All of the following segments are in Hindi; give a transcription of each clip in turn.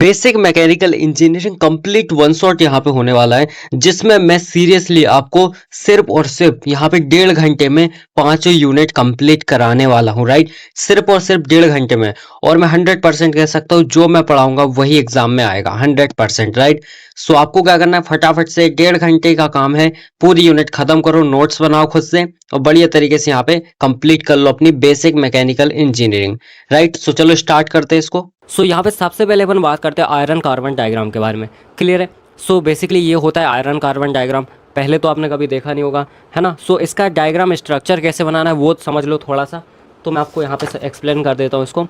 Basic mechanical engineering complete one shot यहाँ पे होने वाला है, जिसमें मैं सीरियसली आपको सिर्फ और सिर्फ यहाँ पे 1.5 घंटे में 5 यूनिट कंप्लीट कराने वाला हूँ। राइट, सिर्फ और सिर्फ 1.5 घंटे में। और मैं 100% कह सकता हूँ जो मैं पढ़ाऊंगा वही एग्जाम में आएगा 100%। राइट, सो आपको क्या करना है, फटाफट से 1.5 घंटे का काम है, पूरी यूनिट खत्म करो, नोट्स बनाओ खुद से और बढ़िया तरीके से यहाँ पे कंप्लीट कर लो अपनी बेसिक मैकेनिकल इंजीनियरिंग। राइट, सो चलो स्टार्ट करते हैं इसको। सो यहाँ पे सबसे पहले अपन बात करते हैं आयरन कार्बन डायग्राम के बारे में। क्लियर है? सो बेसिकली ये होता है आयरन कार्बन डायग्राम। पहले तो आपने कभी देखा नहीं होगा, है ना। सो इसका डायग्राम स्ट्रक्चर कैसे बनाना है वो समझ लो थोड़ा सा, तो मैं आपको यहाँ पे एक्सप्लेन कर देता हूँ इसको।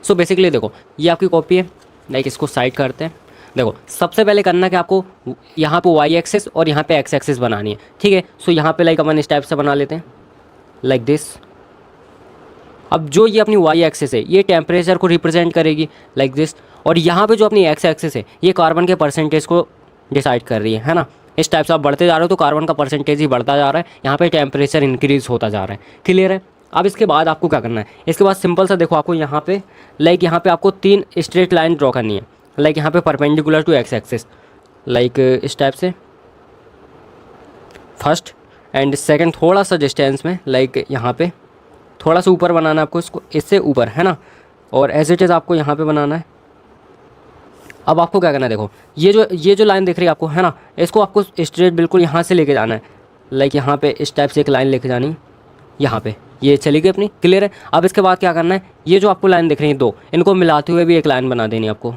सो बेसिकली देखो, ये आपकी कॉपी है, लाइक इसको साइड करते हैं। देखो सबसे पहले करना कि आपको यहाँ पे वाई एक्सिस और यहाँ पे एक्स एक्सिस बनानी है, ठीक है। सो यहाँ पे लाइक अपन इस टाइप से बना लेते हैं, लाइक दिस। अब जो ये अपनी वाई एक्सिस है ये टेम्परेचर को रिप्रेजेंट करेगी, लाइक दिस। और यहाँ पे जो अपनी एक्स एक्सिस है ये कार्बन के परसेंटेज को डिसाइड कर रही है ना। इस टाइप से आप बढ़ते जा रहे हो तो कार्बन का परसेंटेज ही बढ़ता जा रहा है, यहाँ पे टेम्परेचर इंक्रीज होता जा रहा है। क्लियर है? अब इसके बाद आपको क्या करना है, इसके बाद सिंपल सा देखो, आपको यहाँ पे लाइक यहाँ पे आपको 3 स्ट्रेट लाइन ड्रॉ करनी है, लाइक यहाँ पे perpendicular to X axis, like इस टाइप से। फर्स्ट एंड सेकंड थोड़ा सा डिस्टेंस में, लाइक यहाँ पे थोड़ा सा ऊपर बनाना है आपको इसको, इससे ऊपर, है ना। और एज इट इज़ आपको यहाँ पे बनाना है। अब आपको क्या करना है, देखो ये जो लाइन दिख रही है आपको, है ना, इसको आपको स्ट्रेट बिल्कुल यहाँ से लेके जाना है, लाइक यहाँ पे इस टाइप से एक लाइन लेके जानी, यहाँ पे ये चली गई अपनी। क्लियर है? अब इसके बाद क्या करना है, ये जो आपको लाइन दिख रही है दो, इनको मिलाते हुए भी एक लाइन बना देनी है आपको,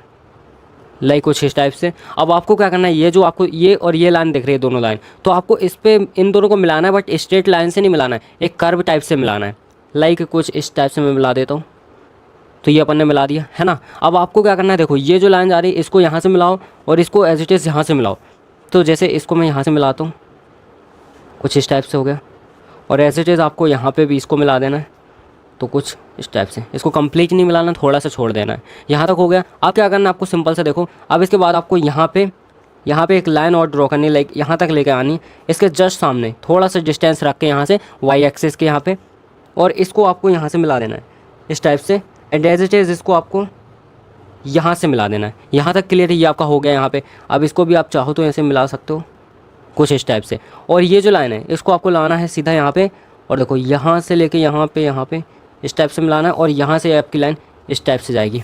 लाइक कुछ इस टाइप से। अब आपको क्या करना है, ये जो आपको ये और ये लाइन दिख रही है दोनों लाइन, तो आपको इस पर इन दोनों को मिलाना है, बट स्ट्रेट लाइन से नहीं मिलाना है, एक कर्व टाइप से मिलाना है, लाइक कुछ इस टाइप से मैं मिला देता हूँ। तो ये अपन ने मिला दिया, है ना। अब आपको क्या करना है, देखो ये जो लाइन जा रही है इसको यहाँ से मिलाओ और इसको एज इट इज़ यहाँ से मिलाओ। तो जैसे इसको मैं यहाँ से मिलाता हूँ, कुछ इस टाइप से हो गया। और एज इट इज़ आपको यहाँ पे भी इसको मिला देना है, तो कुछ इस टाइप से। इसको कंप्लीट नहीं मिलाना, थोड़ा सा छोड़ देना है। यहाँ तक हो गया। अब क्या करना है आपको, सिंपल से देखो, अब इसके बाद आपको यहाँ पे एक लाइन और ड्रॉ करनी है, लाइक यहाँ तक लेके आनी है, इसके जस्ट सामने थोड़ा सा डिस्टेंस रख के यहाँ से वाई एक्सिस के यहाँ पे, और इसको आपको यहाँ से मिला देना है इस टाइप से। एंड एज इट इज़ इसको आपको यहाँ से मिला देना है। यहाँ तक क्लियर है? ये आपका हो गया यहाँ पे। अब इसको भी आप चाहो तो ऐसे मिला सकते हो, कुछ इस टाइप से। और ये जो लाइन है इसको आपको लाना है सीधा यहाँ पे, और देखो यहाँ से लेके यहाँ पे इस टाइप से मिलाना है, और यहाँ से आपकी लाइन इस टाइप से जाएगी।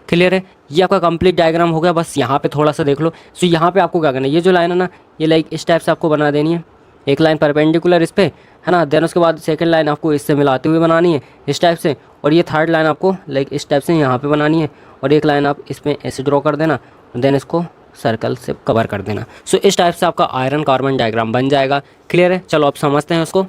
क्लियर है? ये आपका कंप्लीट डायग्राम हो गया। बस यहाँ पे थोड़ा सा देख लो। सो यहाँ पे आपको क्या करना है, ये जो लाइन है ना, ये लाइक इस टाइप से आपको बना देनी है, एक लाइन परपेंडिकुलर इस पे, है ना। देन उसके बाद सेकंड लाइन आपको इससे मिलाते हुए बनानी है इस टाइप से, और ये थर्ड लाइन आपको लाइक इस टाइप से यहाँ पे बनानी है, और एक लाइन आप इसमें ऐसे ड्रॉ कर देना, देन इसको सर्कल से कवर कर देना। सो इस टाइप से आपका आयरन कार्बन डायग्राम बन जाएगा। क्लियर है? चलो अब समझते हैं उसको।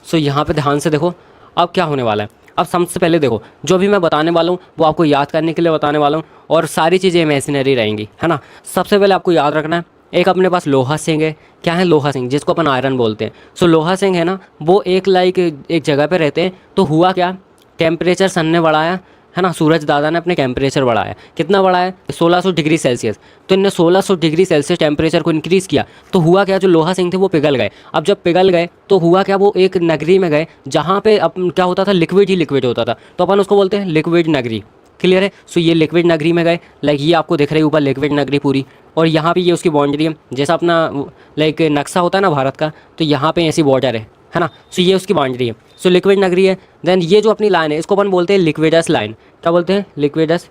सो यहाँ पे ध्यान से देखो, अब क्या होने वाला है। अब सबसे पहले देखो, जो भी मैं बताने वाला हूँ वो आपको याद करने के लिए बताने वाला हूँ, और सारी चीज़ें इमेजिनरी रहेंगी, है ना। सबसे पहले आपको याद रखना है, एक अपने पास लोहा सिंह है। क्या है लोहा सिंह? जिसको अपन आयरन बोलते हैं। सो लोहा सिंह है ना, वो एक जगह पे रहते हैं। तो हुआ क्या, टेम्परेचर सन ने बढ़ाया, है ना, सूरज दादा ने अपने टेम्परेचर बढ़ाया। कितना बढ़ाया? 1600 डिग्री सेल्सियस। तो इनने 1600 डिग्री सेल्सियस टेम्परेचर को इंक्रीज़ किया। तो हुआ क्या, जो लोहा सिंह थे वो पिघल गए। अब जब पिघल गए तो हुआ क्या, वो एक नगरी में गए जहाँ पे अब क्या होता था, लिक्विड ही लिक्विड होता था। तो अपन उसको बोलते हैं लिक्विड नगरी। क्लियर है? सो ये लिक्विड नगरी में गए, लाइक ये आपको दिख रही है ऊपर लिक्विड नगरी पूरी, और यहाँ पे ये उसकी बाउंड्री है। जैसा अपना लाइक नक्शा होता है ना भारत का, तो यहाँ पे ऐसी बॉर्डर है ना। सो ये उसकी बाउंड्री है। सो लिक्विड नगरी है। देन ये जो अपनी लाइन है इसको अपन बोलते हैं लिक्विडस लाइन। क्या बोलते हैं? Liquids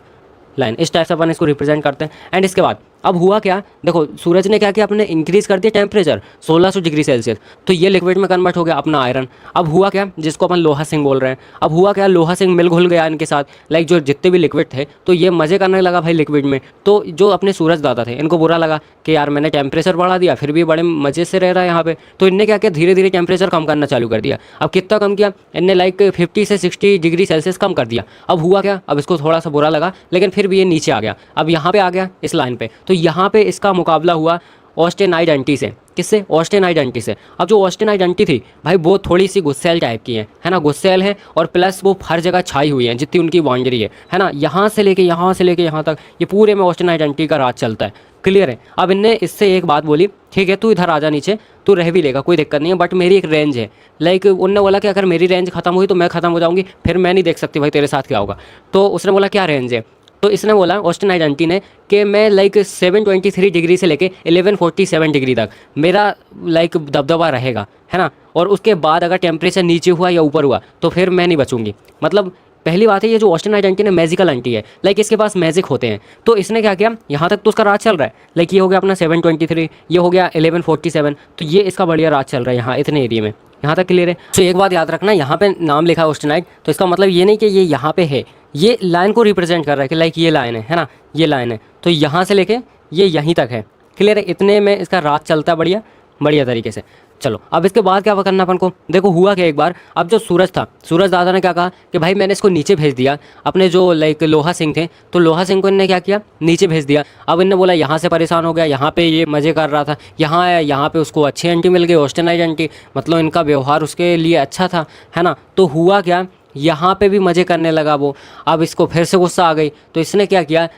line. इस टाइप से अपन इसको रिप्रेजेंट करते हैं। एंड इसके बाद अब हुआ क्या, देखो सूरज ने क्या किया, अपने इंक्रीज़ कर दिया टेम्परेचर 1600 डिग्री सेल्सियस। तो ये लिक्विड में कन्वर्ट हो गया अपना आयरन। अब हुआ क्या, जिसको अपन लोहा सिंह बोल रहे हैं, अब हुआ क्या, लोहा सिंह मिल घुल गया इनके साथ, लाइक जो जितने भी लिक्विड थे। तो ये मज़े करने लगा भाई लिक्विड में। तो जो अपने सूरज दादा थे इनको बुरा लगा कि यार मैंने टेम्परेचर बढ़ा दिया, फिर भी बड़े मज़े से रह रहा है यहाँ पे। तो इनने क्या किया, धीरे धीरे टेम्परेचर कम करना चालू कर दिया। अब कितना कम किया इनने, लाइक 50 से 60 डिग्री सेल्सियस कम कर दिया। अब हुआ क्या, अब इसको थोड़ा सा बुरा लगा, लेकिन फिर भी ये नीचे आ गया। अब यहाँ पे आ गया इस लाइन पे। तो यहाँ पे इसका मुकाबला हुआ ऑस्टेनाइड एंटी से। किससे? ऑस्टेनाइड एंटी से। अब जो ऑस्टेनाइड एंटी थी भाई, वो थोड़ी सी गुस्सेल टाइप की है ना, गुस्सेल है, और प्लस वो हर जगह छाई हुई है जितनी उनकी बाउंड्री है ना। यहाँ से लेके यहाँ तक ये पूरे में ऑस्टेनाइड एंटी का राज चलता है। क्लियर है? अब इनने इससे एक बात बोली, ठीक है तू इधर आ जा नीचे, तू रह भी लेगा कोई दिक्कत नहीं है, बट मेरी एक रेंज है। लाइक उनने बोला कि अगर मेरी रेंज खत्म हुई तो मैं खत्म हो जाऊंगी, फिर मैं नहीं देख सकती भाई तेरे साथ क्या होगा। तो उसने बोला क्या रेंज है? तो इसने बोला ऑस्टिन आइडेंटी ने कि मैं लाइक 723 डिग्री से लेके 1147 डिग्री तक मेरा लाइक दबदबा रहेगा, है ना। और उसके बाद अगर टेम्परेचर नीचे हुआ या ऊपर हुआ तो फिर मैं नहीं बचूंगी। मतलब पहली बात है, ये जो ऑस्टिन आइडेंटी ने मैजिकल आंटी है, लाइक इसके पास मैजिक होते हैं। तो इसने क्या किया, यहाँ तक तो उसका राज चल रहा है। लाइक ये हो गया अपना 723, ये हो गया 1147, तो ये इसका बढ़िया राज चल रहा है यहाँ इतने एरिया में। यहाँ तक क्लियर है। तो एक बात याद रखना, यहाँ पे नाम लिखा है ऑस्टिनाइट, तो इसका मतलब ये नहीं कि ये यहाँ पे है, ये लाइन को रिप्रेजेंट कर रहा है कि लाइक ये लाइन है ना, ये लाइन है। तो यहाँ से लेके ये यहीं तक है। क्लियर है। इतने में इसका राज चलता है बढ़िया बढ़िया तरीके से। चलो अब इसके बाद क्या करना अपन को, देखो हुआ क्या एक बार, अब जो सूरज था, सूरज दादा ने क्या कहा कि भाई मैंने इसको नीचे भेज दिया। अपने जो लाइक लोहा सिंह थे, तो लोहा सिंह को इनने क्या किया, नीचे भेज दिया। अब इनने बोला यहाँ से परेशान हो गया, यहाँ पे ये मज़े कर रहा था, यहाँ आया, यहाँ पे उसको अच्छी आंटी मिल गई, ऑस्टिनाइट आंटी, मतलब इनका व्यवहार उसके लिए अच्छा था, है ना। तो हुआ क्या, यहाँ पे भी मज़े करने लगा वो। अब इसको फिर से गुस्सा आ गई, तो इसने क्या किया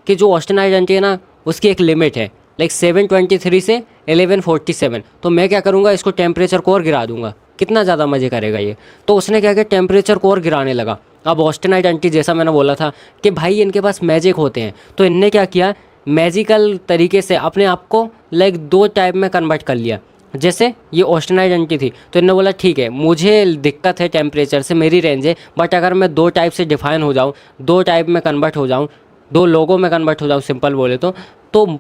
कि जो ऑस्टिनाइट आंटी है ना, उसकी एक लिमिट है, लाइक 723 से 1147। तो मैं क्या करूँगा, इसको टेम्परेचर को और गिरा दूंगा, कितना ज़्यादा मज़े करेगा ये। तो उसने क्या किया, टेम्परेचर को और गिराने लगा। अब ऑस्टिनाइट आंटी, जैसा मैंने बोला था कि भाई इनके पास मैजिक होते हैं, तो इनने क्या किया, मैजिकल तरीके से अपने आप को लाइक 2 टाइप में कन्वर्ट कर लिया। जैसे ये ऑस्टिनाइट आंटी थी, तो इन्होंने बोला ठीक है मुझे दिक्कत है टेम्परेचर से, मेरी रेंज है, बट अगर मैं 2 टाइप से डिफाइन हो जाऊँ, 2 टाइप में कन्वर्ट हो जाऊँ, 2 लोगों में कन्वर्ट हो जाऊँ, सिंपल बोले तो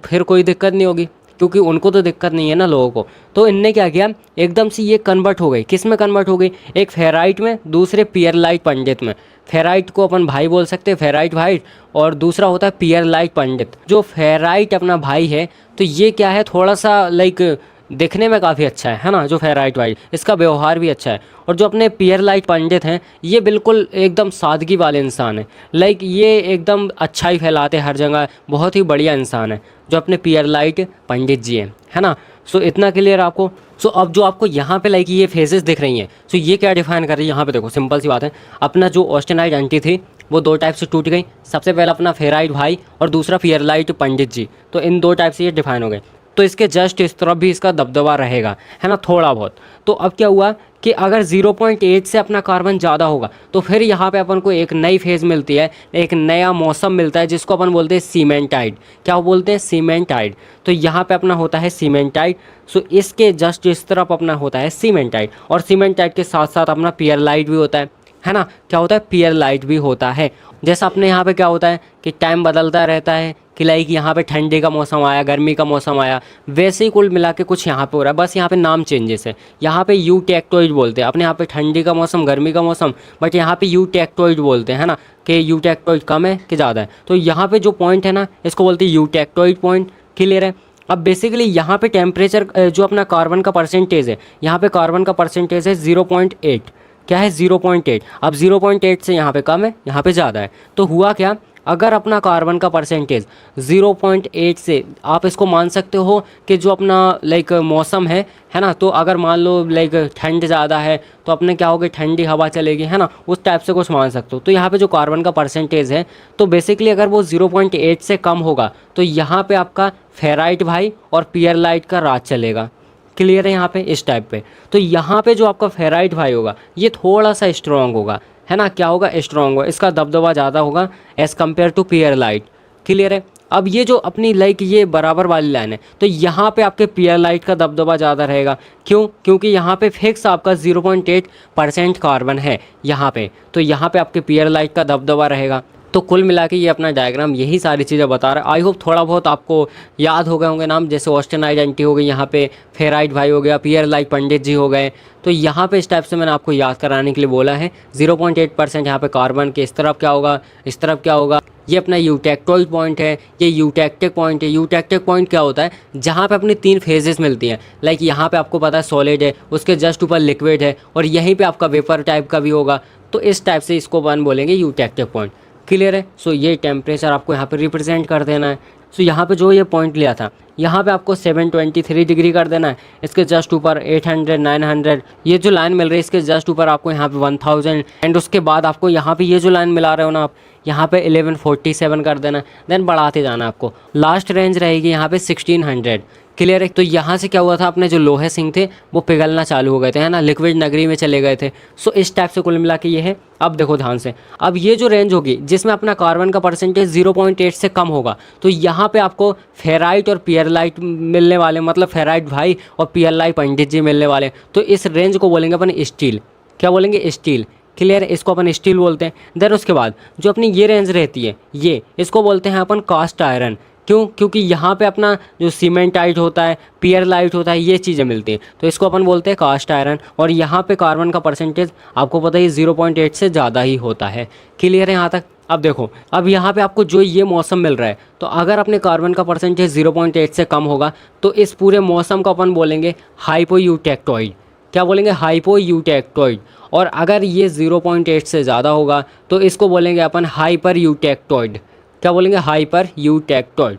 फिर कोई दिक्कत नहीं होगी, क्योंकि उनको तो दिक्कत नहीं है ना लोगों को। तो इनने क्या किया, एकदम से ये कन्वर्ट हो गई। किस में कन्वर्ट हो गई, एक फेराइट में, दूसरे पियरलाइट पंडित में। फेराइट को अपन भाई बोल सकते हैं, फेराइट भाई, और दूसरा होता है पियरलाइट पंडित। जो फेराइट अपना भाई है, तो ये क्या है, थोड़ा सा लाइक देखने में काफ़ी अच्छा है ना, जो फेराइट वाइट, इसका व्यवहार भी अच्छा है। और जो अपने पियरलाइट पंडित हैं, ये बिल्कुल एकदम सादगी वाले इंसान हैं, लाइक ये एकदम अच्छाई फैलाते हैं हर जगह, बहुत ही बढ़िया इंसान है जो अपने पियरलाइट पंडित जी हैं, है ना। सो इतना क्लियर आपको। सो अब जो आपको यहाँ पे लाइक ये फेजेस दिख रही हैं, सो ये क्या डिफाइन कर रही है, यहाँ पे देखो सिंपल सी बात है, अपना जो ऑस्टिनाइट आंटी थी वो 2 टाइप से टूट गई। सबसे पहला अपना फेराइट भाई और दूसरा पियरलाइट पंडित जी, तो इन 2 टाइप से ये डिफाइन हो गए। तो इसके जस्ट इस तरफ भी इसका दबदबा रहेगा, है ना, थोड़ा बहुत। तो अब क्या हुआ कि अगर 0.8 से अपना कार्बन ज़्यादा होगा, तो फिर यहाँ पे अपन को एक नई फेज़ मिलती है, एक नया मौसम मिलता है, जिसको अपन बोलते हैं सीमेंटाइड। क्या बोलते हैं, सीमेंटाइड। तो यहाँ पे अपना होता है सीमेंटाइड। सो इसके जस्ट इस तरफ अपना होता है सीमेंटाइड, और सीमेंटाइड के साथ साथ अपना पियरलाइट भी होता है ना। क्या होता है, पियरलाइट भी होता है। जैसा अपने यहाँ पे क्या होता है कि टाइम बदलता रहता है, कि लाइक यहाँ पे ठंडी का मौसम आया, गर्मी का मौसम आया, वैसे ही कुल मिला के कुछ यहाँ पे हो रहा है, बस यहाँ पे नाम चेंजेस है। यहाँ पे यूटेक्टोइड बोलते हैं, अपने यहाँ पे ठंडी का मौसम, गर्मी का मौसम, बट यहाँ पे यूटेक्टोइड बोलते हैं, है ना, कि यूटेक्टोइड कम है कि ज़्यादा है। तो यहाँ पे जो पॉइंट है ना, इसको बोलते हैं यूटेक्टोइड पॉइंट। क्लियर है। अब बेसिकली यहाँ पे टेम्परेचर जो अपना कार्बन का परसेंटेज है, यहाँ पे कार्बन का परसेंटेज है 0.8। क्या है, 0.8। अब 0.8 से यहाँ पे कम है, यहाँ पे ज़्यादा है। तो हुआ क्या, अगर अपना कार्बन का परसेंटेज 0.8 से, आप इसको मान सकते हो कि जो अपना लाइक मौसम है ना, तो अगर मान लो लाइक ठंड ज़्यादा है तो अपने क्या होगी, ठंडी हवा चलेगी, है ना, उस टाइप से कुछ मान सकते हो। तो यहाँ पे जो कार्बन का परसेंटेज है, तो बेसिकली अगर वो 0.8 से कम होगा, तो यहाँ पे आपका फेराइट भाई और पियरलाइट का राज चलेगा। क्लियर है यहाँ पे, इस टाइप पे। तो यहाँ पे जो आपका फेराइट भाई होगा, ये थोड़ा सा स्ट्रॉन्ग होगा, है ना, क्या होगा, स्ट्रॉन्ग होगा, इसका दबदबा ज़्यादा होगा as compared to pearlite. Clear है। अब ये जो अपनी लाइक ये बराबर वाली लाइन है, तो यहाँ पे आपके पियरलाइट का दबदबा ज़्यादा रहेगा। क्यों, क्योंकि यहाँ पे फिक्स आपका 0.8% कार्बन है यहाँ पे, तो यहाँ पे आपके पियरलाइट का दबदबा रहेगा। तो कुल मिला के ये अपना डायग्राम यही सारी चीज़ें बता रहा है। आई होप थोड़ा बहुत आपको याद हो गए होंगे नाम, जैसे ऑस्टिनाइट आंटी हो गई, यहाँ पे फेराइट भाई हो गया, पियरलाइट पंडित जी हो गए। तो यहाँ पे इस टाइप से मैंने आपको याद कराने के लिए बोला है। 0.8% यहाँ पे कार्बन के, इस तरफ क्या होगा, इस तरफ क्या होगा। ये अपना यूटेक्टोइड पॉइंट है, ये यूटेक्टिक पॉइंट है। यूटेक्टिक पॉइंट क्या होता है, जहाँ पे अपनी 3 फेजेस मिलती हैं। लाइक यहाँ पे आपको पता है सॉलिड है, उसके जस्ट ऊपर लिक्विड है, और यहीं पे आपका वेपर टाइप का भी होगा। तो इस टाइप से इसको अपन बोलेंगे यूटेक्टिक पॉइंट। क्लियर है। सो ये टेम्परेचर आपको यहाँ पे रिप्रेजेंट कर देना है। सो यहाँ पे जो ये पॉइंट लिया था, यहाँ पे आपको 723 डिग्री कर देना है। इसके जस्ट ऊपर 800, 900, ये जो लाइन मिल रही है इसके जस्ट ऊपर आपको यहाँ पे 1000, एंड उसके बाद आपको यहाँ पे ये जो लाइन मिला रहे हो ना आप, यहाँ पे 1147 कर देना, देन बढ़ाते जाना आपको। लास्ट रेंज रहेगी यहाँ पे 1600। क्लियर है। तो यहाँ से क्या हुआ था, अपने जो लोहे सिंह थे वो पिघलना चालू हो गए थे, है ना, लिक्विड नगरी में चले गए थे। सो इस टाइप से कुल मिला के ये है। अब देखो ध्यान से, अब ये जो रेंज होगी जिसमें अपना कार्बन का परसेंटेज 0.8 से कम होगा, तो यहाँ पे आपको फेराइट और पियरलाइट मिलने वाले, मतलब फेराइट भाई और पियरलाइट पंडित जी मिलने वाले। तो इस रेंज को बोलेंगे अपन स्टील। क्या बोलेंगे? स्टील। क्लियर है, इसको अपन स्टील बोलते हैं। देन उसके बाद जो अपनी ये रेंज रहती है, ये इसको बोलते हैं अपन कास्ट आयरन। क्यों? क्योंकि यहाँ पे अपना जो सीमेंटाइट होता है, पियरलाइट होता है, ये चीज़ें मिलती हैं, तो इसको अपन बोलते हैं कास्ट आयरन। और यहाँ पे कार्बन का परसेंटेज आपको पता ही 0.8 से ज़्यादा ही होता है। क्लियर है यहाँ तक? अब देखो, अब यहाँ पे आपको जो ये मौसम मिल रहा है, तो अगर अपने कार्बन का परसेंटेज 0.8 से कम होगा तो इस पूरे मौसम को अपन बोलेंगे हाइपोयूटेक्टोइड। क्या बोलेंगे? हाइपोयूटेक्टोइड। और अगर ये 0.8 से ज़्यादा होगा तो इसको बोलेंगे अपन हाइपर यूटेक्टोइड। क्या बोलेंगे? Hyper eutectoid.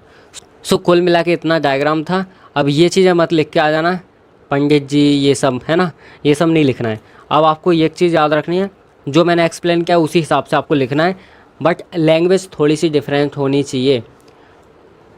सो कुल मिला के इतना डायग्राम था। अब ये चीज़ें मत लिख के आ जाना पंडित जी, ये सब है ना, ये सब नहीं लिखना है। अब आपको एक चीज़ याद रखनी है, जो मैंने एक्सप्लेन किया उसी हिसाब से आपको लिखना है, बट लैंग्वेज थोड़ी सी डिफरेंट होनी चाहिए।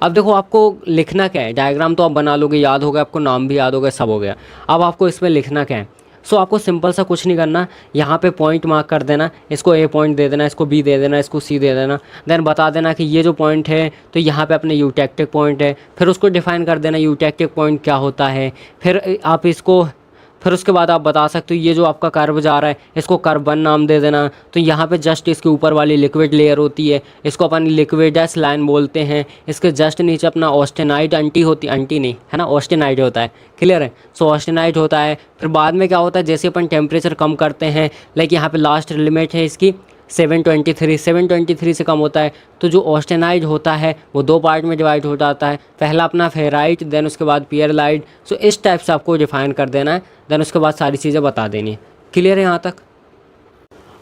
अब देखो आपको लिखना क्या है, डायग्राम तो आप बना लोगे, याद होगा आपको, नाम भी याद होगा, सब हो गया। अब आपको इसमें लिखना क्या है? सो आपको सिंपल सा कुछ नहीं करना, यहाँ पे पॉइंट मार्क कर देना, इसको ए पॉइंट दे देना, इसको बी दे देना, इसको सी दे देना। देन बता देना कि ये जो पॉइंट है तो यहाँ पे अपने यूटेक्टिक पॉइंट है, फिर उसको डिफाइन कर देना यूटेक्टिक पॉइंट क्या होता है। फिर आप इसको, फिर उसके बाद आप बता सकते हो ये जो आपका कर्व जा रहा है इसको कर्व 1 नाम दे देना। तो यहाँ पे जस्ट इसके ऊपर वाली लिक्विड लेयर होती है, इसको अपन लिक्विडस लाइन बोलते हैं। इसके जस्ट नीचे अपना ऑस्टेनाइट अंटी होती, अंटी नहीं है ना, ऑस्टेनाइट होता है। क्लियर है? सो ऑस्टेनाइट होता है। फिर बाद में क्या होता है, जैसे अपन टेम्परेचर कम करते हैं, लाइक यहाँ पे लास्ट लिमिट है इसकी 723 से कम होता है, तो जो ऑस्टेनाइड होता है वो 2 पार्ट में डिवाइड हो जाता है। पहला अपना फेराइट, देन उसके बाद पियरलाइट। सो इस टाइप से आपको डिफाइन कर देना है, देन उसके बाद सारी चीज़ें बता देनी है। क्लियर है यहाँ तक?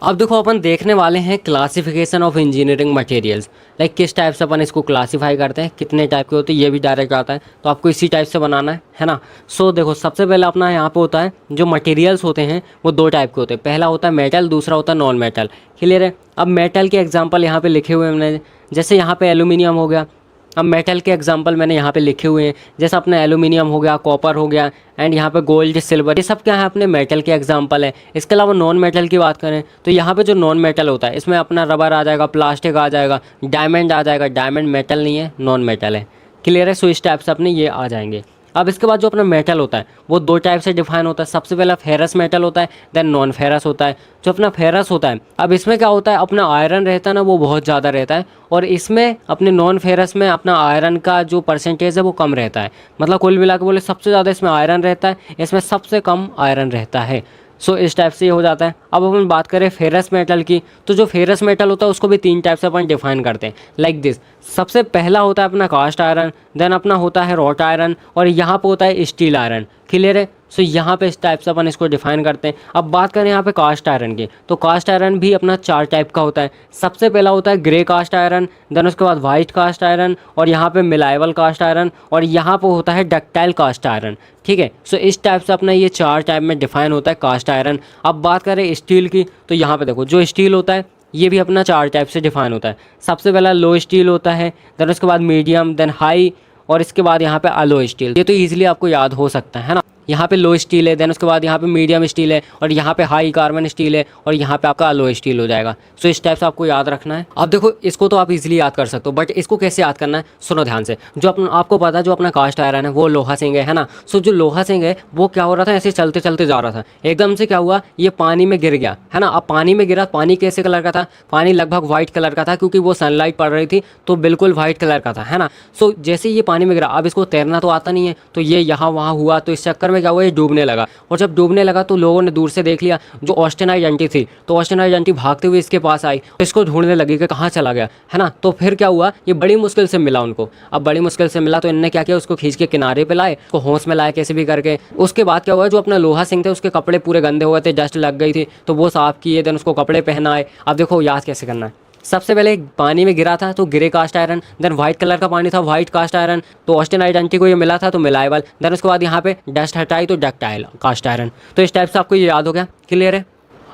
अब देखो अपन देखने वाले हैं classification of engineering materials, like किस टाइप से अपन इसको क्लासीफाई करते हैं, कितने टाइप के होते हैं, ये भी डायरेक्ट आता है, तो आपको इसी टाइप से बनाना है ना। सो देखो सबसे पहले अपना यहाँ पे होता है, जो मटेरियल्स होते हैं वो 2 टाइप के होते हैं। पहला होता है मेटल, दूसरा होता है नॉन मेटल। क्लियर है? अब मेटल के एग्जाम्पल यहाँ पे लिखे हुए हैं मैंने, जैसे यहाँ पे एल्यूमिनियम हो गया। अब मेटल के एग्जांपल मैंने यहाँ पे लिखे हुए हैं, जैसे अपना एल्यूमिनियम हो गया, कॉपर हो गया, एंड यहाँ पे गोल्ड, सिल्वर, ये सब क्या है, अपने मेटल के एग्जांपल है। इसके अलावा नॉन मेटल की बात करें तो यहाँ पे जो नॉन मेटल होता है इसमें अपना रबर आ जाएगा, प्लास्टिक आ जाएगा, डायमंड आ जाएगा। डायमंड मेटल नहीं है, नॉन मेटल है। क्लियर है? सो इस टाइप से अपने ये आ जाएंगे। अब इसके बाद जो अपना मेटल होता है वो 2 टाइप से डिफाइन होता है। सबसे पहला फेरस मेटल होता है, देन नॉन फेरस होता है। जो अपना फेरस होता है, अब इसमें क्या होता है, अपना आयरन रहता है ना वो बहुत ज़्यादा रहता है, और इसमें अपने नॉन फेरस में अपना आयरन का जो परसेंटेज है वो कम रहता है। मतलब कुल मिला के बोले सबसे ज़्यादा इसमें आयरन रहता है, इसमें सबसे कम आयरन रहता है। सो इस टाइप से ये हो जाता है। अब अपन बात करें फेरस मेटल की, तो जो फेरस मेटल होता है उसको भी 3 टाइप से अपन डिफाइन करते हैं, लाइक दिस। सबसे पहला होता है अपना कास्ट आयरन, देन अपना होता है रॉट आयरन, और यहाँ पे होता है स्टील आयरन। क्लियर है? सो यहाँ पे इस टाइप से अपन इसको डिफाइन करते हैं। अब बात करें यहाँ पे कास्ट आयरन की, तो कास्ट आयरन भी अपना 4 टाइप का होता है। सबसे पहला होता है ग्रे कास्ट आयरन, देन उसके बाद वाइट कास्ट आयरन, और यहाँ पे मिलायबल कास्ट आयरन, और यहाँ पे होता है डक्टाइल कास्ट आयरन। ठीक है? सो इस टाइप से अपना ये 4 टाइप में डिफाइन होता है कास्ट आयरन। अब बात करें स्टील की, तो यहाँ पे देखो जो स्टील होता है ये भी अपना 4 टाइप से डिफाइन होता है। सबसे पहला लो स्टील होता है, देन उसके बाद मीडियम, देन हाई, और इसके बाद यहाँ पे अलो स्टील। ये तो ईजिली आपको याद हो सकता है ना। यहाँ पे लो स्टील है, देन उसके बाद यहाँ पे मीडियम स्टील है, और यहाँ पे हाई कार्बन स्टील है, और यहाँ पे आपका अलो स्टील हो जाएगा। सो इस टाइप से आपको याद रखना है। अब देखो इसको तो आप इजीली याद कर सकते हो, बट इसको कैसे याद करना है सुनो ध्यान से। जो अपना आपको पता है जो अपना कास्ट आयरन है वो लोहा सिंह है ना। सो जो लोहा सिंह है वो क्या हो रहा था, ऐसे चलते चलते जा रहा था, एकदम से क्या हुआ, ये पानी में गिर गया, है ना। अब पानी में गिरा, पानी कैसे कलर का था, पानी लगभग व्हाइट कलर का था, क्योंकि वो सनलाइट पड़ रही थी तो बिल्कुल व्हाइट कलर का था, है ना। सो जैसे ये पानी में गिरा, अब इसको तैरना तो आता नहीं है, तो ये यहाँ वहाँ हुआ, तो इस चक्कर में क्या हुआ, ये डूबने लगा। और जब डूबने लगा तो लोगों ने दूर से देख लिया जो ऑस्टेनाइट आंटी थी, तो ऑस्टेनाइट आंटी भागते हुए इसके पास आई, तो इसको ढूंढने लगी कि कहाँ चला गया, है ना। तो फिर क्या हुआ, ये बड़ी मुश्किल से मिला उनको। अब बड़ी मुश्किल से मिला तो इन्होंने क्या किया, उसको खींच के किनारे पे लाए, उसको होश में लाए कैसे भी करके। उसके बाद क्या हुआ, जो अपना लोहा सिंह थे उसके कपड़े पूरे गंदे हुए थे, डस्ट लग गई थी, तो वो साफ किए, देन उसको कपड़े पहनाए। अब देखो याद कैसे करना है। सबसे पहले पानी में गिरा था तो grey cast iron, then white colour का पानी था, व्हाइट कास्ट आयरन, तो ऑस्टेनाइट आंटी को ये मिला था तो मिलायबल, देन उसके बाद यहाँ पे डस्ट हटाई तो डक्टाइल कास्ट आयरन। तो इस टाइप से आपको ये याद हो गया। क्लियर है?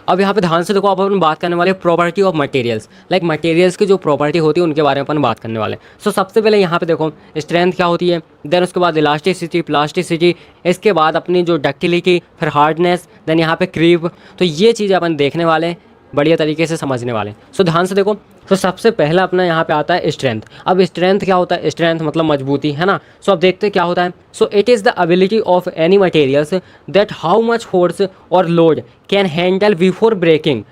अब यहाँ पे ध्यान से देखो, आप अपन बात करने वाले property of materials, like materials की जो प्रॉपर्टी होती है उनके बारे में अपन बात करने वाले। सो सबसे पहले यहाँ पे देखो स्ट्रेंथ क्या होती है, देन उसके बाद इलास्टिसिटी, प्लास्टिसिटी, इसके बाद अपनी जो डक्टिलिटी, फिर हार्डनेस, देन यहाँ पे क्रीप। तो ये चीज़ें अपन देखने वाले हैं, बढ़िया तरीके से समझने वाले। सो ध्यान से देखो, तो सबसे पहला अपना यहाँ पे आता है स्ट्रेंथ। अब स्ट्रेंथ क्या होता है, स्ट्रेंथ मतलब मजबूती, है ना। सो अब देखते हैं क्या होता है। So it is the ability of any materials that how much force और load can handle before breaking.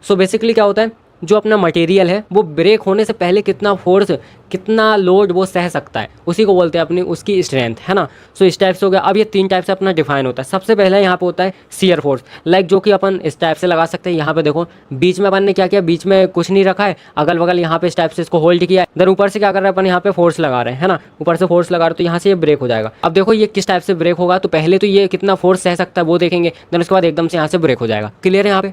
So basically क्या होता है, जो अपना मटेरियल है वो ब्रेक होने से पहले कितना फोर्स, कितना लोड वो सह सकता है, उसी को बोलते हैं अपनी उसकी स्ट्रेंथ, है ना। सो इस टाइप से हो गया। अब ये 3 टाइप से अपना डिफाइन होता है। सबसे पहले यहाँ पे होता है शियर फोर्स, लाइक जो कि अपन इस टाइप से लगा सकते हैं। यहाँ पे देखो बीच में अपन ने क्या किया, बीच में कुछ नहीं रखा है, अगल बगल यहाँ पे इस टाइप से इसको होल्ड किया है, देन ऊपर से क्या कर रहे हैं अपन, यहाँ पे फोर्स लगा रहे हैं, है ना। ऊपर से फोर्स लगा रहे, तो यहाँ से ये ब्रेक हो जाएगा। अब देखो ये किस टाइप से ब्रेक होगा, तो पहले तो ये कितना फोर्स सह सकता है वो देखेंगे, देन उसके बाद एकदम से यहाँ से ब्रेक हो जाएगा। क्लियर है यहाँ पे।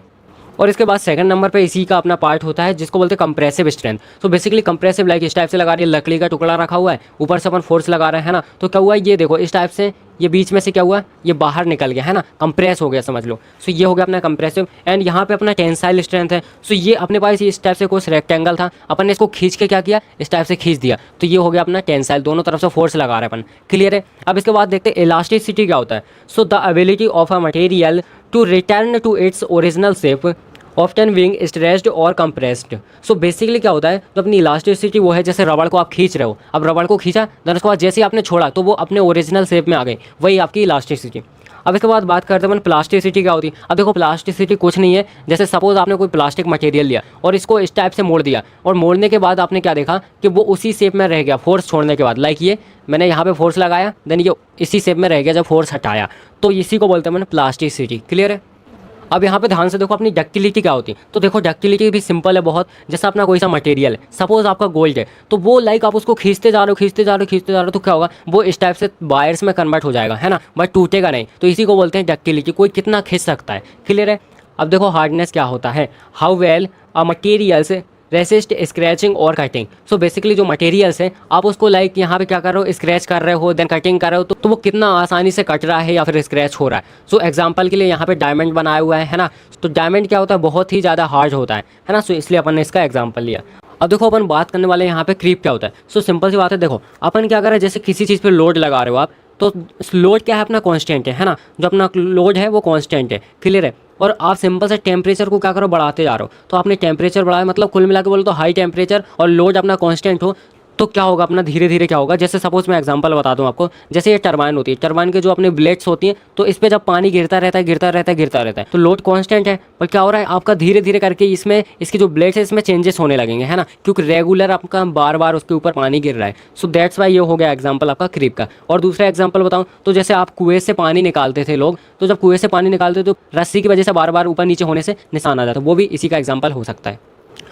और इसके बाद सेकंड नंबर पे इसी का अपना पार्ट होता है जिसको बोलते हैं कंप्रेसिव स्ट्रेंथ। तो बेसिकली कंप्रेसिव लाइक इस टाइप से लगा रही है, लकड़ी का टुकड़ा रखा हुआ है, ऊपर से अपन फोर्स लगा रहे हैं, है ना। तो क्या हुआ, ये देखो इस टाइप से ये बीच में से क्या हुआ, ये बाहर निकल गया, है ना, कंप्रेस हो गया, समझ लो। सो ये हो गया अपना कंप्रेसिव। एंड यहाँ पे अपना टेंसाइल स्ट्रेंथ है। सो ये अपने पास इस टाइप से कुछ रेक्टेंगल था, अपन ने इसको खींच के क्या किया, इस टाइप से खींच दिया, तो ये हो गया अपना टेंसाइल, दोनों तरफ से फोर्स लगा रहे हैं अपन। क्लियर है। अब इसके बाद देखते हैं इलास्टिसिटी क्या होता है। So the ability of a material to return to its original shape often being stretched और कंप्रेस्ड। सो बेसिकली क्या होता है, तो अपनी इलास्टिसिटी वो है जैसे रबड़ को आप खींच रहे हो, अब रबड़ को खींचा, देन उसके बाद जैसे ही आपने छोड़ा तो वो अपने ओरिजिनल शेप में आ गई, वही आपकी इलास्टिसिटी। अब इसके बाद बात करते हैं प्लास्टिसिटी क्या होती है। अब देखो प्लास्टिसिटी कुछ नहीं है, जैसे सपोज आपने कोई प्लास्टिक मटेरियल लिया और इसको इस टाइप से मोड़ दिया, और मोड़ने के बाद आपने क्या देखा कि वो उसी शेप में रह गया फोर्स छोड़ने के बाद। लाइक ये मैंने यहाँ पे फोर्स लगाया, देन ये इसी शेप में रह गया जब फोर्स हटाया, तो इसी को बोलते हैं प्लास्टिसिटी। क्लियर है। अब यहाँ पे ध्यान से देखो अपनी डक्टिलिटी क्या होती है। तो देखो डक्टिलिटी भी सिंपल है बहुत। जैसा अपना कोई सा मटेरियल है, सपोज आपका गोल्ड है, तो वो लाइक आप उसको खींचते जा रहे हो, खींचते जा रहे हो, खींचते जा रहे हो, तो क्या होगा, वो इस टाइप से वायर्स में कन्वर्ट हो जाएगा, है ना, बट टूटेगा नहीं। तो इसी को बोलते हैं डक्टिलिटी, कोई कितना खींच सकता है। क्लियर है। अब देखो हार्डनेस क्या होता है, how well a materials resist scratching और कटिंग। सो बेसिकली जो मटेरियल्स है आप उसको लाइक यहाँ पे क्या कर रहे हो, स्क्रैच कर रहे हो, देन कटिंग कर रहे हो, तो वो कितना आसानी से कट रहा है या फिर स्क्रैच हो रहा है। सो एग्जांपल के लिए यहाँ पे डायमंड बनाया हुआ है ना। तो डायमंड क्या होता है, बहुत ही ज़्यादा हार्ड होता है ना। सो इसलिए अपन ने इसका एग्जाम्पल लिया। अब देखो अपन बात करने वाले हैं यहाँ पे क्रीप क्या होता है। सो सिंपल सी बात है, देखो अपन क्या कर रहे हैं, जैसे किसी चीज़ पर लोड लगा रहे हो आप, तो लोड क्या है अपना कांस्टेंट है ना, जो अपना लोड है वो कांस्टेंट है। क्लियर है। और आप सिंपल से टेम्परेचर को क्या करो, बढ़ाते जा रहे हो, तो आपने टेम्परेचर बढ़ाया, मतलब कुल मिला के बोलो तो हाई टेम्परेचर और लोड अपना कांस्टेंट हो, तो क्या होगा अपना धीरे धीरे क्या होगा। जैसे सपोज मैं एग्जांपल बता दूं आपको, जैसे ये टरबाइन होती है, टरबाइन के जो अपने ब्लेड्स होती हैं, तो इस पर जब पानी गिरता रहता है, गिरता रहता है, गिरता रहता है, तो लोड कांस्टेंट है, पर क्या हो रहा है आपका धीरे धीरे करके इसमें इसके जो ब्लेड्स है इसमें चेंजेस होने लगेंगे, है ना, क्योंकि रेगुलर आपका बार बार उसके ऊपर पानी गिर रहा है। सो दैट्स वाई ये हो गया एग्जाम्पल आपका क्रीप का। और दूसरा एग्जाम्पल बताऊँ तो जैसे आप कुएं से पानी निकालते थे लोग, तो जब कुएं से पानी निकालते तो रस्सी की वजह से बार बार ऊपर नीचे होने से निशान आ जाता है, वो भी इसी का एग्जाम्पल हो सकता है।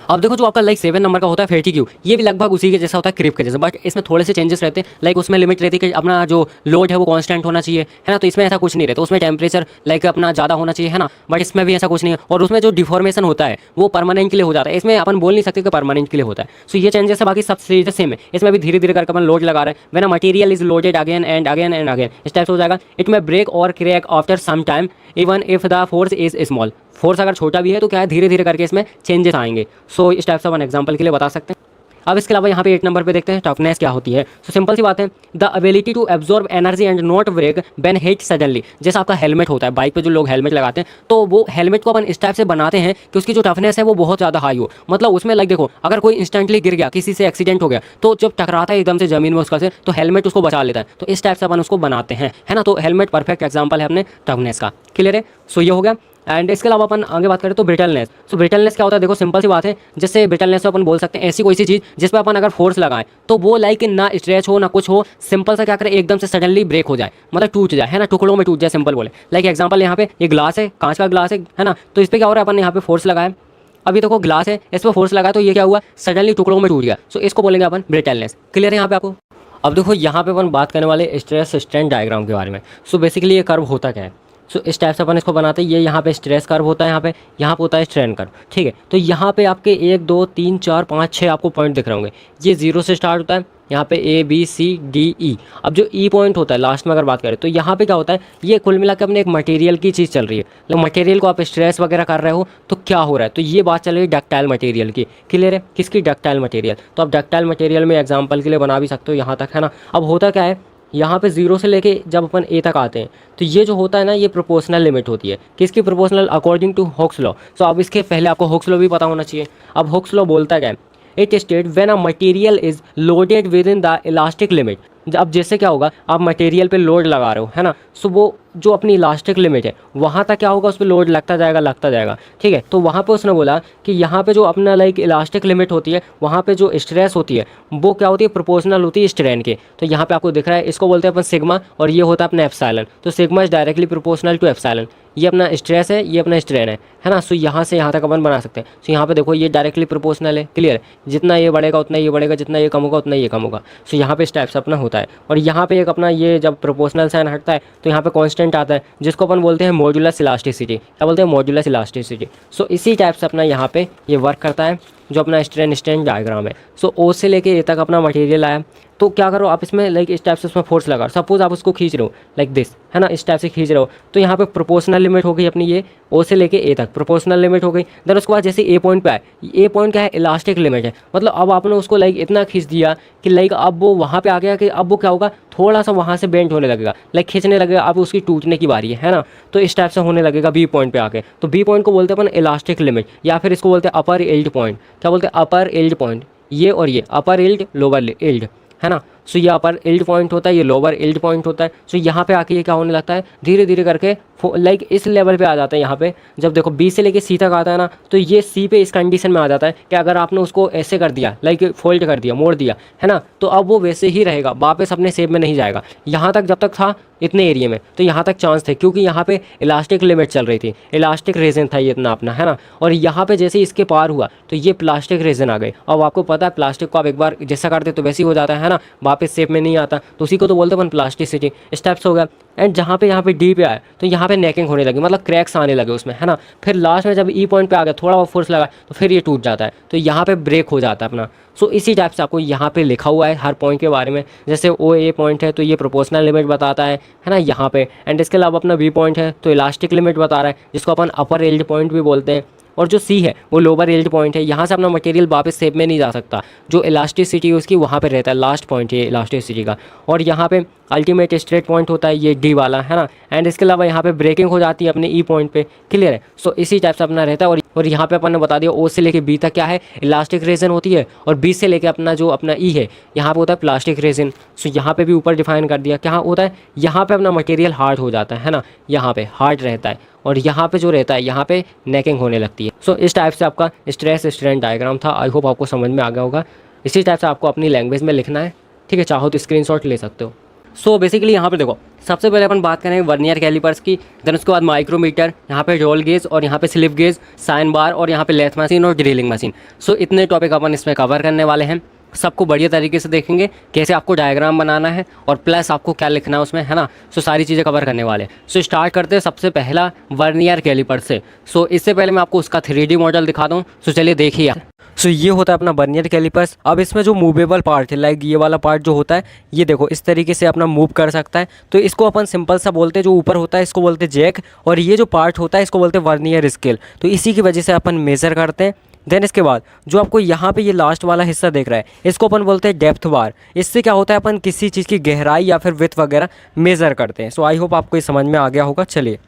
अब देखो जो आपका लाइक 7 नंबर का होता है फैटिग्यू, ये भी लगभग उसी के जैसा होता है क्रीप के जैसा, बट इसमें थोड़े से चेंजेस रहते हैं। लाइक उसमें लिमिट रहती है कि अपना जो लोड है वो कांस्टेंट होना चाहिए, है ना। तो इसमें ऐसा कुछ नहीं रहता, उसमें टेम्परेचर लाइक अपना ज़्यादा होना चाहिए, है ना, बट इसमें भी ऐसा कुछ नहीं है। और उसमें जो डिफॉर्मेशन होता है वो परमानेंट के लिए हो जाता है, इसमें अपन बोल नहीं सकते कि परमानेंट के लिए होता है। सो ये चेंजेस है, बाकी सब चीज़ें सेम है। इसमें भी धीरे धीरे करके अपन लोड लगा रहे हैं, when a material is loaded again and again and again, इस टाइप से हो जाएगा। इट में ब्रेक और crack after some time even if the force is small. Force अगर छोटा भी है तो क्या है, धीरे धीरे करके इसमें चेंजेस आएंगे। सो इस टाइप से अपन एग्जांपल के लिए बता सकते हैं। अब इसके अलावा यहाँ पे 8 नंबर पे देखते हैं टफनेस क्या होती है। सो सिंपल सी बात है, the ability to absorb energy and not break when hit suddenly. जैसा आपका हेलमेट होता है, बाइक पे जो लोग हेलमेट लगाते हैं, तो वो हेलमेट को अपन इस टाइप से बनाते हैं कि उसकी जो टफनेस है वो बहुत ज़्यादा हाई हो। मतलब उसमें लाइक देखो, अगर कोई इंस्टेंटली गिर गया, किसी से एक्सीडेंट हो गया, तो जब टकराता है एकदम से ज़मीन में उसका से, तो हेलमेट उसको बचा लेता है। तो इस टाइप से अपन उसको बनाते हैं, है ना। तो हेलमेट परफेक्ट एग्जाम्पल है अपने टफनेस का। क्लियर है। सो ये हो गया। एंड इसके अलावा अपन आगे बात करें तो ब्रिटलनेस। सो ब्रिटलनेस क्या होता है, देखो सिंपल सी बात है, जैसे ब्रिटलनेस अपन बोल सकते हैं ऐसी कोई सी चीज़ जिस पर अपन अगर फोर्स लगाएं तो वो लाइक ना स्ट्रेच हो ना कुछ हो, सिंपल सा क्या करे एकदम से सडनली ब्रेक हो जाए, मतलब टूट जाए, है ना, टुकड़ों में टूट जाए, सिंपल बोले। लाइक एग्जांपल यहाँ पे ये ग्लास है, कांच का ग्लास है ना, तो इस पर क्या हो रहा है, अपन यहाँ पे फोर्स लगाए, अभी देखो ग्लास है, इस पर फोर्स लगाया तो ये क्या हुआ, सडनली टुकड़ों में टूट गया। सो इसको बोलेंगे अपन ब्रिटलनेस। क्लियर है यहाँ पे आपको। अब देखो यहाँ पे अपन बात करने वाले स्ट्रेस स्ट्रेन डायग्राम के बारे में। सो बेसिकली ये कर्व होता क्या है। सो इस टाइप से अपन इसको बनाते हैं। ये यहाँ पे स्ट्रेस कर्व होता है, यहाँ पे होता है स्ट्रेन कर्व, ठीक है। तो यहाँ पे आपके 1 2 3 4 5 6 आपको पॉइंट दिख रहे होंगे। ये 0 से स्टार्ट होता है, यहाँ पे ABCDE। अब जो E पॉइंट होता है लास्ट में अगर बात करें तो यहाँ पे क्या होता है, ये कुल मिला के अपने एक मटेरियल की चीज़ चल रही है। तो मटेरियल को आप स्ट्रेस वगैरह कर रहे हो तो क्या हो रहा है, तो ये बात चल रही है डक्टाइल मटेरियल की। क्लियर है, किसकी, डक्टाइल मटेरियल। तो आप डक्टाइल मटेरियल में एग्जाम्पल के लिए बना भी सकते हो यहाँ तक, है ना। अब होता क्या है, यहाँ पे 0 से लेके जब अपन A तक आते हैं तो ये जो होता है ना, ये प्रोपोर्शनल लिमिट होती है। किसकी proportional, according to Hooke's law. So अब इसके पहले आपको हुक्स लॉ भी पता होना चाहिए। अब हुक्स लॉ बोलता क्या है, it state when a material is loaded with in the elastic limit. अब जैसे क्या होगा, आप मटेरियल पे लोड लगा रहे हो, है ना, सो वो जो अपनी इलास्टिक लिमिट है वहाँ तक क्या होगा, उस पर लोड लगता जाएगा, ठीक है। तो वहाँ पे उसने बोला कि यहाँ पे जो अपना लाइक इलास्टिक लिमिट होती है, वहाँ पे जो स्ट्रेस होती है वो क्या होती है, प्रोपोर्शनल होती है स्ट्रेन के। तो यहाँ पे आपको दिख रहा है, इसको बोलते हैं अपन सिग्मा, और ये होता है अपना एप्सिलॉन। तो sigma is directly proportional to epsilon. ये अपना स्ट्रेस है, ये अपना स्ट्रेन है ना। सो यहाँ से यहाँ तक अपन बना सकते हैं। सो यहाँ पे देखो ये डायरेक्टली प्रोपोर्शनल है। क्लियर, जितना ये बढ़ेगा उतना ये बढ़ेगा, जितना ये कम होगा उतना ये कम होगा। सो यहाँ पे इस टाइप से अपना होता है। और यहाँ पे एक अपना ये जब प्रोपोर्शनल साइन हटता है तो यहाँ पे कांस्टेंट आता है, जिसको अपन बोलते हैं मॉड्यूलस इलास्टिसिटी। क्या बोलते हैं, मॉड्यूलस इलास्टिसिटी। सो इसी टाइप से अपना यहाँ पे ये वर्क करता है जो अपना स्ट्रेन डायग्राम है। सो O से लेके A तक अपना मटेरियल आया, तो क्या करो आप इसमें लाइक इस टाइप से उसमें फोर्स लगा। सपोज आप उसको खींच रहे हो लाइक दिस, है ना, इस टाइप से खींच रहे हो, तो यहाँ पे प्रोपोर्शनल लिमिट हो गई अपनी, ये O से लेके A तक प्रोपोर्शनल लिमिट हो गई। देन उसके बाद जैसे A पॉइंट पे आए, A पॉइंट क्या है, इलास्टिक लिमिट है। मतलब अब आपने उसको लाइक इतना खींच दिया कि लाइक अब वो वहाँ पे आ गया कि अब वो क्या होगा, थोड़ा सा वहाँ से बेंड होने लगेगा, लाइक खींचने लगेगा, अब उसकी टूटने की बारी है ना। तो इस टाइप से होने लगेगा B पॉइंट पे आके। तो B पॉइंट को बोलते हैं अपन इलास्टिक लिमिट, या फिर इसको बोलते हैं अपर यील्ड पॉइंट। क्या बोलते हैं, अपर यील्ड पॉइंट। ये और ये अपर यील्ड, लोअर यील्ड, है ना। सो ये अपर यील्ड पॉइंट होता है, ये लोअर यील्ड पॉइंट होता है। सो यहाँ पे आके ये क्या होने लगता है, धीरे धीरे करके लाइक इस लेवल पे आ जाता है। यहाँ पे जब देखो B से लेके C तक आता है ना, तो ये C पे इस कंडीशन में आ जाता है कि अगर आपने उसको ऐसे कर दिया, लाइक फोल्ड कर दिया, मोड़ दिया, है ना, तो अब वो वैसे ही रहेगा, वापस अपने शेप में नहीं जाएगा। यहाँ तक जब तक था इतने एरिया में, तो यहाँ तक चांस थे, क्योंकि यहाँ पे इलास्टिक लिमिट चल रही थी, इलास्टिक रीजन था ये इतना अपना, है ना। और यहाँ पे जैसे इसके पार हुआ तो ये प्लास्टिक रीजन आ गए। अब आपको पता है प्लास्टिक को आप एक बार जैसा करते तो वैसे ही हो जाता है ना, वापस शेप में नहीं आता, तो उसी को तो बोलते हैं प्लास्टिसिटी। स्टेप्स हो गया। एंड जहाँ पे यहाँ पे D पे आया तो यहाँ पे नेकिंग होने लगी, मतलब क्रैक्स आने लगे उसमें, है ना। फिर लास्ट में जब E पॉइंट पे आ गया, थोड़ा बहुत फोर्स लगा तो फिर ये टूट जाता है, तो यहाँ पे ब्रेक हो जाता है अपना। सो इसी टाइप से आपको यहाँ पे लिखा हुआ है हर पॉइंट के बारे में। जैसे OA पॉइंट है तो ये प्रोपोर्शनल लिमिट बताता है ना यहाँ पे। एंड इसके अलावा अपना B पॉइंट है तो इलास्टिक लिमिट बता रहा है, जिसको अपन अपर यील्ड पॉइंट भी बोलते हैं। और जो C है वो लोअर यील्ड पॉइंट है, यहाँ से अपना मटेरियल वापस शेप में नहीं जा सकता, जो इलास्टिसिटी उसकी वहाँ पे रहता है, लास्ट पॉइंट है इलास्टिसिटी का। और यहाँ पे अल्टीमेट स्ट्रेट पॉइंट होता है ये D वाला, है ना। एंड इसके अलावा यहाँ पे ब्रेकिंग हो जाती है अपने E पॉइंट पे। क्लियर है। सो इसी टाइप से अपना रहता है। और यहाँ पे अपन ने बता दिया O से लेके B तक क्या है, इलास्टिक रीजन होती है, और B से लेके अपना जो अपना E है यहाँ पे होता है प्लास्टिक रीजन। सो यहाँ पे भी ऊपर डिफाइन कर दिया क्या होता है, यहाँ पे अपना मटेरियल हार्ड हो जाता है ना, यहाँ पे हार्ड रहता है, और यहाँ पे जो रहता है यहाँ पे नेकिंग होने लगती है। सो इस टाइप से आपका स्ट्रेस स्ट्रेन डायग्राम था। आई होप आपको समझ में आ गया होगा। इसी टाइप से आपको अपनी लैंग्वेज में लिखना है, ठीक है, चाहो तो स्क्रीनशॉट ले सकते हो। सो बेसिकली यहाँ पे देखो, सबसे पहले अपन बात करेंगे वर्नियर कैलिपर्स की, देन उसके बाद माइक्रोमीटर, यहाँ पे रोल गेज, और यहाँ pay slip gauge, sine bar, और यहाँ पे लेथ मशीन और ड्रिलिंग मशीन। सो इतने टॉपिक अपन इसमें कवर करने वाले हैं। सबको बढ़िया तरीके से देखेंगे, कैसे आपको डायग्राम बनाना है और प्लस आपको क्या लिखना है उसमें, है ना। सो सारी चीज़ें कवर करने वाले हैं। सो स्टार्ट करते हैं सबसे पहला वर्नियर कैलिपर से। सो इससे पहले मैं आपको उसका 3D मॉडल दिखा दूँ। सो चलिए देखिए। सो ये होता है अपना वर्नियर कैलिपर्स। अब इसमें जो मूवेबल पार्ट है, लाइक ये वाला पार्ट जो होता है, ये देखो इस तरीके से अपना मूव कर सकता है। तो इसको अपन सिंपल सा बोलते हैं, जो ऊपर होता है इसको बोलते हैं जैक, और ये जो पार्ट होता है इसको बोलते हैं वर्नियर स्केल। तो इसी की वजह से अपन मेज़र करते हैं। देन इसके बाद जो आपको यहाँ पे ये लास्ट वाला हिस्सा दिख रहा है, इसको अपन बोलते हैं डेप्थ बार। इससे क्या होता है, अपन किसी चीज़ की गहराई या फिर विड्थ वगैरह मेज़र करते हैं। सो आई होप आपको ये समझ में आ गया होगा। चलिए,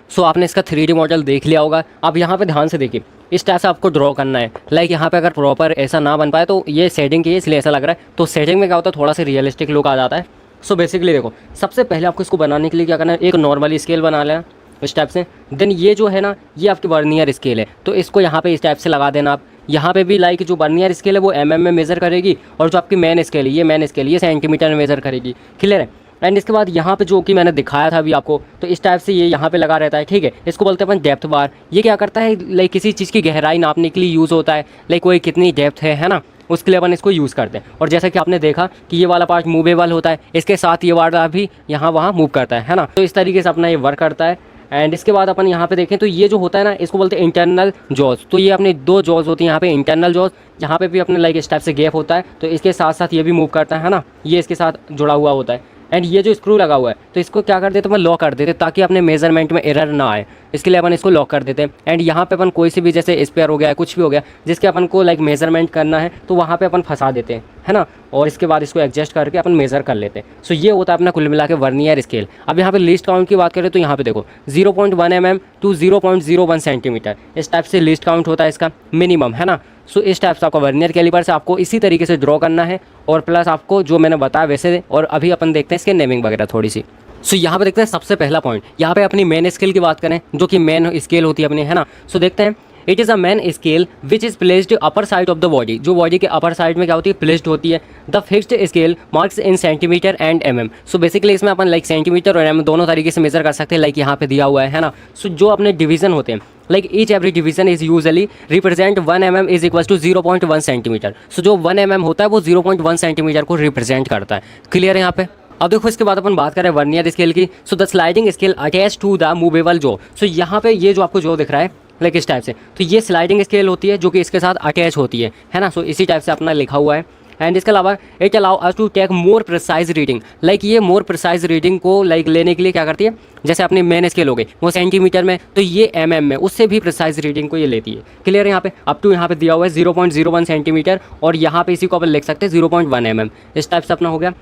सो आपने इसका 3D मॉडल देख लिया होगा। अब यहाँ पे ध्यान से देखिए, इस टाइप से आपको ड्रॉ करना है। लाइक यहाँ पे अगर प्रॉपर ऐसा ना बन पाए तो ये सेटिंग की है, इसलिए ऐसा लग रहा है। तो सेटिंग में क्या होता है, थोड़ा सा रियलिस्टिक लुक आ जाता है। सो बेसिकली देखो, सबसे पहले आपको इसको बनाने के लिए क्या करना है, एक नॉर्मल स्केल बना लेना इस टाइप से। देन ये जो है ना, ये आपकी वर्नियर स्केल है, तो इसको यहाँ पे इस टाइप से लगा देना आप। यहाँ पे भी लाइक जो वर्नियर स्केल है वो mm में मेज़र करेगी, और जो आपकी मेन स्केल है, ये मेन स्केल ये सेंटीमीटर में मेज़र करेगी। क्लियर है। एंड इसके बाद यहाँ पे जो कि मैंने दिखाया था अभी आपको, तो इस टाइप से ये यहाँ पे लगा रहता है, ठीक है। इसको बोलते हैं अपन डेप्थ बार। ये क्या करता है, लाइक किसी चीज़ की गहराई नापने के लिए यूज़ होता है, लाइक कोई कितनी डेप्थ है ना, उसके लिए अपन इसको यूज़ करते हैं। और जैसा कि आपने देखा कि ये वाला पार्ट मूवेबल होता है, इसके साथ ये वाला भी यहाँ वहाँ मूव करता है ना। तो इस तरीके से अपना ये वर्क करता है। एंड इसके बाद अपन यहाँ पे देखें तो ये जो होता है ना, इसको बोलते हैं इंटरनल जॉज। तो ये अपने दो जॉज होती हैं यहाँ पे, इंटरनल जॉज, यहाँ पे भी अपने लाइक इस टाइप से गैप होता है, तो इसके साथ साथ ये भी मूव करता है ना, ये इसके साथ जुड़ा हुआ होता है। एंड ये जो स्क्रू लगा हुआ है तो इसको क्या कर देते हैं, अपन लॉक कर देते हैं ताकि अपने मेजरमेंट में एरर ना आए, इसके लिए अपन इसको लॉक कर देते हैं। एंड यहाँ पे अपन कोई सी भी जैसे स्पेयर हो गया, कुछ भी हो गया जिसके अपन को लाइक मेजरमेंट करना है, तो वहाँ पे अपन फंसा देते हैं, है ना, और इसके बाद इसको एडजस्ट करके अपन मेज़र कर लेते हैं। सो ये होता है अपना कुल मिला के वर्नियर स्केल। अब यहाँ पे लीस्ट काउंट की बात करें तो यहाँ पे देखो 0.1 mm टू 0.01 सेंटीमीटर, इस टाइप से लीस्ट काउंट होता है इसका मिनिमम, है ना। सो इस टाइप से आपका वर्नियर कैलिपर से आपको इसी तरीके से ड्रॉ करना है, और प्लस आपको जो मैंने बताया वैसे। और अभी अपन देखते हैं इसके नेमिंग वगैरह थोड़ी सी। सो यहाँ पे देखते हैं सबसे पहला पॉइंट, यहाँ पे अपनी मेन स्केल की बात करें जो कि मेन स्केल होती है अपनी, है ना। सो देखते हैं, it is a main scale which is placed upper side of the body, जो बॉडी के अपर साइड में क्या होती है, प्लेस्ड होती है। The fixed scale marks in centimetre and mm। So basically इसमें अपन लाइक सेंटीमीटर और mm दोनों तरीके से मेजर कर सकते हैं, लाइक यहाँ पे दिया हुआ है ना। सो जो अपने डिवीजन होते हैं, like each every division is usually represent 1 mm is equal to 0.1 centimetre. So जो 1 mm होता है वो 0.1 सेंटीमीटर को रिप्रेजेंट करता है। क्लियर है यहाँ पे। अब देखो इसके बाद अपन बात करें वर्नियर स्केल की। So the sliding scale attach to the movable jaw. So यहाँ पे ये जो आपको जॉ दिख रहा है लाइक इस टाइप से, तो ये स्लाइडिंग स्केल होती है जो कि इसके साथ अटैच होती है ना। सो इसी टाइप से अपना लिखा हुआ है। एंड इसके अलावा it allow us to take more precise reading, like ये मोर प्रिसाइज रीडिंग को लाइक लेने के लिए क्या करती है, जैसे अपनी मेन स्केल हो गई वो सेंटीमीटर में, तो ये mm में, उससे भी प्रिसाइज रीडिंग को ये लेती है। क्लियर है यहाँ पे। अप टू यहाँ पे दिया हुआ है 0.01 सेंटीमीटर, और यहाँ पे इसी को अपन लिख सकते हैं 0.1 mm, इस टाइप से अपना हो गया।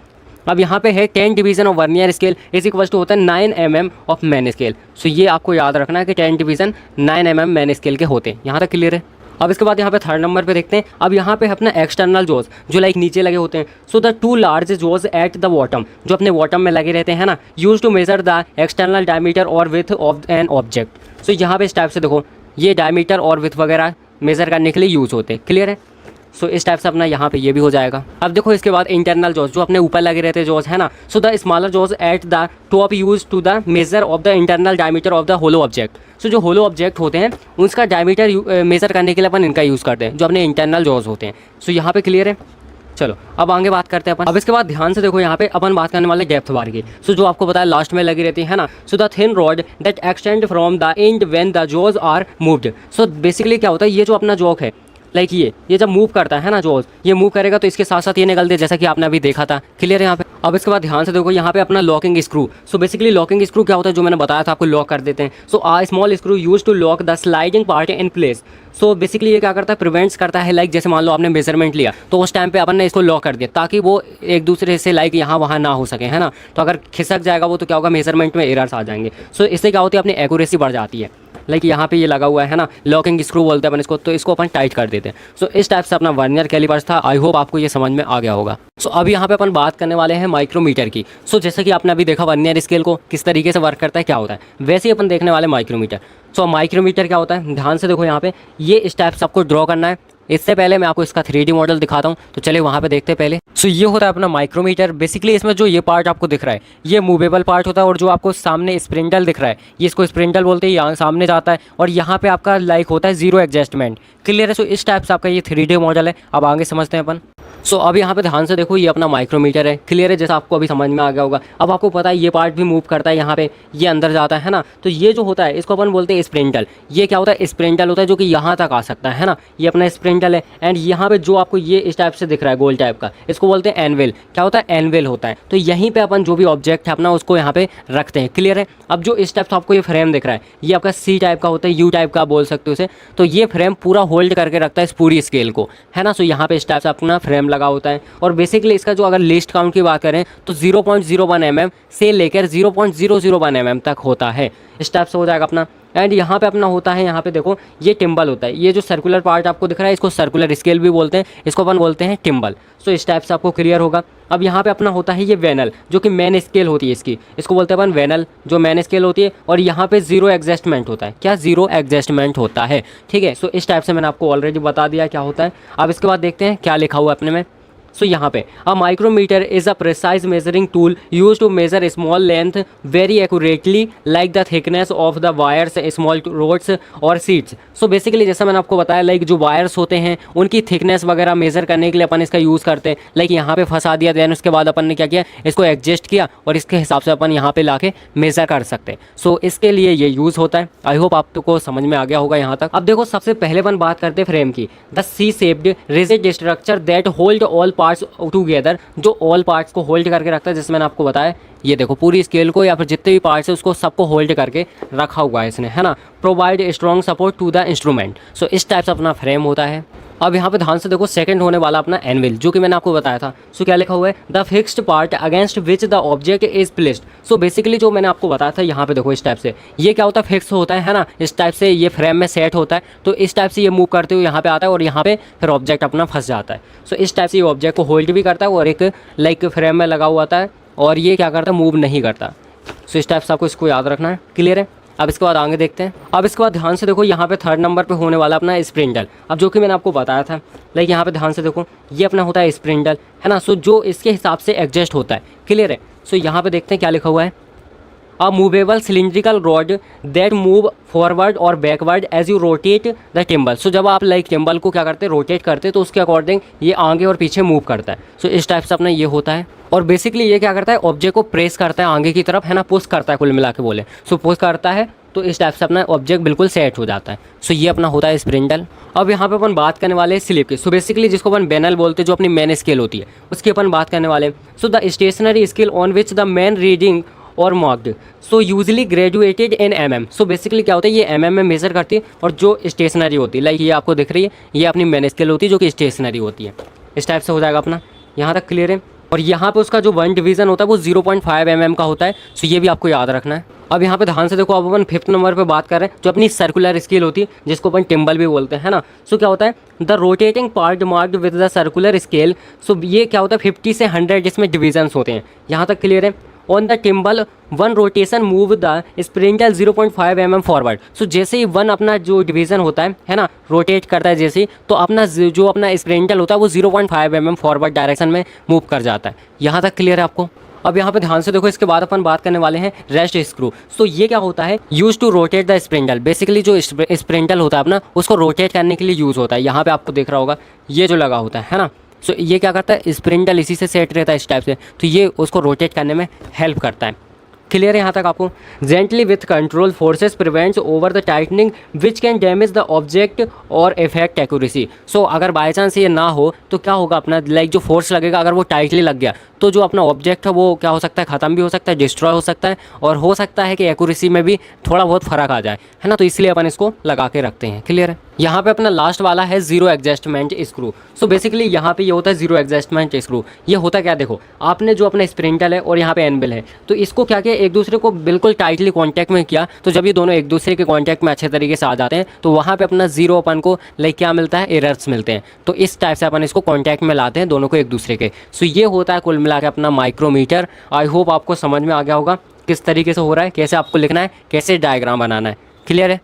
अब यहाँ पे है 10 division of vernier scale is equal to होता है 9 mm of main scale. So ये आपको याद रखना है कि 10 डिवीजन 9 mm मैन स्केल के होते हैं। यहाँ तक क्लियर है। अब इसके बाद यहाँ पे थर्ड नंबर पे देखते हैं। अब यहाँ पे अपना एक्सटर्नल जॉज जो लाइक नीचे लगे होते हैं। So the two large jaws at the bottom, जो अपने बॉटम में लगे रहते हैं ना, use to measure the external diameter और width of an object. So यहाँ पे इस टाइप से देखो, ये डायमीटर और विथ वगैरह मेजर करने के लिए यूज होते हैं। क्लियर है। सो इस टाइप से अपना यहाँ पे ये भी हो जाएगा। अब देखो इसके बाद इंटरनल जॉज जो अपने ऊपर लगे रहते हैं जॉज, है ना। So the smaller jaws at the top use to the measure of the internal diameter of the hollow object. So जो होलो ऑब्जेक्ट होते हैं उसका डायमीटर मेजर करने के लिए अपन इनका यूज़ करते हैं, जो अपने इंटरनल जॉज होते हैं। सो यहाँ पे क्लियर है। चलो अब आगे बात करते हैं अपन। अब इसके बाद ध्यान से देखो, यहाँ पे अपन बात करने वाले डेप्थ बार की। सो जो आपको बताया लास्ट में लगी रहती है ना। So the thin rod that extend from the end when the jaws are moved. So basically क्या होता है, ये जो अपना जॉक है लाइक ये जब मूव करता है ना जॉज, ये मूव करेगा तो इसके साथ साथ ये निकलते हैं, जैसा कि आपने अभी देखा था। क्लियर है यहाँ पे। अब इसके बाद ध्यान से देखो, यहाँ पे अपना locking screw. So basically locking screw क्या होता है, जो मैंने बताया था आपको, लॉक कर देते हैं। So a small screw use to lock the sliding part in place. So basically ये क्या करता है, प्रिवेंट्स करता है, लाइक जैसे मान लो आपने मेजरमेंट लिया तो उस टाइम पे अपन ने इसको लॉक कर दिया ताकि वो एक दूसरे से लाइक यहाँ वहाँ ना हो सके, है ना। तो अगर खिसक जाएगा वो तो क्या होगा, मेजरमेंट में एरर्स आ जाएंगे। सो इससे क्या होती है, अपनी एक्यूरेसी बढ़ जाती है। लाइक यहाँ पे ये लगा हुआ है ना, लॉकिंग स्क्रू बोलते हैं अपन इसको, तो इसको अपन टाइट कर देते हैं। सो इस टाइप से अपना वर्नियर कैलिपर्स था। आई होप आपको ये समझ में आ गया होगा। सो अब यहाँ पे अपन बात करने वाले हैं माइक्रोमीटर की। सो जैसे कि आपने अभी देखा वर्नियर स्केल को किस तरीके से वर्क करता है, क्या होता है, वैसे ही अपन देखने वाले माइक्रोमीटर। सो माइक्रोमीटर क्या होता है, ध्यान से देखो यहाँ पे, ये इस टाइप से आपको ड्रॉ करना है। इससे पहले मैं आपको इसका 3D मॉडल दिखाता हूँ, तो चलिए वहाँ पे देखते हैं पहले। सो ये होता है अपना माइक्रोमीटर। बेसिकली इसमें जो ये पार्ट आपको दिख रहा है ये मूवेबल पार्ट होता है, और जो आपको सामने स्प्रिंडल दिख रहा है ये इसको स्प्रिंडल बोलते हैं, यहाँ सामने जाता है, और यहाँ पे आपका लाइक होता है जीरो एडजस्टमेंट। क्लियर है। सो इस टाइप से आपका ये 3D मॉडल है। अब आगे समझते हैं अपन। सो अब यहाँ पे ध्यान से देखो, ये अपना माइक्रोमीटर है। क्लियर है, जैसा आपको अभी समझ में आ गया होगा। अब आपको पता है ये पार्ट भी मूव करता है, यहाँ पे ये अंदर जाता है ना। तो ये जो होता है इसको अपन बोलते हैं स्प्रिंडल। ये क्या होता है, स्प्रिंडल होता है जो कि यहाँ तक आ सकता है ना, ये अपना स्प्रिंडल है। एंड यहाँ पे जो आपको ये इस टाइप से दिख रहा है गोल टाइप का, इसको बोलते हैं एनवेल। क्या होता है, एनवेल होता है। तो यहीं पे अपन जो भी ऑब्जेक्ट है अपना उसको यहाँ पे रखते हैं। क्लियर है। अब जो इस टाइप से आपको ये फ्रेम दिख रहा है ये आपका C टाइप का होता है, U टाइप का बोल सकते हो इसे। तो ये फ्रेम पूरा होल्ड करके रखता है इस पूरी स्केल को, है ना। सो यहाँ पे इस टाइप से अपना फ्रेम लगा होता है। और बेसिकली इसका जो अगर लिस्ट काउंट की बात करें तो 0.01 mm से लेकर 0.001 mm तक होता है। इस टाइप से हो जाएगा अपना। एंड यहाँ पे अपना होता है, यहाँ पे देखो ये टिम्बल होता है। ये जो सर्कुलर पार्ट आपको दिख रहा है इसको सर्कुलर स्केल भी बोलते हैं, इसको अपन बोलते हैं टिम्बल। सो इस टाइप से आपको क्लियर होगा। अब यहाँ पे अपना होता है ये वेनल, जो कि मेन स्केल होती है इसकी, इसको बोलते हैं अपन वेनल, जो मेन स्केल होती है। और यहाँ पे जीरो एडजस्टमेंट होता है। क्या, जीरो एडजस्टमेंट होता है। ठीक है। सो इस टाइप से मैंने आपको ऑलरेडी बता दिया क्या होता है। अब इसके बाद देखते हैं क्या लिखा हुआ है अपने में। सो यहाँ पे a micrometer is a precise measuring tool use to measure small length very accurately like the thickness of the wires small rods और सीट्स। सो बेसिकली जैसा मैंने आपको बताया, लाइक जो वायर्स होते हैं उनकी थिकनेस वगैरह मेजर करने के लिए अपन इसका यूज़ करते हैं। लाइक यहाँ पे फंसा दिया, देन उसके बाद अपन ने क्या किया, इसको एडजस्ट किया और इसके हिसाब से अपन यहाँ पे लाके मेजर कर सकते हैं। सो इसके लिए ये यूज़ होता है। आई होप आपको समझ में आ गया होगा यहाँ तक। अब देखो सबसे पहले अपन बात करते हैं फ्रेम की। The C shaped rigid structure that hold all parts together, जो ऑल पार्ट्स को होल्ड करके रखता है, जैसे मैंने आपको बताया। ये देखो पूरी स्केल को या फिर जितने भी पार्ट्स है उसको सबको होल्ड करके रखा हुआ है इसने, है ना। Provide strong support to the instrument. So इस टाइप से अपना फ्रेम होता है। अब यहाँ पे ध्यान से देखो, सेकंड होने वाला अपना एनविल, जो कि मैंने आपको बताया था। सो क्या लिखा हुआ है, the fixed part against which the object is placed. So basically जो मैंने आपको बताया था, यहाँ पे देखो इस टाइप से ये क्या होता है, फिक्स होता है ना। इस टाइप से ये फ्रेम में सेट होता है, तो इस टाइप से ये मूव करते हुए यहाँ पे आता है और यहाँ पे फिर ऑब्जेक्ट अपना फंस जाता है। सो इस टाइप से ये ऑब्जेक्ट को होल्ड भी करता है और एक लाइक फ्रेम में लगा हुआ आता है और ये क्या करता है, मूव नहीं करता। सो इस टाइप से आपको इसको याद रखना है। क्लियर है। अब इसके बाद आगे देखते हैं। अब इसके बाद ध्यान से देखो, यहाँ पे थर्ड नंबर पे होने वाला अपना स्प्रिंडल। अब जो कि मैंने आपको बताया था, लाइक यहाँ पे ध्यान से देखो, ये अपना होता है स्प्रिंडल, है ना। सो जो इसके हिसाब से एडजस्ट होता है। क्लियर है। सो यहाँ पे देखते हैं क्या लिखा हुआ है, a movable cylindrical rod that move forward और backward as you rotate the thimble. So जब आप लाइक टिम्बल को क्या करते हैं, रोटेट करते हैं, तो उसके अकॉर्डिंग ये आगे और पीछे मूव करता है। सो इस टाइप से अपना ये होता है। और बेसिकली ये क्या करता है, ऑब्जेक्ट को प्रेस करता है आगे की तरफ, है ना, पुश करता है, कुल मिला के बोले। सो पुश करता है तो इस टाइप से अपना ऑब्जेक्ट बिल्कुल सेट हो जाता है। सो ये अपना होता है स्प्रिंडल। अब यहाँ पे अपन बात करने वाले हैं स्लिप की। सो बेसिकली जिसको अपन बेनल बोलते हैं, जो अपनी मेन स्केल होती है, उसकी अपन बात करने वाले हैं। So the stationary scale on which the main reading और marked, so usually graduated in mm। So basically क्या होता है, ये mm में मेजर करती है। और जो स्टेशनरी होती है, लाइक ये आपको दिख रही है, ये अपनी मेन स्केल होती है, जो कि स्टेशनरी होती है। इस टाइप से हो जाएगा अपना, यहाँ तक क्लियर है। और यहाँ पे उसका जो वन डिवीज़न होता है वो 0.5 mm का होता है। सो ये भी आपको याद रखना है। अब यहाँ पे ध्यान से देखो, अब अपन फिफ्थ नंबर पे बात कर रहे हैं, जो अपनी सर्कुलर स्केल होती है, जिसको अपन टिम्बल भी बोलते हैं, है ना। सो क्या होता है, the rotating part marked with the circular scale. So ये क्या होता है, 50 से 100 जिसमें डिवीजन्स होते हैं। यहाँ तक क्लियर है। On the thimble one rotation move the spindle 0.5 mm forward. So जैसे ही वन अपना जो डिवीज़न होता है ना, रोटेट करता है जैसे ही, तो अपना जो अपना स्प्रिंडल होता है वो 0.5 mm फॉरवर्ड डायरेक्शन में मूव कर जाता है। यहाँ तक क्लियर है आपको। अब यहाँ पे ध्यान से देखो, इसके बाद अपन बात करने वाले हैं रेस्ट स्क्रू। सो ये क्या होता है, use to rotate the spindle. Basically जो स्प्रिंडल होता है अपना, उसको रोटेट करने के लिए यूज़ होता है। यहाँ पे आपको दिख रहा होगा, ये जो लगा होता है ना। सो ये क्या करता है, स्प्रिंडल इसी से सेट रहता है इस टाइप से, तो ये उसको रोटेट करने में हेल्प करता है। क्लियर है यहाँ तक आपको। Gently with control forces prevents over the tightening which can damage the object और इफेक्ट एक्यूरेसी। सो अगर बाई चांस ये ना हो तो क्या होगा अपना, लाइक जो फोर्स लगेगा, अगर वो टाइटली लग गया तो जो अपना ऑब्जेक्ट है वो क्या हो सकता है, ख़त्म भी हो सकता है, डिस्ट्रॉय हो सकता है, और हो सकता है कि एक्यूरेसी में भी थोड़ा बहुत फ़र्क आ जाए, है ना। तो इसलिए अपन इसको लगा के रखते हैं। क्लियर है। यहाँ पे अपना लास्ट वाला है जीरो एडजस्टमेंट स्क्रू। सो बेसिकली यहाँ पे ये होता है जीरो एडजस्टमेंट स्क्रू। ये होता क्या, देखो आपने जो अपना स्प्रिंडल है और यहाँ पे एनविल है, तो इसको क्या किया, एक दूसरे को बिल्कुल टाइटली कांटेक्ट में किया। तो जब ये दोनों एक दूसरे के कांटेक्ट में अच्छे तरीके से आ जाते हैं, तो वहाँ पे अपना जीरो अपन को लाइक क्या मिलता है, एरर्स मिलते हैं। तो इस टाइप से अपन इसको कांटेक्ट में लाते हैं दोनों को एक दूसरे के। सो ये होता है कुल मिला के अपना माइक्रोमीटर। आई होप आपको समझ में आ गया होगा किस तरीके से हो रहा है, कैसे आपको लिखना है, कैसे डायग्राम बनाना है। क्लियर है।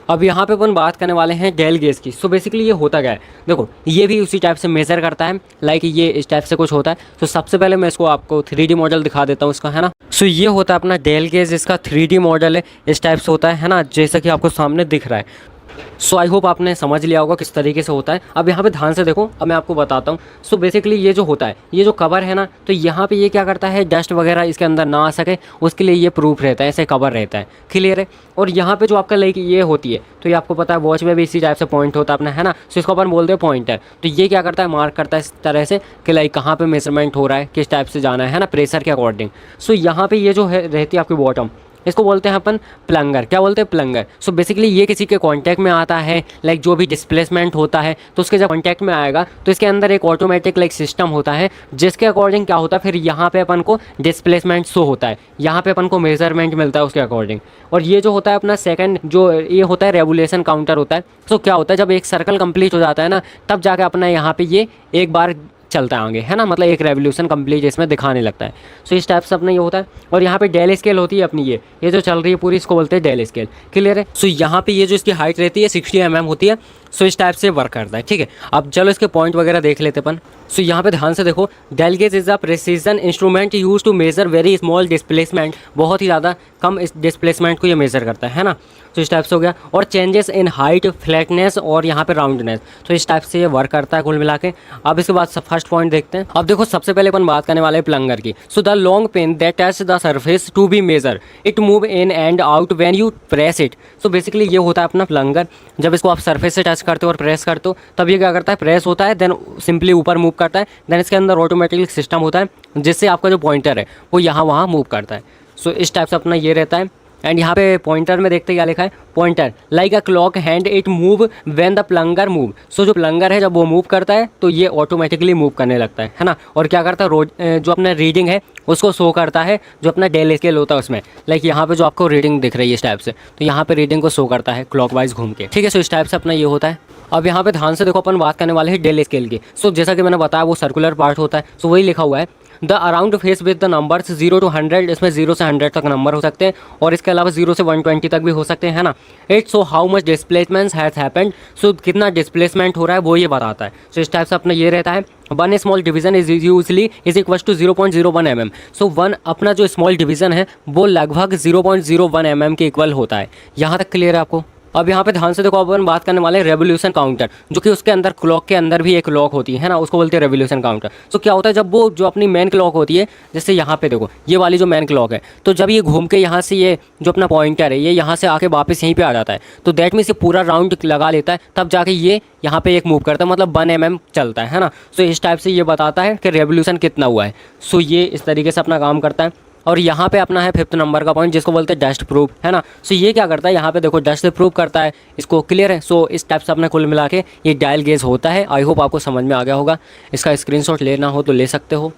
अब यहाँ पे अपन बात करने वाले हैं डेल गेज की। सो बेसिकली ये होता क्या है, देखो ये भी उसी टाइप से मेज़र करता है, लाइक ये इस टाइप से कुछ होता है। तो सबसे पहले मैं इसको आपको 3D मॉडल दिखा देता हूँ इसका, है ना। सो ये होता है अपना डेल गेज, इसका 3D मॉडल है, इस टाइप से होता है ना, जैसा कि आपको सामने दिख रहा है। सो आई होप आपने समझ लिया होगा किस तरीके से होता है। अब यहाँ पे ध्यान से देखो, अब मैं आपको बताता हूँ। सो बेसिकली ये जो होता है, ये जो कवर है ना, तो यहाँ पे ये क्या करता है, डस्ट वगैरह इसके अंदर ना आ सके, उसके लिए ये प्रूफ रहता है, ऐसे कवर रहता है। क्लियर है। और यहाँ पे जो आपका लाइक ये होती है, तो ये आपको पता है वॉच में भी इसी टाइप से पॉइंट होता है अपना, है ना। सो इसको अपन बोलते हैं पॉइंटर। तो ये क्या करता है, मार्क करता है इस तरह से कि लाइक कहाँ पे मेजरमेंट हो रहा है, किस टाइप से जाना है ना, प्रेशर के अकॉर्डिंग। सो यहाँ पे ये जो है रहती है आपकी बॉटम, इसको बोलते हैं अपन प्लंगर। क्या बोलते हैं, प्लंगर। सो बेसिकली ये किसी के कांटेक्ट में आता है, लाइक जो भी डिस्प्लेसमेंट होता है, तो उसके जब कांटेक्ट में आएगा तो इसके अंदर एक ऑटोमेटिक लाइक सिस्टम होता है, जिसके अकॉर्डिंग क्या होता है, फिर यहाँ पे अपन को डिस्प्लेसमेंट शो होता है, यहाँ पे अपन को मेजरमेंट मिलता है उसके अकॉर्डिंग। और ये जो होता है अपना सेकंड जो ये होता है, रेवोल्यूशन काउंटर होता है। सो क्या होता है, जब एक सर्कल कंप्लीट हो जाता है ना, तब जाके अपना यहाँ पे ये एक बार चलता है आगे, है ना, मतलब एक रेवोल्यूशन कंप्लीट इसमें दिखाने लगता है। सो इस टाइप से अपना ये होता है। और यहाँ पे डेल स्केल होती है अपनी, ये जो चल रही है पूरी, इसको बोलते हैं डेल स्केल। क्लियर है। सो यहाँ पे ये जो इसकी हाइट रहती है 60 mm होती है, सो इस टाइप से वर्क करता है, ठीक है। अब चलो इसके पॉइंट वगैरह देख लेते अपन। सो यहाँ पे ध्यान से देखो, dial gauge is a precision instrument use to measure very small displacement, बहुत ही ज़्यादा कम इस डिस्प्लेसमेंट को ये मेजर करता है ना। तो इस टाइप से हो गया। और चेंजेस इन हाइट, फ्लैटनेस और यहाँ पे राउंडनेस, तो इस टाइप से ये वर्क करता है कुल मिला के। अब इसके बाद फर्स्ट पॉइंट देखते हैं। अब देखो सबसे पहले अपन बात करने वाले हैं प्लंगर की। So the long pin that touch the surface to be measure it move in and out when you press it. So basically ये होता है अपना प्लंगर। जब इसको आप सरफेस से टच करते हो और प्रेस करते हो तब ये क्या करता है, प्रेस होता है, देन सिंपली ऊपर मूव करता है। देन इसके अंदर ऑटोमेटिकली सिस्टम होता है जिससे आपका जो पॉइंटर है वो यहाँ वहाँ मूव करता है। सो इस टाइप से अपना ये रहता है। एंड यहाँ पे पॉइंटर में देखते क्या लिखा है, pointer like a clock hand it move when the plunger move. So जो प्लंगर है जब वो मूव करता है तो ये ऑटोमेटिकली मूव करने लगता है ना। और क्या करता है, रोज जो अपना रीडिंग है उसको शो करता है, जो अपना डेल स्केल होता है उसमें। लाइक यहाँ पे जो आपको रीडिंग दिख रही है इस टाइप से, तो यहाँ पे रीडिंग को शो करता है क्लॉकवाइज घूम के, ठीक है। सो इस टाइप से अपना ये होता है। अब यहाँ पे ध्यान से देखो, अपन बात करने वाले हैं डेल स्केल की। सो जैसा कि मैंने बताया वो सर्कुलर पार्ट होता है। सो वही लिखा हुआ है the around face with the numbers 0 to 100, इसमें 0 से 100 तक नंबर हो सकते हैं और इसके अलावा 0 से 120 तक भी हो सकते हैं, है ना। It so how much displacement has happened, so कितना डिस्प्लेसमेंट हो रहा है वो ये बताता है। सो इस टाइप से अपना ये रहता है। One small division is usually is equal to 0.01 mm। So one अपना जो स्मॉल डिवीजन है वो लगभग 0.01 mm के इक्वल होता है। यहाँ तक क्लियर है आपको। अब यहाँ पे ध्यान से देखो, अपन बात करने वाले हैं रेवोल्यूशन काउंटर, जो कि उसके अंदर क्लॉक के अंदर भी एक क्लॉक होती है ना, उसको बोलते हैं रेवोल्यूशन काउंटर। तो क्या होता है, जब वो जो अपनी मेन क्लॉक होती है, जैसे यहाँ पे देखो ये वाली जो मेन क्लॉक है, तो जब ये घूम के यहाँ से ये जो अपना पॉइंटर है ये यहाँ से आके वापस यहीं पे आ जाता है, तो दैट मीन्स ये पूरा राउंड लगा लेता है, तब जाके ये यहाँ पे एक मूव करता है, मतलब 1 mm चलता है ना। सो इस टाइप से ये बताता है कि रेवोल्यूशन कितना हुआ है। सो ये इस तरीके से अपना काम करता है। और यहाँ पे अपना है 5th नंबर का पॉइंट, जिसको बोलते हैं डस्ट प्रूफ, है ना। सो ये क्या करता है, यहाँ पे देखो डस्ट प्रूफ करता है, इसको क्लियर है। सो इस टाइप से अपने कुल मिला के ये डायल गेज होता है। आई होप आपको समझ में आ गया होगा। इसका स्क्रीनशॉट लेना हो तो ले सकते हो।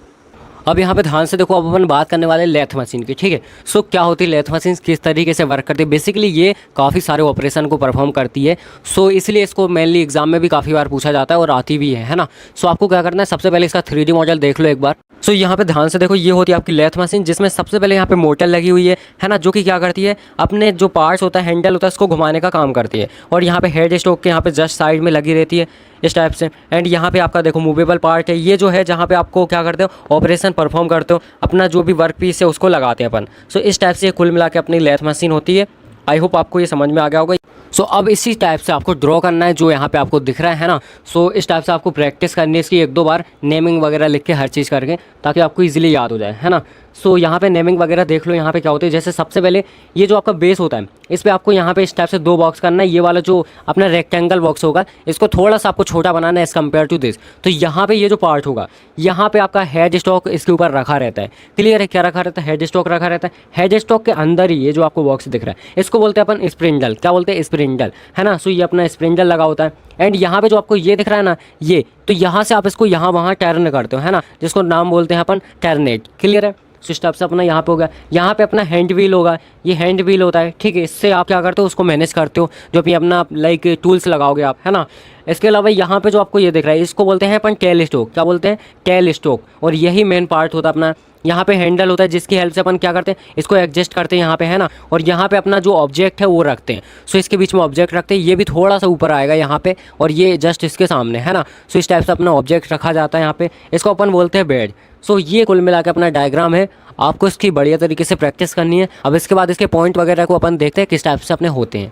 अब यहाँ पे ध्यान से देखो, अब अपन बात करने वाले लेथ मशीन की, ठीक है। सो क्या होती है लेथ मशीन, किस तरीके से वर्क करती है। बेसिकली ये काफ़ी सारे ऑपरेशन को परफॉर्म करती है। सो इसलिए इसको मेनली एग्जाम में भी काफ़ी बार पूछा जाता है और आती भी है ना। सो आपको क्या करना है, सबसे पहले इसका 3D मॉडल देख लो एक बार। सो यहाँ पे ध्यान से देखो, ये होती है आपकी लेथ मशीन, जिसमें सबसे पहले यहाँ पे मोटर लगी हुई है ना, जो कि क्या करती है, अपने जो पार्ट्स होता है, हैंडल होता है, उसको घुमाने का काम करती है। और यहाँ पे हेड स्टॉक के यहाँ पे जस्ट साइड में लगी रहती है इस टाइप से। एंड यहाँ पे आपका देखो मूवेबल पार्ट है, ये जो है जहाँ पे आपको क्या करते हो, ऑपरेशन परफॉर्म करते हो, अपना जो भी वर्क पीस है उसको लगाते हैं अपन। सो इस टाइप से कुल मिला के अपनी लेथ मशीन होती है। आई होप आपको ये समझ में आ गया होगा। सो अब इसी टाइप से आपको ड्रॉ करना है जो यहाँ पे आपको दिख रहा है ना। सो इस टाइप से आपको प्रैक्टिस करनी है इसकी 1-2 बार, नेमिंग वगैरह लिख के हर चीज़ करके, ताकि आपको इजीली याद हो जाए, है ना। सो यहाँ पे नेमिंग वगैरह देख लो। यहाँ पे क्या होता है, जैसे सबसे पहले ये जो आपका बेस होता है, इस पर आपको यहाँ पे इस टाइप से 2 बॉक्स करना है। ये वाला जो अपना रेक्टेंगल बॉक्स होगा, इसको थोड़ा सा आपको छोटा बनाना है एज़ कम्पेयर टू दिस। तो यहाँ पे ये जो पार्ट होगा, यहाँ पे आपका हेड स्टॉक इसके ऊपर रखा रहता है। क्लियर है, क्या रखा रहता है, हेड स्टॉक रखा रहता है। हेड स्टॉक के अंदर ही ये जो आपको बॉक्स दिख रहा है, इसको बोलते हैं अपन स्प्रिंडल। क्या बोलते हैं, स्प्रिंडल, है ना। सो ये अपना स्प्रिंडल लगा होता है। एंड यहाँ पे जो आपको ये दिख रहा है ना, ये तो यहाँ से आप इसको यहाँ वहाँ टर्न करते हो, है ना, जिसको नाम बोलते हैं अपन टर्नेट। क्लियर है। सो स्टेप से अपना यहाँ पे हो गया। यहाँ पे अपना हैंड व्हील होगा, ये हैंड व्हील होता है, ठीक है। इससे आप क्या करते हो, उसको मैनेज करते हो, जो भी अपना लाइक टूल्स लगाओगे आप, है ना। इसके अलावा यहाँ पे जो आपको ये दिख रहा है, इसको बोलते हैं अपन टेल स्टॉक। क्या बोलते हैं, टेल स्टॉक। और यही मेन पार्ट होता है अपना। यहाँ पे हैंडल होता है, जिसकी हेल्प से अपन क्या करते हैं, इसको एडजस्ट करते हैं यहाँ पे, है ना। और यहाँ पे अपना जो ऑब्जेक्ट है वो रखते हैं। सो इसके बीच में ऑब्जेक्ट रखते हैं, ये भी थोड़ा सा ऊपर आएगा यहाँ पे, और ये जस्ट इसके सामने, है ना। सो इस टाइप से अपना ऑब्जेक्ट रखा जाता है यहाँ पे, इसको अपन बोलते हैं बेड। सो ये कुल मिला के अपना डायग्राम है। आपको इसकी बढ़िया तरीके से प्रैक्टिस करनी है। अब इसके बाद इसके पॉइंट वगैरह को अपन देखते हैं किस टाइप से अपने होते हैं।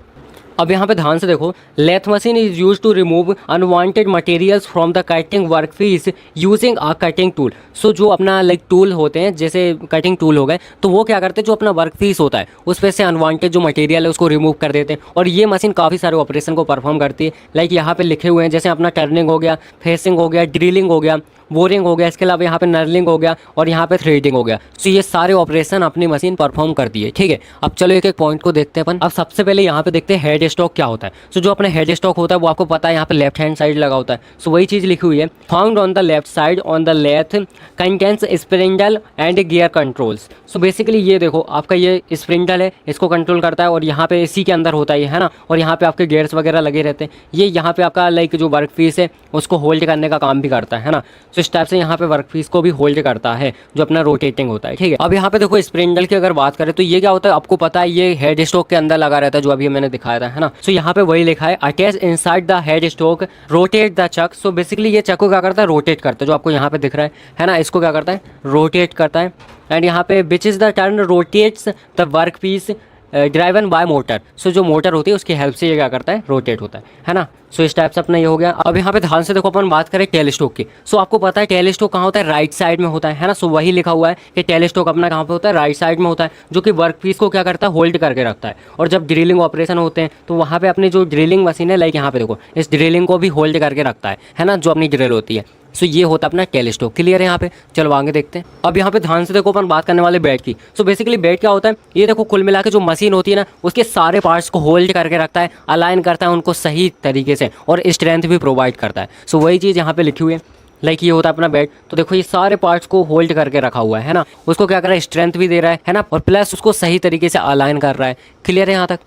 अब यहाँ पे ध्यान से देखो, lathe machine is use to remove unwanted materials from the cutting work piece using a cutting tool. So जो अपना लाइक टूल होते हैं, जैसे कटिंग टूल हो गए, तो वो क्या करते हैं, जो अपना वर्क पीस होता है उस पर से अनवांटेड जो मटेरियल है उसको रिमूव कर देते हैं। और ये मशीन काफ़ी सारे ऑपरेशन को परफॉर्म करती है। लाइक यहाँ पे लिखे हुए हैं, जैसे अपना टर्निंग हो गया, फेसिंग हो गया, ड्रिलिंग हो गया, बोरिंग हो गया, इसके अलावा यहाँ पे नर्लिंग हो गया, और यहाँ पे थ्रेडिंग हो गया। सो ये सारे ऑपरेशन अपनी मशीन परफॉर्म करती है, ठीक है। अब चलो एक एक पॉइंट को देखते हैं अपन। अब सबसे पहले यहाँ पे देखते हैं हेड स्टॉक क्या होता है। सो जो अपना हेड स्टॉक होता है वो आपको पता है, यहाँ पे लेफ्ट हैंड साइड लगा होता है। सो वही चीज़ लिखी हुई है, found on the left side on the lathe contains spindle and gear controls. So basically ये देखो, आपका ये स्प्रिंडल है, इसको कंट्रोल करता है, और यहाँ पे इसी के अंदर होता है ना। और यहाँ पे आपके गियर्स वगैरह लगे रहते हैं। ये यहाँ पे आपका लाइक जो वर्क पीस है उसको होल्ड करने का काम भी करता है ना। सो इस टाइप से यहाँ पे वर्क पीस को भी होल्ड करता है, जो अपना रोटेटिंग होता है, ठीक है। अब यहाँ पे देखो स्प्रिंडल की अगर बात करें तो ये क्या होता है, आपको पता है, ये हेड स्टॉक के अंदर लगा रहता है, जो अभी मैंने दिखाया था, है ना। सो यहाँ पे वही लिखा है attach inside the head stock rotate the chuck. So basically ये चक को क्या करता है, रोटेट करता है, जो आपको यहाँ पे दिख रहा है ना, इसको क्या करता है, रोटेट करता है। एंड यहाँ पे which is the turn rotates the work piece driven by motor. So जो मोटर होती है उसकी हेल्प से ये क्या करता है, रोटेट होता है ना। सो इस टाइप से अपना ये हो गया। अब यहाँ पे ध्यान से देखो, अपन बात करें टेल स्टॉक की। सो आपको पता है टेल स्टॉक कहाँ होता है, राइट साइड में होता है ना। सो वही लिखा हुआ है कि टेल स्टॉक अपना कहाँ पे होता है, राइट साइड में होता है, जो कि वर्क पीस को क्या करता है, होल्ड करके रखता है। और जब ड्रिलिंग ऑपरेशन होते हैं तो वहाँ पे अपनी जो ड्रिलिंग मशीन है, लाइक यहाँ पे देखो, इस ड्रिलिंग को भी होल्ड करके रखता है ना, जो अपनी ड्रिल होती है। सो ये होता है अपना टेल स्टॉक। क्लियर है यहाँ पे, चलो आगे देखते हैं। अब यहाँ पे ध्यान से देखो, अपन बात करने वाले बेड की। सो बेसिकली बेड क्या होता है, ये देखो कुल मिला के जो मशीन होती है ना, उसके सारे पार्ट्स को होल्ड करके रखता है, अलाइन करता है उनको सही तरीके से, और स्ट्रेंथ भी प्रोवाइड करता है। सो वही चीज़ यहाँ पे लिखी हुई है, लाइक ये होता है अपना बेड। तो देखो ये सारे पार्ट्स को होल्ड करके रखा हुआ है ना, उसको क्या कर रहा है, स्ट्रेंथ भी दे रहा है ना, और प्लस उसको सही तरीके से अलाइन कर रहा है। क्लियर है यहाँ तक।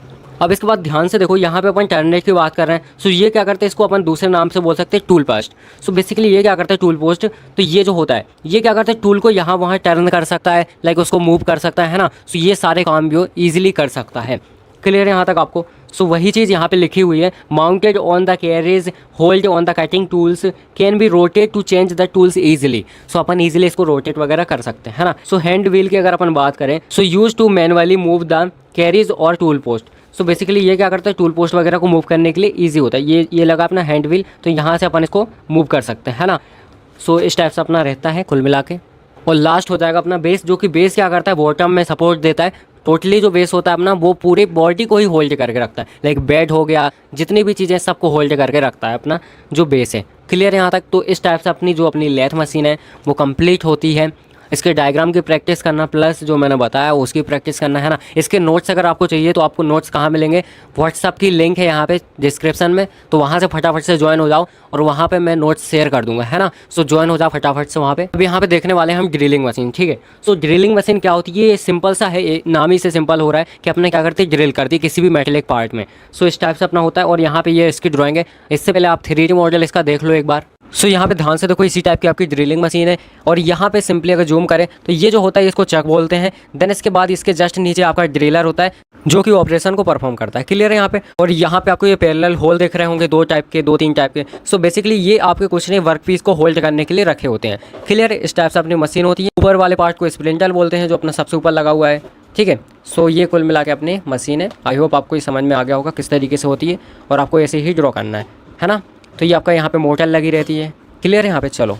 अब इसके बाद ध्यान से देखो, यहाँ पे अपन टर्नेट की बात कर रहे हैं। सो ये क्या करते हैं, इसको अपन दूसरे नाम से बोल सकते हैं टूल पोस्ट। सो बेसिकली ये क्या करता है, टूल पोस्ट। तो ये जो होता है, ये क्या करता है, टूल को यहाँ वहाँ टर्न कर सकता है, लाइक उसको मूव कर सकता है ना। सो ये सारे काम भी वो ईजिली कर सकता है। क्लियर है यहाँ तक आपको। सो वही चीज़ यहाँ पे लिखी हुई है, mounted on the carriage hold on the cutting tools can be rotate to change the tools easily. So अपन ईजिली इसको रोटेट वगैरह कर सकते हैं, है ना। सो हैंड व्हील की अगर अपन बात करें, so use to manually move the carriage और टूल पोस्ट। सो बेसिकली ये क्या करता है, टूल पोस्ट वगैरह को मूव करने के लिए ईजी होता है। ये लगा अपना हैंड व्हील, तो यहाँ से अपन इसको मूव कर सकते हैं, है ना। सो इस टाइप से अपना रहता है कुल मिला के। और लास्ट हो जाएगा अपना बेस, जो कि बेस क्या करता है, बॉटम में सपोर्ट देता है। टोटली जो बेस होता है अपना, वो पूरी बॉडी को ही होल्ड करके रखता है, लाइक बेड हो गया, जितनी भी चीज़ें सबको होल्ड करके रखता है अपना जो बेस है। क्लियर है यहाँ तक। तो इस टाइप से अपनी जो अपनी लेथ मशीन है वो कंप्लीट होती है। इसके डायग्राम की प्रैक्टिस करना, प्लस जो मैंने बताया उसकी प्रैक्टिस करना, है ना। इसके नोट्स अगर आपको चाहिए तो आपको नोट्स कहाँ मिलेंगे, व्हाट्सअप की लिंक है यहाँ पे डिस्क्रिप्शन में, तो वहाँ से फटाफट से ज्वाइन हो जाओ, और वहाँ पे मैं नोट्स शेयर कर दूंगा, है ना। सो ज्वाइन हो जाओ फटाफट से वहाँ पे। अब यहाँ पे देखने वाले हैं हम ड्रिलिंग मशीन, ठीक है। सो ड्रिलिंग मशीन क्या होती है, ये सिंपल सा है, ये नाम ही से सिंपल हो रहा है कि अपने क्या करती है, ड्रिल करती है किसी भी मेटेलिक पार्ट में। सो इस टाइप से अपना होता है। और यहाँ पे ये इसकी ड्राइंग है, इससे पहले आप 3D मॉडल इसका देख लो एक बार। सो यहाँ पे ध्यान से देखो, इसी टाइप की आपकी ड्रिलिंग मशीन है। और यहाँ पे सिंपली अगर जूम करें तो ये जो होता है इसको चक बोलते हैं। देन इसके बाद इसके जस्ट नीचे आपका ड्रिलर होता है, जो कि ऑपरेशन को परफॉर्म करता है। क्लियर है यहाँ पे। और यहाँ पे आपको ये पैरेलल होल देख रहे होंगे, दो तीन टाइप के। सो बेसिकली ये आपके कुछ नहीं, वर्क पीस को होल्ड करने के लिए रखे होते हैं। क्लियर है। इस टाइप से अपनी मशीन होती है। ऊपर वाले पार्ट को स्प्रिंटल बोलते हैं, जो अपना सबसे ऊपर लगा हुआ है, ठीक है। सो ये कुल मिला के अपनी मशीन है। आई होप आपको ये समझ में आ गया होगा किस तरीके से होती है, और आपको ऐसे ही ड्रॉ करना है ना। तो ये आपका यहाँ पे मोटर लगी रहती है। क्लियर है यहाँ पे। चलो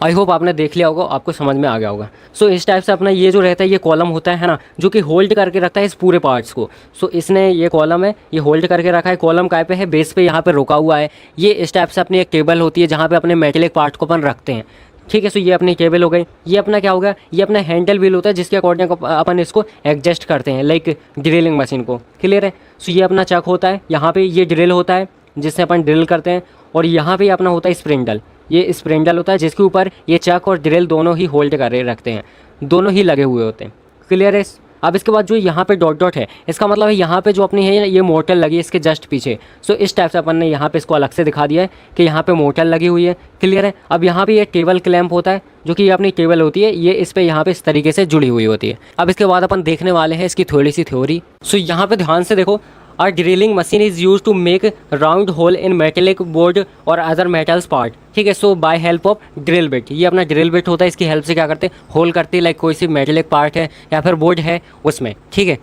आई होप आपने देख लिया होगा, आपको समझ में आ गया होगा। सो इस टाइप से अपना ये जो रहता है, ये कॉलम होता है ना, जो कि होल्ड करके रखता है इस पूरे पार्ट्स को। सो इसने ये कॉलम है, ये होल्ड करके रखा है। कॉलम काय पे है, बेस पे यहाँ पे रुका हुआ है। ये इस टाइप से अपनी एक टेबल होती है, जहाँ पे अपने मेटेलिक पार्ट को अपन रखते हैं, ठीक है। सो ये अपनी टेबल हो गई। ये अपना क्या होगा, ये अपना हैंडल व्हील होता है, जिसके अकॉर्डिंग अपन इसको एडजस्ट करते हैं, लाइक ड्रिलिंग मशीन को। क्लियर है। सो ये अपना चक होता है, यहाँ पे ये ड्रिल होता है जिससे अपन ड्रिल करते हैं। और यहाँ पे अपना होता है स्प्रिंडल, ये स्प्रिंडल होता है जिसके ऊपर ये चक और ड्रिल दोनों ही होल्ड कर रखते हैं, दोनों ही लगे हुए होते हैं। क्लियर है। अब इसके बाद जो यहाँ पे डॉट डॉट है, इसका मतलब है यहाँ पे जो अपनी है ये मोटर लगी है इसके जस्ट पीछे। सो इस टाइप से अपन ने यहाँ पे इसको अलग से दिखा दिया है कि यहाँ पे मोटर लगी हुई है। क्लियर है। अब यहाँ पे ये टेबल क्लैंप होता है, जो कि ये अपनी टेबल होती है, ये इस पे यहाँ पे इस तरीके से जुड़ी हुई होती है। अब इसके बाद अपन देखने वाले हैं इसकी थोड़ी सी थ्योरी। सो यहाँ पे ध्यान से देखो, A drilling machine is used to make round hole in metallic board और अदर metals part, ठीक है। So by help of drill bit, ये अपना ड्रिल बिट होता है, इसकी हेल्प से क्या करते हैं, होल करते हैं, लाइक कोई सी मेटेलिक पार्ट है या फिर बोर्ड है उसमें, ठीक है।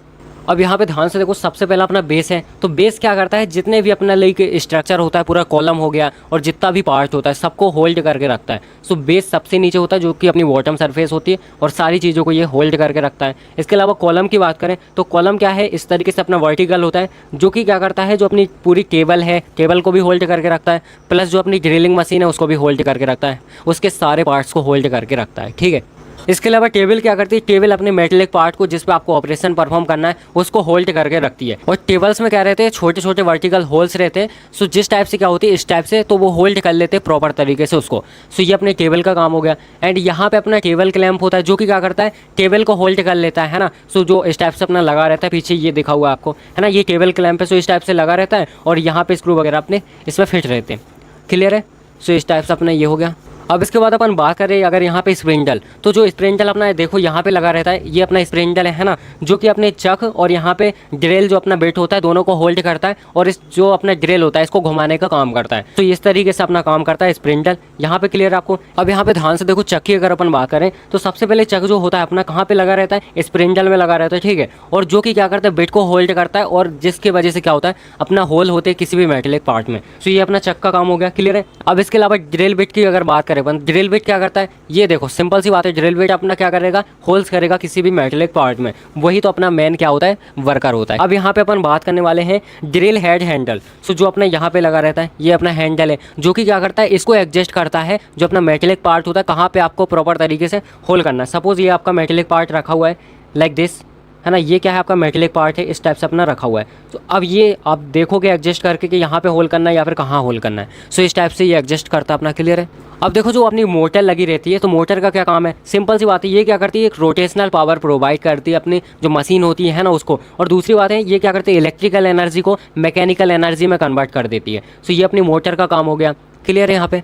अब यहाँ पे ध्यान से देखो, सबसे पहला अपना बेस है। तो बेस क्या करता है, जितने भी अपना लाइक स्ट्रक्चर होता है, पूरा कॉलम हो गया और जितना भी पार्ट होता है, सबको होल्ड करके रखता है। सो बेस सबसे नीचे होता है, जो कि अपनी बॉटम सरफेस होती है, और सारी चीज़ों को ये होल्ड करके रखता है। इसके अलावा कॉलम की बात करें तो कॉलम क्या है, इस तरीके से अपना वर्टिकल होता है, जो कि क्या करता है, जो अपनी पूरी टेबल है, टेबल को भी होल्ड करके रखता है, प्लस जो अपनी ड्रिलिंग मशीन है उसको भी होल्ड करके रखता है, उसके सारे पार्ट्स को होल्ड करके रखता है, ठीक है। इसके अलावा टेबल क्या करती है, टेबल अपने मेटेलिक पार्ट को, जिस पे आपको ऑपरेशन परफॉर्म करना है, उसको होल्ड करके रखती है। और टेबल्स में क्या रहते हैं, छोटे छोटे वर्टिकल होल्स रहते हैं। सो जिस टाइप से क्या होती है, इस टाइप से, तो वो होल्ड कर लेते हैं प्रॉपर तरीके से उसको। सो ये अपने टेबल का काम हो गया। एंड यहाँ पे अपना टेबल क्लैंप होता है, जो कि क्या करता है, टेबल को होल्ड कर लेता है ना। सो जो इस टाइप से अपना लगा रहता है, पीछे ये दिखा हुआ आपको, है ना, ये टेबल क्लैंप है। सो इस टाइप से लगा रहता है, और यहाँ पे स्क्रू वगैरह अपने इसमें फिट रहते हैं। क्लियर है। सो इस टाइप से अपना ये हो गया। अब इसके बाद अपन बात करें अगर यहाँ पे स्प्रिंडल, तो जो स्प्रिंडल अपना है देखो यहाँ पे लगा रहता है, ये अपना स्प्रिंडल है ना, जो कि अपने चक और यहाँ पे ड्रिल जो अपना बिट होता है दोनों को होल्ड करता है और इस जो अपना ड्रिल होता है इसको घुमाने का काम करता है। तो इस तरीके से अपना काम करता है स्प्रिंडल। यहाँ पे क्लियर आपको। अब यहाँ पे ध्यान से देखो, चक की अगर अपन बात करें तो सबसे पहले चक जो होता है अपना कहाँ पे लगा रहता है, स्प्रिंडल में लगा रहता है, ठीक है। और जो कि क्या करता है, बिट को होल्ड करता है और जिसकी वजह से क्या होता है, अपना होल होते हैं किसी भी मेटेलिक पार्ट में। तो ये अपना चक का काम हो गया, क्लियर है। अब इसके अलावा ड्रिल बिट की अगर बात करें अपन, ड्रिल बिट क्या करता है, ये देखो सिंपल सी बात है, ड्रिल बिट अपना क्या करेगा, होल्स करेगा किसी भी मेटेलिक पार्ट में, वही तो अपना मेन क्या होता है, वर्कर होता है। अब यहाँ पे अपन बात करने वाले हैं ड्रिल हेड हैंडल। सो जो अपना यहाँ पे लगा रहता है ये अपना हैंडल है, जो कि क्या करता है, इसको एडजस्ट करता है जो अपना मेटेलिक पार्ट होता है कहाँ पे आपको प्रॉपर तरीके से होल करना है। सपोज ये आपका मेटेलिक पार्ट रखा हुआ है लाइक दिस, है ना, ये क्या है आपका मेटेलिक पार्ट है, इस टाइप से अपना रखा हुआ है। तो अब ये आप देखोगे एडजस्ट करके कि यहाँ पे होल करना है या फिर कहाँ होल करना है। सो इस टाइप से ये एडजस्ट करता है अपना, क्लियर है। अब देखो जो अपनी मोटर लगी रहती है, तो मोटर का क्या काम है, सिंपल सी बात है, ये क्या करती है, एक रोटेशनल पावर प्रोवाइड करती है अपनी जो मशीन होती है ना उसको। और दूसरी बात है, ये क्या करती है, इलेक्ट्रिकल एनर्जी को मैकेनिकल एनर्जी में कन्वर्ट कर देती है। सो ये अपनी मोटर का काम हो गया, क्लियर है यहाँ पे।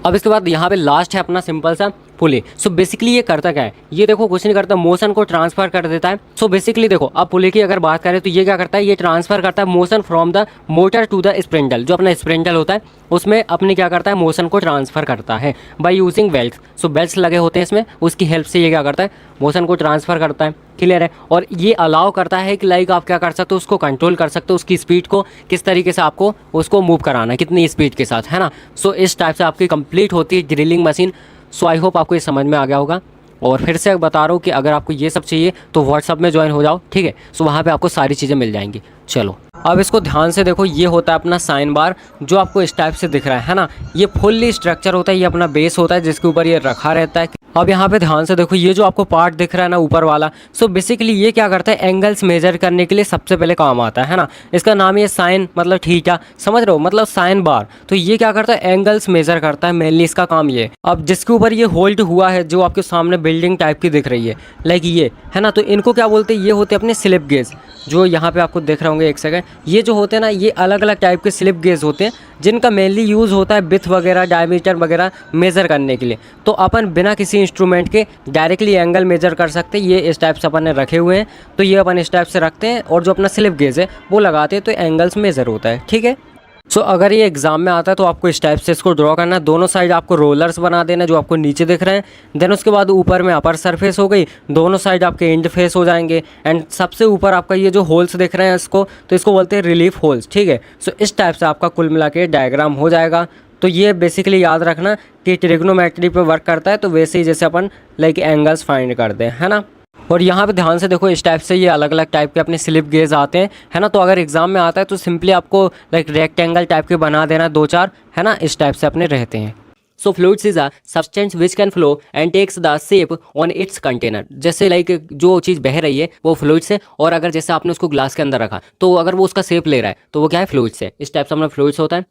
अब इसके बाद यहाँ पे लास्ट है अपना सिंपल सा पुली। सो बेसिकली ये करता क्या है, ये देखो कुछ नहीं करता, मोशन को ट्रांसफर कर देता है। सो बेसिकली देखो, अब पुली की अगर बात करें तो ये क्या करता है, ये ट्रांसफर करता है motion from the motor to the spindle. जो अपना स्प्रिंडल होता है उसमें अपने क्या करता है, मोशन को ट्रांसफर करता है by using belts. So belts लगे होते हैं इसमें, उसकी हेल्प से ये क्या करता है, मोशन को ट्रांसफर करता है, क्लियर है। और ये अलाउ करता है कि लाइक आप क्या कर सकते हो, उसको कंट्रोल कर सकते हो, उसकी स्पीड को किस तरीके से आपको उसको मूव कराना है, कितनी स्पीड के साथ, है ना। सो इस टाइप से आपकी कंप्लीट होती है drilling machine. So I hope आपको ये समझ में आ गया होगा। और फिर से बता रहा हूँ कि अगर आपको ये सब चाहिए तो व्हाट्सअप में ज्वाइन हो जाओ, ठीक है। सो वहाँ पे आपको सारी चीज़ें मिल जाएंगी। चलो अब इसको ध्यान से देखो, ये होता है अपना साइन बार जो आपको इस टाइप से दिख रहा है ना, ये फुल्ली स्ट्रक्चर होता है, ये अपना बेस होता है जिसके ऊपर ये रखा रहता है। अब यहाँ पे ध्यान से देखो, ये जो आपको पार्ट दिख रहा है ना ऊपर वाला, सो बेसिकली ये क्या करता है, एंगल्स मेजर करने के लिए सबसे पहले काम आता है ना। इसका नाम ये साइन मतलब थीटा, समझ रहे हो, मतलब साइन बार। तो ये क्या करता है, एंगल्स मेजर करता है, मेनली इसका काम ये। अब जिसके ऊपर ये होल्ड हुआ है, जो आपके सामने बिल्डिंग टाइप की दिख रही है लाइक ये, है ना, तो इनको क्या बोलते हैं, ये होते हैं अपने स्लिप गेज। जो यहाँ पे आपको दिख रहे होंगे, एक सेकंड, ये जो होते हैं ना, ये अलग अलग टाइप के स्लिप गेज होते हैं जिनका मेनली यूज़ होता है विड्थ वगैरह डायमीटर वगैरह मेज़र करने के लिए। तो अपन बिना किसी इंस्ट्रूमेंट के डायरेक्टली एंगल मेजर कर सकते हैं। ये इस टाइप से अपन ने रखे हुए हैं, तो ये अपन इस टाइप से रखते हैं और जो अपना स्लिप गेज है वो लगाते हैं, तो एंगल्स मेजर होता है, ठीक है। सो अगर ये एग्जाम में आता है तो आपको इस टाइप से इसको ड्रॉ करना है। दोनों साइड आपको रोलर्स बना देना जो आपको नीचे दिख रहे हैं। देन उसके बाद ऊपर में अपर सरफेस हो गई, दोनों साइड आपके एंड फेस हो जाएंगे। एंड सबसे ऊपर आपका ये जो होल्स दिख रहे हैं इसको, तो इसको बोलते हैं रिलीफ होल्स, ठीक है। सो इस टाइप से आपका कुल मिला के डायग्राम हो जाएगा। तो ये बेसिकली याद रखना कि ट्रिग्नोमेट्री पे वर्क करता है, तो वैसे ही जैसे अपन लाइक एंगल्स फाइंड करते हैं, है ना। और यहाँ पे ध्यान से देखो, इस टाइप से ये अलग अलग टाइप के अपने स्लिप गेज आते हैं, है ना। तो अगर एग्जाम में आता है तो सिंपली आपको लाइक रेक्टेंगल टाइप के बना देना 2-4, है ना, इस टाइप से अपने रहते हैं। So fluids is a substance which can flow and takes the shape on its container. जैसे लाइक जो चीज़ बह रही है वो फ्लूइड्स है, और अगर जैसे आपने उसको ग्लास के अंदर रखा तो अगर वो उसका शेप ले रहा है तो वो क्या है, फ्लूइड्स है। इस टाइप से अपना फ्लूइड्स होता है।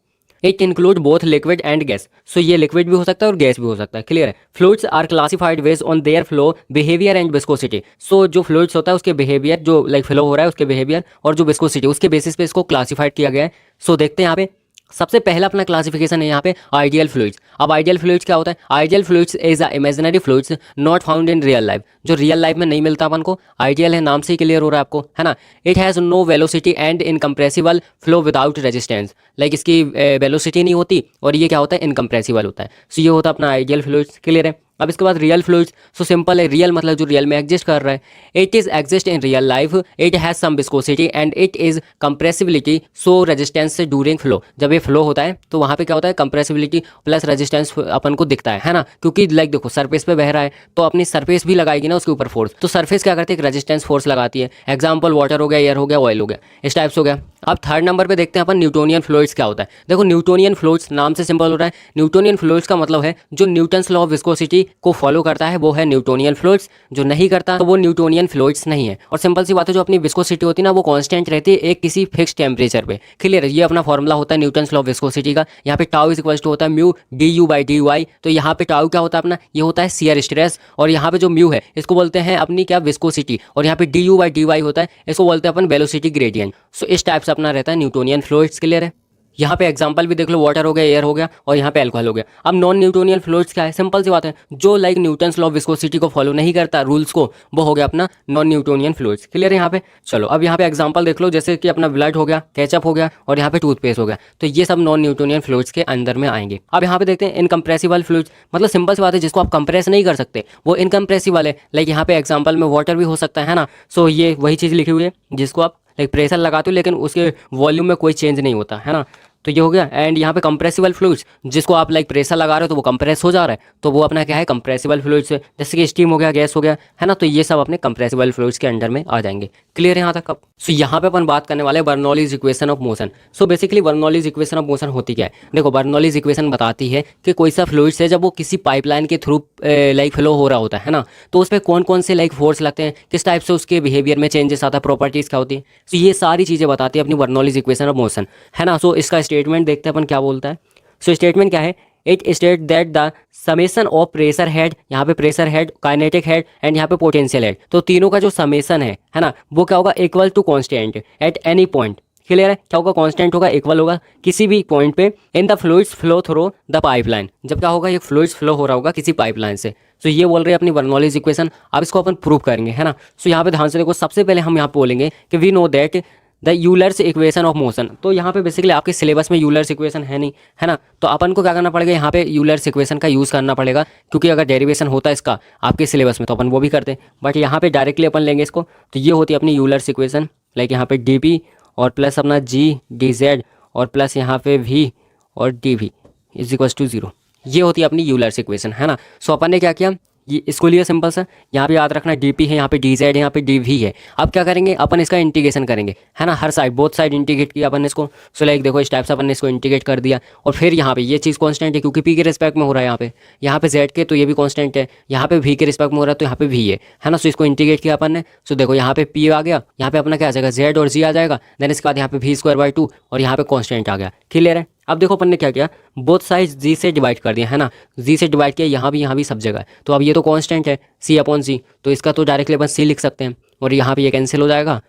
It include both liquid and gas. So ये लिक्विड भी हो सकता है और गैस भी हो सकता है, क्लियर है। Fluids are classified based on their flow behaviour and viscosity. So जो फ्लूइड्स होता है उसके बिहेवियर, जो लाइक फ्लो हो रहा है उसके बिहेवियर और जो विस्कोसिटी, उसके बेसिस पे इसको क्लासिफाइड किया गया है। सो देखते हैं यहाँ पे सबसे पहला अपना क्लासिफिकेशन है यहाँ पे आइडियल फ्लूइड्स। अब आइडियल फ्लूइड्स क्या होता है, ideal fluids is a imaginary fluids not found in real life. जो रियल लाइफ में नहीं मिलता अपन को, आइडियल है, नाम से ही क्लियर हो रहा है आपको, है ना। It has no velocity and incompressible flow without resistance. Like इसकी वेलोसिटी नहीं होती और ये क्या होता है, इनकम्प्रेसिबल होता है। सो ये होता है अपना आइडियल फ्लूइड्स, क्लियर है। अब इसके बाद रियल फ्लूइड्स, सो सिंपल है, रियल मतलब जो रियल में एग्जिस्ट कर रहा है। It is exist in real life, it has some viscosity and it is compressibility so resistance during flow. जब ये फ्लो होता है तो वहाँ पे क्या होता है, कंप्रेसिबिलिटी प्लस रेजिस्टेंस अपन को दिखता है ना। क्योंकि लाइक देखो सरफेस पे बह रहा है तो अपनी सरफेस भी लगाएगी ना उसके ऊपर फोर्स, तो सरफेस क्या करती है, एक रेजिस्टेंस फोर्स लगाती है। एग्जाम्पल वाटर हो गया, एयर हो गया, ऑयल हो गया, इस टाइप्स हो गया। अब थर्ड नंबर पे देखते हैं अपन न्यूटोनियन फ्लूइड्स क्या होता है। देखो न्यूटोनियन फ्लूइड्स नाम से सिंपल हो रहा है। न्यूटोनियन फ्लूइड्स का मतलब है जो न्यूटन्स लॉ ऑफ विस्कोसिटी को फॉलो करता है वो है न्यूटोनियन फ्लूइड्स। जो नहीं करता तो वो न्यूटोनियन फ्लूइड्स नहीं है। और सिंपल सी बात है, जो अपनी विस्कोसिटी होती है ना वो कांस्टेंट रहती है एक किसी फिक्स टेम्परेचर पे, क्लियर है। ये अपना फॉर्मूला होता है न्यूटन्स लॉ ऑफ विस्कोसिटी का। यहाँ पे टाउ इज इक्वल टू होता है mu D U by D Y. तो यहाँ पे टाउ क्या होता है अपना, ये होता है शियर स्ट्रेस, और यहाँ पे जो म्यू है इसको बोलते हैं अपनी क्या, विस्कोसिटी। और यहाँ पे D U by D Y होता है, इसको बोलते हैं अपन वेलोसिटी ग्रेडियंट। सो इस टाइप से अपना रहता है न्यूटोनियन फ्लूइड्स, क्लियर है। यहाँ पे एग्जांपल भी देख लो, वाटर हो गया, एयर हो गया और यहाँ पे अल्कोहल हो गया। अब नॉन न्यूटोनियल फ्लूइड्स क्या है, सिंपल सी बात है, जो like Newton's law of viscosity को फॉलो नहीं करता रूल्स को, वो हो गया अपना नॉन न्यूटोनियन फ्लूइड्स। क्लियर है यहाँ पे। चलो अब यहाँ पे एग्जांपल देख लो, जैसे कि अपना ब्लड हो गया, केचप हो गया और यहाँ पे टूथपेस्ट हो गया, तो ये सब नॉन न्यूटोनियन फ्लूइड्स के अंदर में आएंगे। अब यहाँ पे देखते हैं इनकम्प्रेसिबल फ्लूइड्स, मतलब सिंपल सी बात है, जिसको आप कंप्रेस नहीं कर सकते वो इनकम्प्रेसिबल है। लाइक यहाँ पे एग्जाम्पल में वाटर भी हो सकता है ना। सो ये वही चीज़ लिखी हुई है जिसको आप लाइक प्रेशर लगाते हो लेकिन उसके वॉल्यूम में कोई चेंज नहीं होता है ना, तो ये हो गया। एंड यहाँ पे कंप्रेसिबल फ्लूइड्स, जिसको आप लाइक प्रेशर लगा रहे हो तो वो कंप्रेस हो जा रहा है, तो वो अपना क्या है, कंप्रेसिबल फ्लूइड्स है। जैसे कि स्टीम हो गया, गैस हो गया, है ना, तो ये सब अपने कंप्रेसिबल फ्लूइड्स के अंडर में आ जाएंगे। क्लियर है यहाँ तक। अब सो यहाँ पे अपन बात करने वाले Bernoulli's equation of motion. So basically Bernoulli's equation of motion होती क्या है, देखो बर्नौलीज इक्वेशन बताती है कि कोई सा फ्लूइड्स है जब वो किसी पाइपलाइन के थ्रू लाइक फ्लो हो रहा होता है ना, तो उस पर कौन कौन से लाइक फोर्स लगते हैं, किस टाइप से उसके बिहेवियर में चेंजेस आता है, प्रॉपर्टीज क्या होती है, तो ये सारी चीज़ें बताती है अपनी बर्नौलीज इक्वेशन ऑफ मोशन, है ना। सो इसका स्टेटमेंट देखते हैं अपन क्या बोलता है। सो स्टेटमेंट क्या है, it state that the summation of pressure head, यहाँ पे pressure head, kinetic head and यहाँ पे पोटेंशियल हेड, तो तीनों का जो समेसन है ना, वो क्या होगा, equal to constant at any point. Clear है, क्या होगा, कांस्टेंट होगा, इक्वल होगा किसी भी पॉइंट पे in the fluids flow through the pipeline, जब क्या होगा, ये फ्लूइड्स फ्लो हो रहा होगा किसी पाइपलाइन से। तो ये बोल रहे हैं अपनी बर्नौलीज इक्वेशन। अब इसको अपन प्रूव करेंगे, है ना। सो यहाँ पे ध्यान से देखो, सबसे पहले हम यहाँ पे बोलेंगे कि we know that the Euler's equation of motion. तो यहाँ पे बेसिकली आपके सिलेबस में यूलर्स इक्वेशन है नहीं, है ना, तो अपन को क्या करना पड़ेगा, यहाँ पे यूलर्स इक्वेशन का यूज़ करना पड़ेगा, क्योंकि अगर डेरिवेशन होता है इसका आपके सिलेबस में तो अपन वो भी करते हैं, बट यहाँ पे डायरेक्टली अपन लेंगे इसको। तो ये होती है अपनी यूलर्स इक्वेशन, लाइक यहाँ पे डी पी और प्लस अपना जी डी जेड और प्लस यहाँ पे वी और D V is equals to 0। ये होती है अपनी यूलर्स इक्वेशन, है ना। सो अपन ने क्या किया, ये इसको लिया सिंपल सा, यहाँ पे याद रखना डीपी है, यहाँ पे डी जेड है, यहाँ पे डी वी है। अब क्या करेंगे, अपन इसका इंटीग्रेशन करेंगे, है ना, हर साइड बोथ साइड इंटीग्रेट किया अपन ने इसको। सो लाइक देखो इस टाइप से अपन ने इसको इंटीग्रेट कर दिया, और फिर यहाँ पे ये चीज़ कांस्टेंट है क्योंकि पी के रिस्पेक्ट में हो रहा है, यहाँ पे जेड के तो ये भी कांस्टेंट है, यहाँ पे वी के रिस्पेक्ट में हो रहा है तो यहाँ पे वी है ना। सो इसको इंटीग्रेट किया अपन ने। सो देखो यहाँ पे पी आ गया, यहाँ पे अपना क्या आ जाएगा, जेड और जी आ जाएगा, देन इसके बाद यहाँ पे वी स्क्वायर बाई 2 और यहाँ पे कांस्टेंट आ गया। क्लियर है। अब देखो अपन ने क्या किया, बोथ साइड जी से डिवाइड कर दिया, है ना, जी से डिवाइड किया, यहाँ भी सब जगह। तो अब ये तो कांस्टेंट है सी अपॉन सी, तो इसका तो डायरेक्टली अपन सी लिख सकते हैं, और यहाँ पे ये कैंसिल हो जाएगा,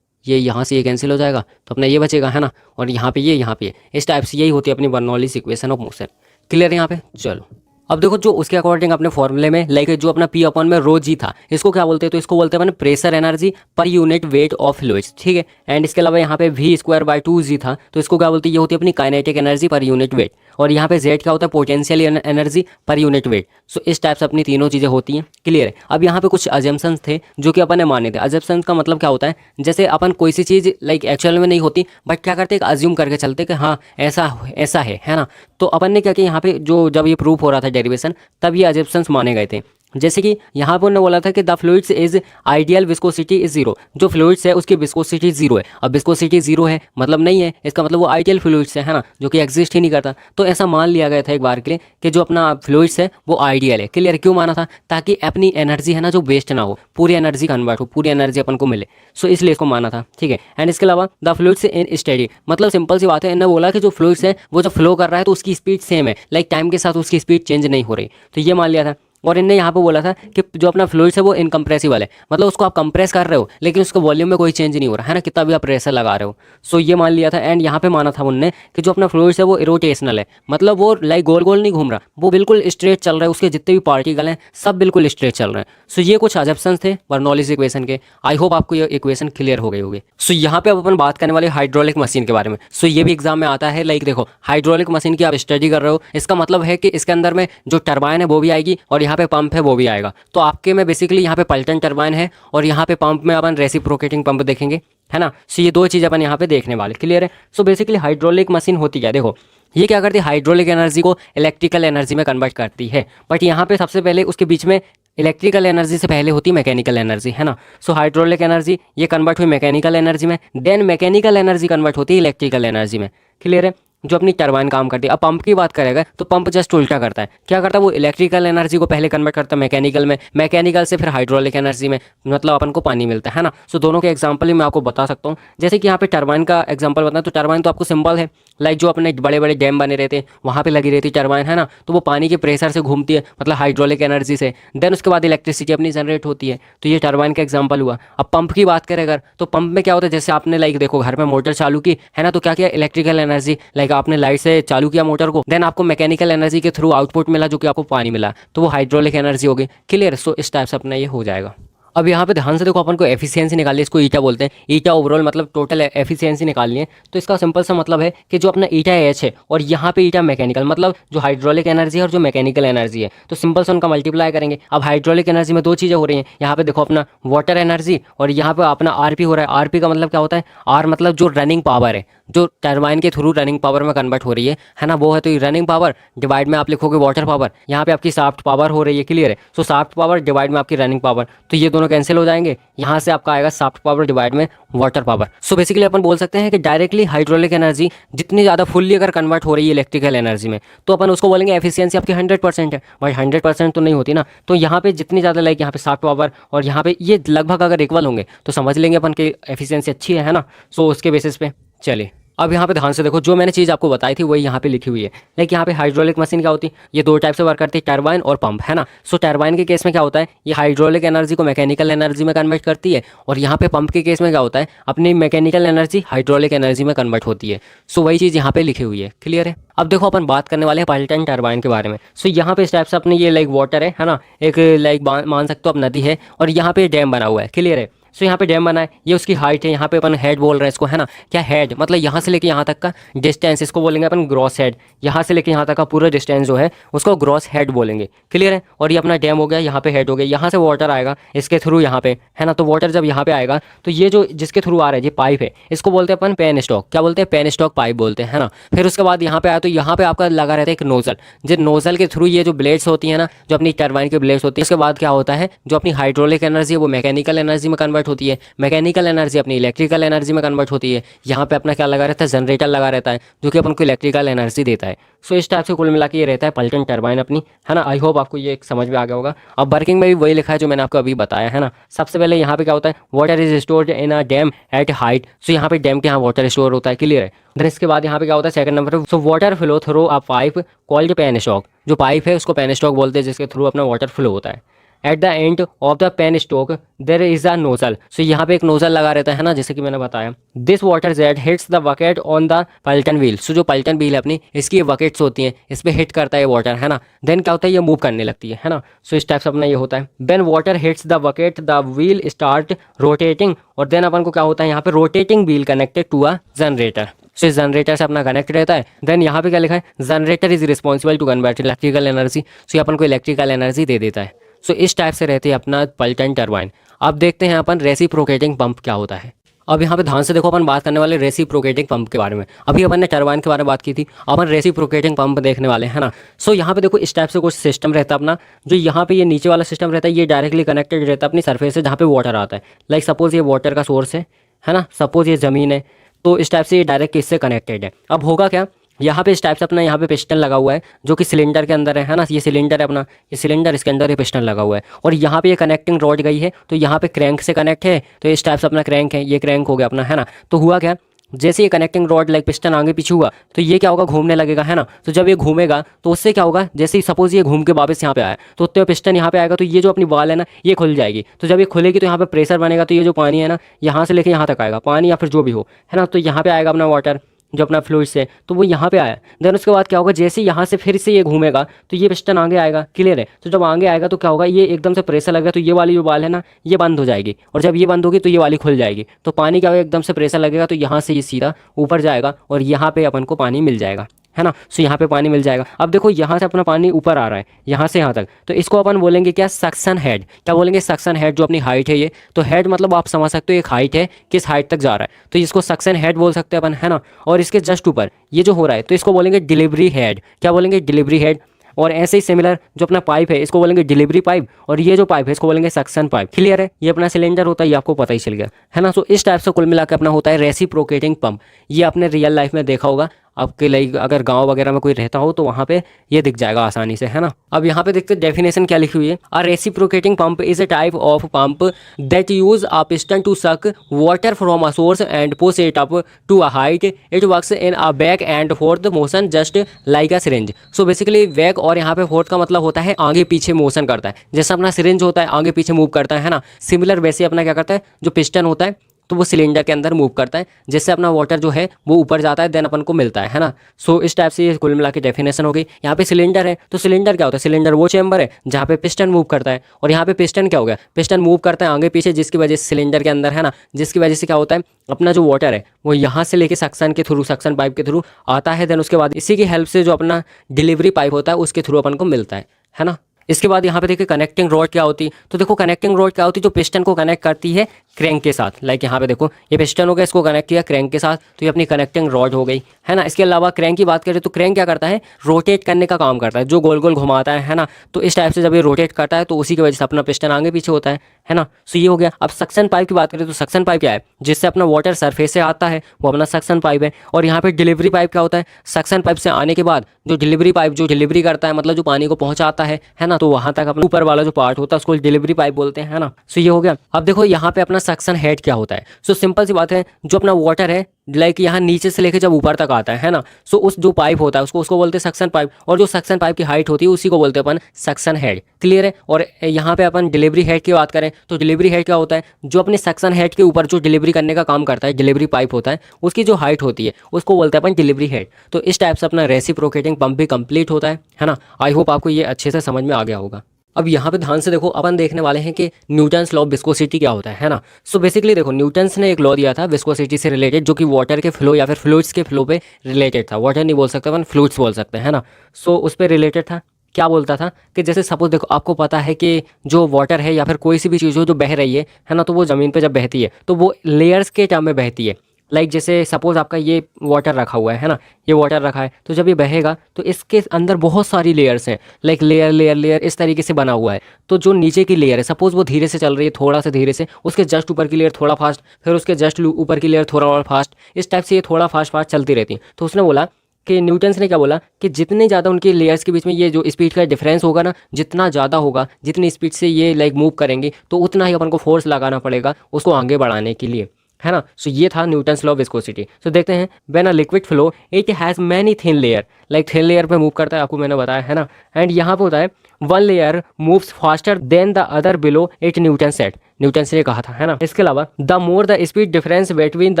ये यहाँ से ये कैंसिल हो जाएगा, तो अपना ये बचेगा, है ना, और यहाँ पे ये इस टाइप से यही होती है अपनी Bernoulli's equation of motion. Clear है यहाँ पे। चलो अब देखो, जो उसके अकॉर्डिंग अपने फॉर्मूले में लाइक जो अपना पी अपॉन में रो जी था, इसको क्या बोलते हैं, तो इसको बोलते हैं अपने pressure energy per unit weight of fluids, ठीक है। एंड इसके अलावा यहाँ पे वी स्क्वायर बाई 2 जी था, तो इसको क्या बोलते हैं, ये होती है अपनी kinetic energy per unit weight, और यहाँ पे जेड क्या होता है, potential energy per unit weight. So इस टाइप से अपनी तीनों चीज़ें होती हैं। क्लियर है। अब यहाँ पे कुछ अजम्पशंस थे जो कि अपन ने माने थे। अजम्पशंस का मतलब क्या होता है, जैसे अपन कोई सी चीज़ लाइक एक्चुअल में नहीं होती, बट क्या करते हैं, अज्यूम करके चलते कि हाँ ऐसा ऐसा है ना। तो अपन ने क्या किया, यहाँ पे जो जब ये प्रूफ हो रहा था डेरिवेशन, तब ये अजम्पशंस माने गए थे। जैसे कि यहाँ पर उन्होंने बोला था कि the fluids is ideal viscosity is 0, जो फ्लूइड्स है उसकी विस्कोसिटी 0 है। अब विस्कोसिटी 0 है मतलब नहीं है, इसका मतलब वो आइडियल फ्लूइड्स है ना, जो कि एग्जिस्ट ही नहीं करता। तो ऐसा मान लिया गया था एक बार के लिए कि जो अपना फ्लूइड्स है वो आइडियल है। क्लियर। क्यों माना था, ताकि अपनी एनर्जी है ना जो वेस्ट ना हो, पूरी एनर्जी कन्वर्ट हो, पूरी एनर्जी अपन को मिले। सो इसलिए इसको माना था, ठीक है। एंड इसके अलावा द फ्लूइड्स इन स्टेडी, मतलब सिंपल सी बात है, इन्होंने बोला कि जो फ्लूइड्स है वो जब फ्लो कर रहा है तो उसकी स्पीड सेम है, लाइक टाइम के साथ उसकी स्पीड चेंज नहीं हो रही, तो ये मान लिया था। और इनने यहाँ पे बोला था कि जो अपना फ्लूइड्स है वो इनकम्प्रेसिबल है, मतलब उसको आप कंप्रेस कर रहे हो लेकिन उसके वॉल्यूम में कोई चेंज नहीं हो रहा है ना, कितना भी आप प्रेशर लगा रहे हो। सो ये मान लिया था। एंड यहाँ पे माना था उनने कि जो अपना फ्लूइड्स है वो रोटेशनल है, मतलब वो लाइक गोल गोल नहीं घूम रहा, वो बिल्कुल स्ट्रेट चल रहा है, उसके जितने भी पार्टिकल हैं सब बिल्कुल स्ट्रेट चल रहे हैं। सो ये कुछ अजम्पशंस थे बर्नौलीज इक्वेशन के। आई होप आपको ये इक्वेशन क्लियर हो गई होगी। सो यहाँ पे अब अपन बात करने वाले हाइड्रोलिक मशीन के बारे में। सो ये भी एग्जाम में आता है, लाइक देखो हाइड्रोलिक मशीन की आप स्टडी कर रहे हो, इसका मतलब है कि इसके अंदर में जो टरबाइन है वो भी आएगी और यहाँ पे पंप है वो भी आएगा। तो आपके में बेसिकली यहाँ पे पल्टन टरबाइन है और यहाँ पे पंप में अपन रेसिप्रोकेटिंग पंप देखेंगे, है ना। सो ये दो चीज़ अपन यहाँ पे देखने वाले। क्लियर है। सो बेसिकली हाइड्रोलिक मशीन होती क्या है, देखो ये क्या करती है, हाइड्रोलिक एनर्जी को इलेक्ट्रिकल एनर्जी में कन्वर्ट करती है। बट यहाँ पे सबसे पहले उसके बीच में इलेक्ट्रिकल एनर्जी से पहले होती है मैकेनिकल एनर्जी, है ना। सो हाइड्रोलिक एनर्जी ये कन्वर्ट हुई मैकेनिकल एनर्जी में, देन मैकेनिकल एनर्जी कन्वर्ट होती है इलेक्ट्रिकल एनर्जी में। क्लियर है। जो अपनी टरबाइन काम करती है। अब पंप की बात करेगा तो पंप जस्ट उल्टा करता है, क्या करता है वो इलेक्ट्रिकल एनर्जी को पहले कन्वर्ट करता है मैकेनिकल में, मैकेनिकल से फिर हाइड्रोलिक एनर्जी में, मतलब अपन को पानी मिलता है ना। सो दोनों के एग्जांपल ही मैं आपको बता सकता हूँ। जैसे कि यहाँ पे टरबाइन का एग्जांपल बताएं तो टरबाइन तो आपको सिंपल है, लाइक जो अपने बड़े बड़े डैम बने रहते हैं वहाँ पे लगी रहती है टरबाइन, है ना। तो वो पानी के प्रेशर से घूमती है, मतलब हाइड्रोलिक एनर्जी से, देन उसके बाद इलेक्ट्रिसिटी अपनी जनरेट होती है। तो ये टरबाइन का एग्जांपल हुआ। अब पंप की बात करें अगर, तो पंप में क्या होता है, जैसे आपने लाइक देखो घर में मोटर चालू की, है ना, तो क्या किया, इलेक्ट्रिकल एनर्जी लाइक जाएगा, आपने लाइट से चालू किया मोटर को, देन आपको मैकेनिकल एनर्जी के थ्रू आउटपुट मिला जो कि आपको पानी मिला, तो वो हाइड्रोलिक एनर्जी होगी। क्लियर। सो इस टाइप से अपना ये हो जाएगा। अब यहाँ पे ध्यान से देखो, अपन को एफिशिएंसी निकालनी है, इसको ईटा बोलते हैं। ईटा ओवरऑल मतलब टोटल एफिशिएंसी निकालनी है। तो इसका सिंपल सा मतलब है कि जो अपना ईटा एच है और यहाँ पे ईटा मैकेनिकल, मतलब जो हाइड्रोलिक एनर्जी है और जो मैकेनिकल एनर्जी है, तो सिंपल से उनका मल्टीप्लाई करेंगे। अब हाइड्रोलिक एनर्जी में दो चीज़ें हो रही हैं, यहाँ पे देखो अपना वाटर एनर्जी और यहाँ पे अपना आरपी हो रहा है। आरपी का मतलब क्या होता है? आर मतलब जो रनिंग पावर है, जो टरबाइन के थ्रू रनिंग पावर में कन्वर्ट हो रही है ना, वो है। तो ये रनिंग पावर डिवाइड में आप लिखोगे वाटर पावर, यहाँ पे आपकी सॉफ्ट पावर हो रही है। क्लियर है। सो सॉफ्ट पावर डिवाइड में आपकी रनिंग पावर, तो ये दोनों कैंसिल हो जाएंगे, यहाँ से आपका आएगा सॉफ्ट पावर डिवाइड में वाटर पावर। सो बेसिकली अपन बोल सकते हैं कि डायरेक्टली हाइड्रोलिक एनर्जी जितनी ज़्यादा फुल्ली अगर कन्वर्ट हो रही है इलेक्ट्रिकल एनर्जी में, तो अपन उसको बोलेंगे एफिशिएंसी आपकी 100% है। भाई 100% तो नहीं होती ना, तो यहाँ पे जितनी ज़्यादा लाइक यहाँ पे सॉफ्ट पावर और यहाँ पे ये लगभग अगर इक्वल होंगे तो समझ लेंगे अपन की एफिशिएंसी अच्छी है ना। सो उसके बेसिस पे चलिए अब यहाँ पे ध्यान से देखो, जो मैंने चीज़ आपको बताई थी वही यहाँ पे लिखी हुई है। लाइक यहाँ पे हाइड्रोलिक मशीन क्या होती है? ये दो टाइप से वर्क करती है, टरबाइन और पंप, है ना। सो टरबाइन के केस में क्या होता है? ये हाइड्रोलिक एनर्जी को मैकेनिकल एनर्जी में कन्वर्ट करती है, और यहाँ पे पंप के केस में क्या होता है? अपनी मैकेनिकल एनर्जी हाइड्रोलिक एनर्जी में कन्वर्ट होती है। सो वही चीज़ यहाँ पे लिखी हुई है। क्लियर है। अब देखो अपन बात करने वाले हैं पल्टन टरबाइन के बारे में। सो यहाँ पे इस टाइप से अपने ये लाइक वाटर है ना, एक लाइक मान सकते हो आप नदी है, और यहाँ पे डैम बना हुआ है। क्लियर है। सो यहाँ पे डैम बना है, ये उसकी हाइट है, यहाँ पे अपन हेड बोल रहे हैं इसको, है ना। क्या हेड मतलब यहाँ से लेके यहाँ तक का डिस्टेंस, इसको बोलेंगे अपन ग्रॉस हेड। यहाँ से लेके यहाँ तक का पूरा डिस्टेंस जो है उसको ग्रॉस हेड बोलेंगे। क्लियर है। और ये अपना डैम हो गया, यहाँ पे हेड हो गया, यहाँ से वाटर आएगा इसके थ्रू यहाँ पे, है ना। तो वाटर जब यहाँ पे आएगा तो ये जो जिसके थ्रू आ रहा है ये पाइप है, इसको बोलते हैं अपन पेन स्टॉक। क्या बोलते हैं? पेन स्टॉक पाइप बोलते हैं, है ना। फिर उसके बाद यहाँ पे आया तो यहाँ पे आपका लगा रहता है एक नोजल, जिस नोजल के थ्रू ये जो ब्लेड्स होती है ना, जो अपनी टरबाइन की ब्लेड्स होती है, इसके बाद क्या होता है? जो अपनी हाइड्रोलिक एनर्जी है वो मैकेनिकल एनर्जी में कन्वर्ट होती है, मैकेनिकल एनर्जी अपनी इलेक्ट्रिकल एनर्जी में कन्वर्ट होती है। यहाँ पे अपना क्या लगा रहता है? जनरेटर लगा रहता है, जो कि अपन को इलेक्ट्रिकल एनर्जी देता है। सो इस टाइप से कुल मिला के ये रहता है पल्टन टरबाइन अपनी, है ना। आई होप आपको ये एक समझ में आ गया होगा। अब वर्किंग में भी वही लिखा है जो मैंने आपको अभी बताया, है ना। सबसे पहले यहाँ पे क्या होता है? Water is stored in a dam at height. So यहाँ पे डैम के यहाँ वाटर स्टोर होता है। क्लियर है। देन इसके बाद यहाँ पे क्या होता है? सेकंड नंबर पे, so water flow through a pipe called penstock. जो पाइप है उसको पेन स्टॉक बोलते हैं, जिसके थ्रू अपना वाटर फ्लो होता है। At the end of the penstock there is a nozzle. So यहाँ पे एक नोजल लगा रहता है ना, जैसे कि मैंने बताया। This water jet hits the bucket on the Pelton wheel. So जो पल्टन व्हील है अपनी, इसकी बकेट्स होती हैं, इस पर हिट करता है वाटर, है ना। देन क्या होता है? ये मूव करने लगती है ना। सो इस टाइप से अपना ये होता है। Then water hits the bucket, the wheel start rotating, और देन अपन को क्या होता है? यहाँ पे rotating wheel connected to a generator. So इस जनरेटर से अपना कनेक्ट रहता है। देन यहाँ पे क्या लिखा है? Generator is responsible to convert electrical energy. So अपन को इलेक्ट्रिकल एनर्जी दे देता है। सो इस टाइप से रहती है अपना पल्टन टरबाइन। अब देखते हैं अपन रेसिप्रोकेटिंग पंप क्या होता है। अब यहाँ पे ध्यान से देखो, अपन बात करने वाले रेसिप्रोकेटिंग पंप के बारे में। अभी अपन ने टरबाइन के बारे में बात की थी, अपन रेसिप्रोकेटिंग पंप देखने वाले हैं ना। सो यहाँ पे देखो इस टाइप से कुछ सिस्टम रहता है अपना, जो यहाँ पे ये नीचे वाला सिस्टम रहता है, ये डायरेक्टली कनेक्टेड रहता है अपनी सरफेस से जहाँ पे वाटर आता है। लाइक सपोज ये वाटर का सोर्स है ना, सपोज ये ज़मीन है, तो इस टाइप से ये डायरेक्ट इससे कनेक्टेड है। अब होगा क्या? यहाँ पे इस टाइप से अपना यहाँ पे पिस्टन लगा हुआ है, जो कि सिलेंडर के अंदर है ना। ये सिलेंडर है अपना, ये सिलेंडर, इसके अंदर ये पिस्टन लगा हुआ है, और यहाँ पे ये कनेक्टिंग रॉड गई है, तो यहाँ पे क्रैंक से कनेक्ट है। तो इस टाइप से अपना क्रैंक है, ये क्रैंक हो गया अपना, है ना। तो हुआ क्या? जैसे ये कनेक्टिंग रॉड लाइक पिस्टन आगे पीछे हुआ, तो ये क्या होगा? घूमने लगेगा, है ना। तो जब ये घूमेगा तो उससे क्या होगा? जैसे ही सपोज ये घूम के वापस यहाँ पे आया, तो उत्ते पिस्टन यहाँ पे आएगा, तो ये जो अपनी वाल है ना, ये खुल जाएगी। तो जब ये खुलेगी तो यहाँ पे प्रेशर बनेगा, तो ये जो पानी है ना, यहाँ से लेके यहाँ तक आएगा, पानी या फिर जो भी हो, है ना। तो यहाँ पे आएगा अपना वाटर, जो अपना फ्लूइड से, तो वो यहाँ पे आया। देन उसके बाद क्या होगा? जैसे यहाँ से फिर से ये घूमेगा तो ये पिस्टन आगे आएगा। क्लियर है। तो जब आगे आएगा तो क्या होगा? ये एकदम से प्रेशर लगेगा, तो ये वाली जो बाल है ना, ये बंद हो जाएगी, और जब ये बंद होगी तो ये वाली खुल जाएगी। तो पानी क्या होगा? एकदम से प्रेशर लगेगा, तो यहाँ से ये सीधा ऊपर जाएगा, और यहाँ पे अपन को पानी मिल जाएगा, है ना। सो यहाँ पे पानी मिल जाएगा। अब देखो यहाँ से अपना पानी ऊपर आ रहा है, यहाँ से यहाँ तक, तो इसको अपन बोलेंगे क्या? Suction head. क्या बोलेंगे? Suction head. जो अपनी हाइट है ये, तो हेड मतलब आप समझ सकते हो एक हाइट है, किस हाइट तक जा रहा है, तो इसको सक्शन हेड बोल सकते हैं अपन, है ना। और इसके जस्ट ऊपर ये जो हो रहा है, तो इसको बोलेंगे डिलीवरी हेड। क्या बोलेंगे? Delivery head. और ऐसे ही सिमिलर जो अपना पाइप है, इसको बोलेंगे डिलीवरी पाइप, और ये जो पाइप है इसको बोलेंगे सक्शन पाइप। क्लियर है। ये अपना सिलेंडर होता है, ये आपको पता ही चल गया, है ना। सो इस टाइप से कुल मिलाकर अपना होता है रेसिप्रोकेटिंग पंप। ये आपने रियल लाइफ में देखा होगा, आपके लाइक अगर गांव वगैरह में कोई रहता हो तो वहाँ पे ये दिख जाएगा आसानी से, है ना। अब यहाँ पे देखते हैं डेफिनेशन क्या लिखी हुई है। A reciprocating pump is a type of pump that use a piston to suck water from a source and push it up to a height. It works in a back and forth motion just like a syringe. So basically back और यहाँ पे फोर्थ का मतलब होता है आगे पीछे मोशन करता है, जैसा अपना सिरिंज होता है आगे पीछे मूव करता है ना। सिमिलर वैसे अपना क्या करता है, जो पिस्टन होता है तो वो सिलेंडर के अंदर मूव करता है, जिससे अपना वाटर जो है वो ऊपर जाता है, देन अपन को मिलता है ना। सो इस टाइप से ये कुल मिला के डेफिनेशन हो गई। यहाँ पे सिलेंडर है, तो सिलेंडर क्या होता है, सिलेंडर वो चेंबर है जहाँ पे पिस्टन मूव करता है, और यहाँ पे पिस्टन क्या हो गया, पिस्टन मूव करता है आगे पीछे, जिसकी वजह से सिलेंडर के अंदर है ना, जिसकी वजह से क्या होता है, अपना जो वाटर है वो यहाँ से लेके सक्शन के थ्रू, सक्शन पाइप के थ्रू आता है, देन उसके बाद इसी की हेल्प से जो अपना डिलीवरी पाइप होता है उसके थ्रू अपन को मिलता है ना। इसके बाद यहाँ पे देखिए कनेक्टिंग रॉड क्या होती है, तो देखो कनेक्टिंग रॉड क्या होती है, जो पिस्टन को कनेक्ट करती है क्रैंक के साथ। लाइक यहाँ पे देखो ये पिस्टन हो गया, इसको कनेक्ट किया क्रैंक के साथ, तो ये अपनी कनेक्टिंग रॉड हो गई, है ना। इसके अलावा क्रैंक की बात करें तो क्रैंक क्या करता है, रोटेट करने का काम करता है, जो गोल गोल घुमाता है ना। तो इस टाइप से जब ये रोटेट करता है तो उसी की वजह से अपना पिस्टन आगे पीछे होता है ना। सो ये हो गया। अब सक्शन पाइप की बात करें तो सक्शन पाइप क्या है, जिससे अपना वाटर सरफेस से आता है, वो अपना सक्शन पाइप है। और यहाँ पे डिलीवरी पाइप क्या होता है, सक्शन पाइप से आने के बाद जो डिलीवरी पाइप जो डिलीवरी करता है, मतलब जो पानी को पहुंचाता है ना, तो वहां तक अपना ऊपर वाला जो पार्ट होता है उसको डिलीवरी पाइप बोलते हैं, है ना। सो ये हो गया। अब देखो यहाँ पे अपना सक्शन हेड क्या होता है। सो सिंपल सी बात है, जो अपना वाटर है लाइक यहाँ नीचे से लेके जब ऊपर तक आता है ना, सो उस जो पाइप होता है उसको बोलते हैं सक्शन पाइप, और जो सक्शन पाइप की हाइट होती है उसी को बोलते हैं अपन सक्शन हेड। क्लियर है। और यहाँ पे अपन डिलीवरी हेड की बात करें तो डिलीवरी हेड क्या होता है, जो अपने सक्शन हेड के ऊपर जो डिलीवरी करने का काम करता है, डिलीवरी पाइप होता है, उसकी जो हाइट होती है उसको बोलते हैं अपन डिलीवरी हेड। तो इस टाइप से अपना रेसिप्रोकेटिंग पंप भी कंप्लीट होता है ना। आई होप आपको ये अच्छे से समझ में आ गया होगा। अब यहाँ पे ध्यान से देखो, अपन देखने वाले हैं कि न्यूटन्स लॉ ऑफ विस्कोसिटी क्या होता है ना। सो बेसिकली देखो, न्यूटन्स ने एक लॉ दिया था विस्कोसिटी से रिलेटेड, जो कि वाटर के फ्लो या फिर फ्लूइड्स के फ्लो पे रिलेटेड था। वाटर नहीं बोल सकते अपन, फ्लूइड्स बोल सकते हैं, है ना। सो उस पर रिलेटेड था। क्या बोलता था कि जैसे सपोज देखो, आपको पता है कि जो वाटर है या फिर कोई सी भी चीज़ हो जो बह रही है ना, तो वो ज़मीन पे जब बहती है तो वो लेयर्स के टर्म में बहती है। लाइक जैसे सपोज आपका ये वाटर रखा हुआ है ना, ये वाटर रखा है, तो जब ये बहेगा तो इसके अंदर बहुत सारी लेयर्स हैं, लाइक लेयर लेयर लेयर इस तरीके से बना हुआ है। तो जो नीचे की लेयर है, सपोज वो धीरे से चल रही है, थोड़ा सा धीरे से, उसके जस्ट ऊपर की लेयर थोड़ा फास्ट, फिर उसके जस्ट ऊपर की लेयर थोड़ा और फास्ट, इस टाइप से ये थोड़ा फास्ट फास्ट चलती रहती है। तो उसने बोला कि न्यूटन्स ने क्या बोला कि जितने ज़्यादा उनकी लेयर्स के बीच में ये जो स्पीड का डिफरेंस होगा ना, जितना ज़्यादा होगा, जितनी स्पीड से ये लाइक मूव करेंगे, तो उतना ही अपन को फोर्स लगाना पड़ेगा उसको आगे बढ़ाने के लिए, है ना। सो ये था न्यूटन्स लॉ ऑफ विस्कोसिटी। सो देखते हैं, when a liquid flow it has many thin layer, like thin layer पे मूव करता है, आपको मैंने बताया, है ना। एंड यहाँ पे होता है one layer moves faster than the other below it, Newton said, Newton से कहा था, है ना। इसके अलावा the more the speed difference between the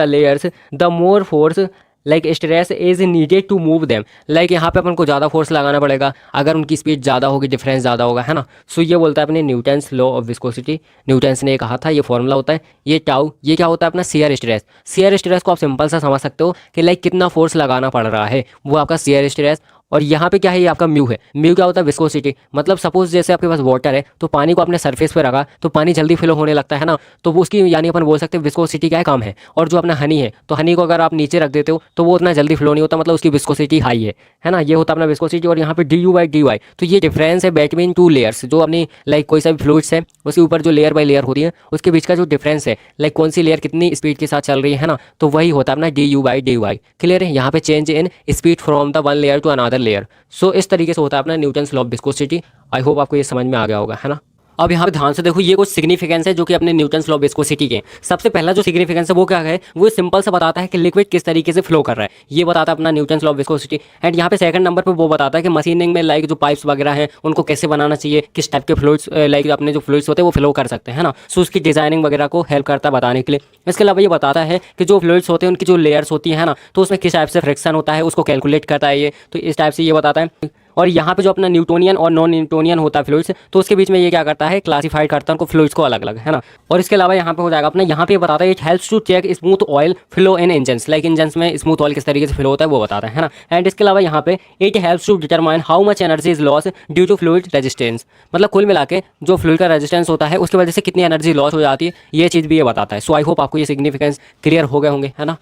layers the more force like stress is needed to move them, like यहाँ पे अपन को ज़्यादा फोर्स लगाना पड़ेगा अगर उनकी स्पीड ज़्यादा होगी, डिफरेंस ज़्यादा होगा, है ना। सो ये बोलता है अपने Newton's law of viscosity. Newton's ने कहा था, ये फॉर्मूला होता है, ये टाउ, ये क्या होता है अपना शियर स्ट्रेस। शियर स्ट्रेस को आप सिंपल सा समझ सकते हो कि लाइक कितना फोर्स लगाना पड़ रहा है, वो आपका शियर स्ट्रेस। और यहाँ पे क्या है, ये आपका म्यू है। म्यू क्या होता है, विस्कोसिटी। मतलब सपोज जैसे आपके पास वाटर है, तो पानी को आपने सरफेस पे रखा तो पानी जल्दी फिल होने लगता है ना, तो वो उसकी यानी अपन बोल सकते हैं विस्कोसिटी क्या है, कम है। और जो अपना हनी है, तो हनी को अगर आप नीचे रख देते हो तो वो उतना जल्दी फ्लो नहीं होता, मतलब उसकी विस्कोसिटी हाई है ना। ये होता है अपना विस्कोसिटी। और यहाँ पे du/dy, तो ये डिफरेंस है बिटवीन टू लेयर्स, जो अपनी लाइक कोई सा भी फ्लूइड्स है उसके ऊपर जो लेयर बाय लेयर होती है उसके बीच का जो डिफरेंस है, लाइक कौन सी लेयर कितनी स्पीड के साथ चल रही है ना, तो वही होता है अपना du/dy। क्लियर है। यहाँ पे change in speed from the one layer to another layer. So इस तरीके से होता है अपना Newton's law of viscosity. I hope आपको ये समझ में आ गया होगा, है ना। अब यहाँ पे ध्यान से देखो, ये कुछ सिग्निफिकेंस है जो कि अपने न्यूटन्स लॉ ऑफ विस्कोसिटी के। सबसे पहला जो सिग्निफिकेंस है वो क्या है, वो सिंपल सा बताता है कि लिक्विड किस तरीके से फ्लो कर रहा है, ये बताता है अपना Newton's law of viscosity. And यहाँ पे सेकंड नंबर पे वो बताता है कि मशीनिंग में लाइक जो पाइप्स वगैरह हैं उनको कैसे बनाना चाहिए, किस टाइप के फ्लूइड्स लाइक अपने जो फ्लूइड्स होते हैं वो फ्लो कर सकते हैं ना। सो उसकी डिजाइनिंग वगैरह को हेल्प करता है बताने के लिए। इसके अलावा ये बताता है कि जो फ्लूइड्स होते हैं उनकी जो लेयर्स होती है ना, तो उसमें किस टाइप से फ्रिक्शन होता है उसको कैलकुलेट करता है ये, तो इस टाइप से ये बताता है। और यहाँ पे जो अपना न्यूटोनियन और नॉन न्यूटोनियन होता है फ्लूइड्स, तो उसके बीच में ये क्या करता है, क्लासीफाइड करता है उनको फ्लूइड्स को अलग अलग, है ना। और इसके अलावा यहाँ पे हो जाएगा अपना, यहाँ पे बताता है it helps to check smooth oil flow in engines, like engines में स्मूथ ऑयल किस तरीके से फ्लो होता है वो बताता है ना। एंड इसके अलावा यहाँ पे it helps to determine how much energy is loss due to fluid resistance, मतलब कुल मिला के जो फ्लूइड का रेजिस्टेंस होता है उसकी वजह से कितनी एनर्जी लॉस हो जाती है, ये चीज़ भी ये बताता है। सो आई होप आपको ये सिग्निफिकेंस क्लियर हो गए होंगे, है ना।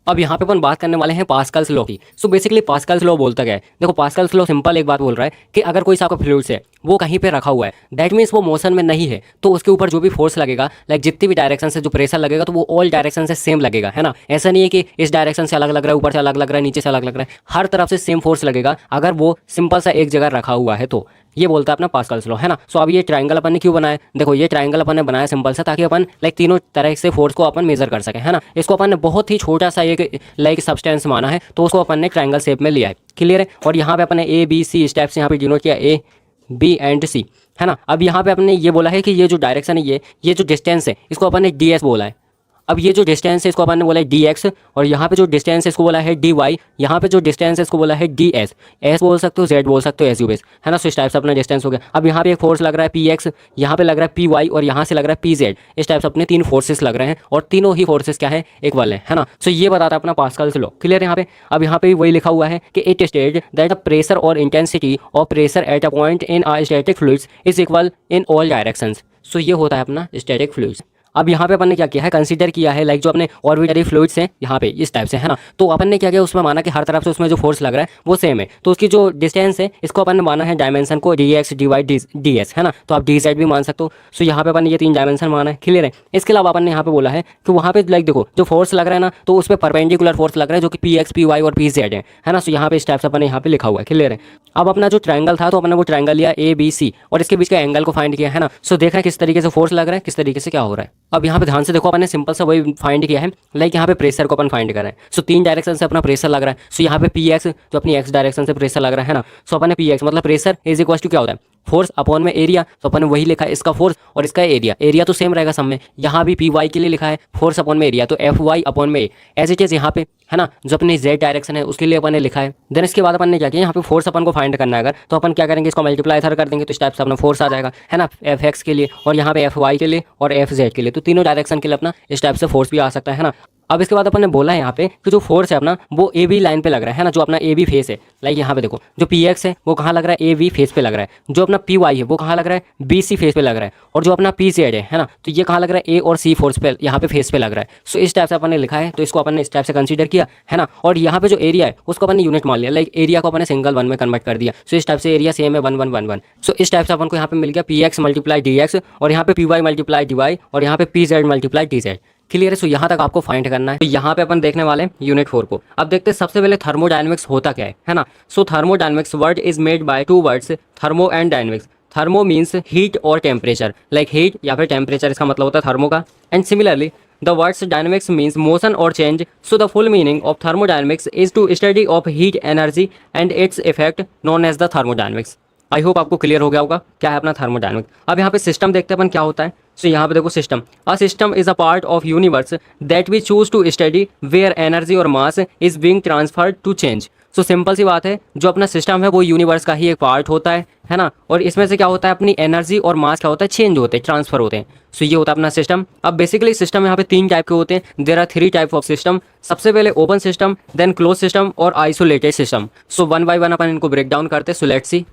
अब यहाँ पे अपन बात करने वाले हैं पास्कल्स लॉ की। सो बेसिकली पास्कल्स लॉ बोलता क्या है, देखो पास्कल्स लॉ सिंपल एक बात बोल रहा है कि अगर कोई सा आपका फ्लूइड्स है वो कहीं पे रखा हुआ है, दैट मीन्स वो मोशन में नहीं है, तो उसके ऊपर जो भी फोर्स लगेगा, लाइक जितनी भी डायरेक्शन से जो प्रेशर लगेगा, तो वो ऑल डायरेक्शन से सेम लगेगा, है ना। ऐसा नहीं है कि इस डायरेक्शन से अलग लग रहा है, ऊपर से अलग लग रहा है, नीचे से अलग लग रहा है, हर तरफ से सेम फोर्स लगेगा अगर वो सिंपल सा एक जगह रखा हुआ है, तो ये बोलता है अपना पास्कल्स लॉ, है ना। सो अब ये ट्रायंगल अपन ने क्यों बनाया, देखो ये ट्रायंगल अपन ने बनाया सिंपल सा, ताकि अपन लाइक तीनों तरह से फोर्स को अपन मेजर कर सके, है ना। इसको अपन ने बहुत ही छोटा सा एक लाइक सब्सटेंस माना है, तो उसको अपन ने ट्रायंगल शेप में लिया है। क्लियर है। और यहाँ पे अपन ने ABC स्टेप्स यहाँ पे डिनोट किया, A, B एंड C, है ना। अब यहाँ पे अपन ने ये बोला है कि ये जो डायरेक्शन है, ये जो डिस्टेंस है, इसको अपन ने DS बोला है। अब ये जो डिस्टेंस है इसको अपन ने बोला है dx, और यहाँ पे जो डिस्टेंस है इसको बोला है dy, यहाँ पे जो डिस्टेंस है इसको बोला है ds, s बोल सकते हो, z बोल सकते हो, एज यू विश, है ना। सो इस टाइप से अपना डिस्टेंस हो गया। अब यहाँ पे एक फोर्स लग रहा है px, यहाँ पे लग रहा है py, और यहाँ से लग रहा है pz। इस टाइप से अपने 3 फोर्सेस लग रहे हैं और तीनों ही फोर्सेस क्या है, इक्वल है ना। सो ये बताता है अपना पास्कल्स लॉ। क्लियर है यहाँ पे। अब यहाँ पे भी वही लिखा हुआ है कि it state that the pressure और intensity of pressure at a point in a static fluids is equal in all directions. So ये होता है अपना स्टैटिक फ्लूइड्स। अब यहाँ पे अपन ने क्या किया है, कंसीडर किया है लाइक जो अपने ऑर्बिटरी फ्लूइड्स हैं यहाँ पे इस टाइप से, है ना। तो अपन ने क्या किया, उसमें माना कि हर तरफ से उसमें जो फोर्स लग रहा है वो सेम है, तो उसकी जो डिस्टेंस है इसको अपन ने माना है डायमेंशन को dx dy ds, है ना। तो आप dz भी मान सकते हो। सो यहाँ पे अपन ने ये 3 डायमेंशन माना है। क्लियर है। इसके अलावा अपन ने यहाँ पे बोला है कि वहाँ पे लाइक देखो जो फोर्स लग रहा है ना, तो उस पर परपेंडिकुलर फोर्स लग रहा है जो कि px py और pz है ना। सो यहाँ पे इस टाइप से अपन ने यहाँ पे लिखा हुआ है। क्लियर है। अब अपना जो ट्रायंगल था तो अपने वो ट्रायंगल लिया ABC और इसके बीच का एंगल को फाइंड किया, है ना। सो देख रहे हैं किस तरीके से फोर्स लग रहा है, किस तरीके से क्या हो रहा है। अब यहाँ पे ध्यान से देखो, अपन ने सिंपल सा वही फाइंड किया है, लाइक यहाँ पे प्रेशर को अपन फाइंड कर रहे हैं। सो 3 डायरेक्शन से अपना प्रेशर लग रहा है। सो यहाँ पे px जो अपनी x डायरेक्शन से प्रेशर लग रहा है ना। सो अपन ने px मतलब प्रेशर इज इक्वल टू क्या होता है, फोर्स अपॉन में एरिया। तो अपन ने वही लिखा है, इसका फोर्स और इसका एरिया, एरिया तो सेम रहेगा सब में। यहाँ भी py के लिए लिखा है फोर्स अपॉन में एरिया, तो fy अपॉन में एज इट इज यहाँ पे, है ना। जो अपनी z डायरेक्शन है उसके लिए अपन ने लिखा है। देन इसके बाद अपन ने क्या किया, यहाँ पे फोर्स अपन को फाइंड करना है अगर, तो अपन क्या करेंगे, इसको मल्टीप्लाई इधर कर देंगे तो इस टाइप से अपना फोर्स आ जाएगा, है ना, fx के लिए, और यहाँ पे fy के लिए और fz के लिए। तो तीनों डायरेक्शन के लिए अपना इस टाइप से फोर्स भी आ सकता है ना। अब इसके बाद अपन ने बोला है यहाँ पे कि जो फोर्स है अपना वो ए बी लाइन पे लग रहा है ना, जो अपना ए बी फेस है। लाइक यहाँ पे देखो जो पी एक्स है वो कहाँ लग रहा है, ए बी फेस पे लग रहा है। जो अपना पी वाई है वो कहाँ लग रहा है, बी सी फेस पे लग रहा है। और जो अपना पी जेड है ना, तो ये कहाँ लग रहा है, ए और सी फोर्स पे यहाँ पे फेस पे लग रहा है। सो इस टाइप से अपन ने लिखा है, तो इसको अपन ने इस टाइप से कंसीडर किया, है ना। और यहाँ पे जो एरिया है उसको अपन ने यूनिट मान लिया, लाइक एरिया को अपन ने सिंगल 1 में कन्वर्ट कर दिया। सो इस टाइप से एरिया सेम है 1 1 1 1। सो इस टाइप से अपन को यहाँ पे मिल गया P X multiply D X, और यहाँ पे P Y multiply D Y, और यहाँ पे P Z multiply D Z. Clear है। सो यहाँ तक आपको फाइंड करना है। तो यहाँ पे अपन देखने वाले हैं यूनिट 4 को। अब देखते हैं सबसे पहले थर्मोडायनेमिक्स होता क्या है ना। So thermodynamics word is made by 2 words, thermo and dynamics. Thermo means heat और टेम्परेचर, लाइक हीट या फिर टेम्परेचर इसका मतलब होता है थर्मो का। And similarly the words dynamics means motion और change. So the full meaning of thermodynamics is to study of heat energy and its effect known as the thermodynamics. I hope आपको क्लियर हो गया होगा क्या है अपना थर्मोडायनेमिक्स। अब यहाँ पे सिस्टम देखते हैं अपन क्या होता है। सो यहाँ पे देखो system, a system is a part of universe that we choose to study where energy और mass is being transferred to change. So simple सी बात है, जो अपना सिस्टम है वो यूनिवर्स का ही एक पार्ट होता है ना। और इसमें से क्या होता है, अपनी एनर्जी और मास क्या होता है, चेंज होते हैं, ट्रांसफर होते हैं। सो ये होता है अपना सिस्टम। अब बेसिकली सिस्टम यहाँ पे 3 टाइप के होते हैं। There are 3 type of system. सबसे पहले open system, then close system और आइसोलेटेड सिस्टम। सो 1 बाय 1 अपन इनको ब्रेक डाउन करते हैं। So let's see.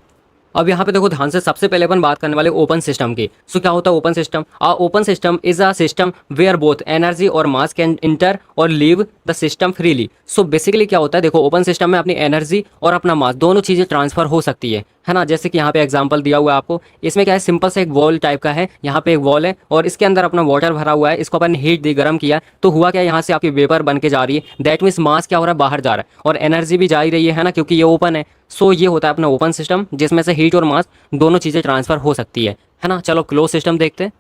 अब यहाँ पे देखो ध्यान से, सबसे पहले अपन बात करने वाले ओपन सिस्टम की। सो क्या होता है open system, open system is a system where both energy और मास कैन इंटर और leave the system freely. So basically क्या होता है, देखो ओपन सिस्टम में अपनी एनर्जी और अपना मास दोनों चीज़ें ट्रांसफर हो सकती है ना। जैसे कि यहाँ पे एग्जांपल दिया हुआ है आपको, इसमें क्या है, सिंपल से एक वॉल टाइप का है। यहाँ पे एक वॉल है और इसके अंदर अपना वाटर भरा हुआ है, इसको अपन हीट दी, गर्म किया, तो हुआ क्या, यहाँ से आपकी वेपर बन के जा रही है। दैट मीन्स मास क्या हो रहा है, बाहर जा रहा है, और एनर्जी भी जा ही रही है ना, क्योंकि ये ओपन है। सो ये होता है अपना ओपन सिस्टम, जिसमें से हीट और मास दोनों चीज़ें ट्रांसफर हो सकती है ना। चलो क्लोज सिस्टम देखते हैं।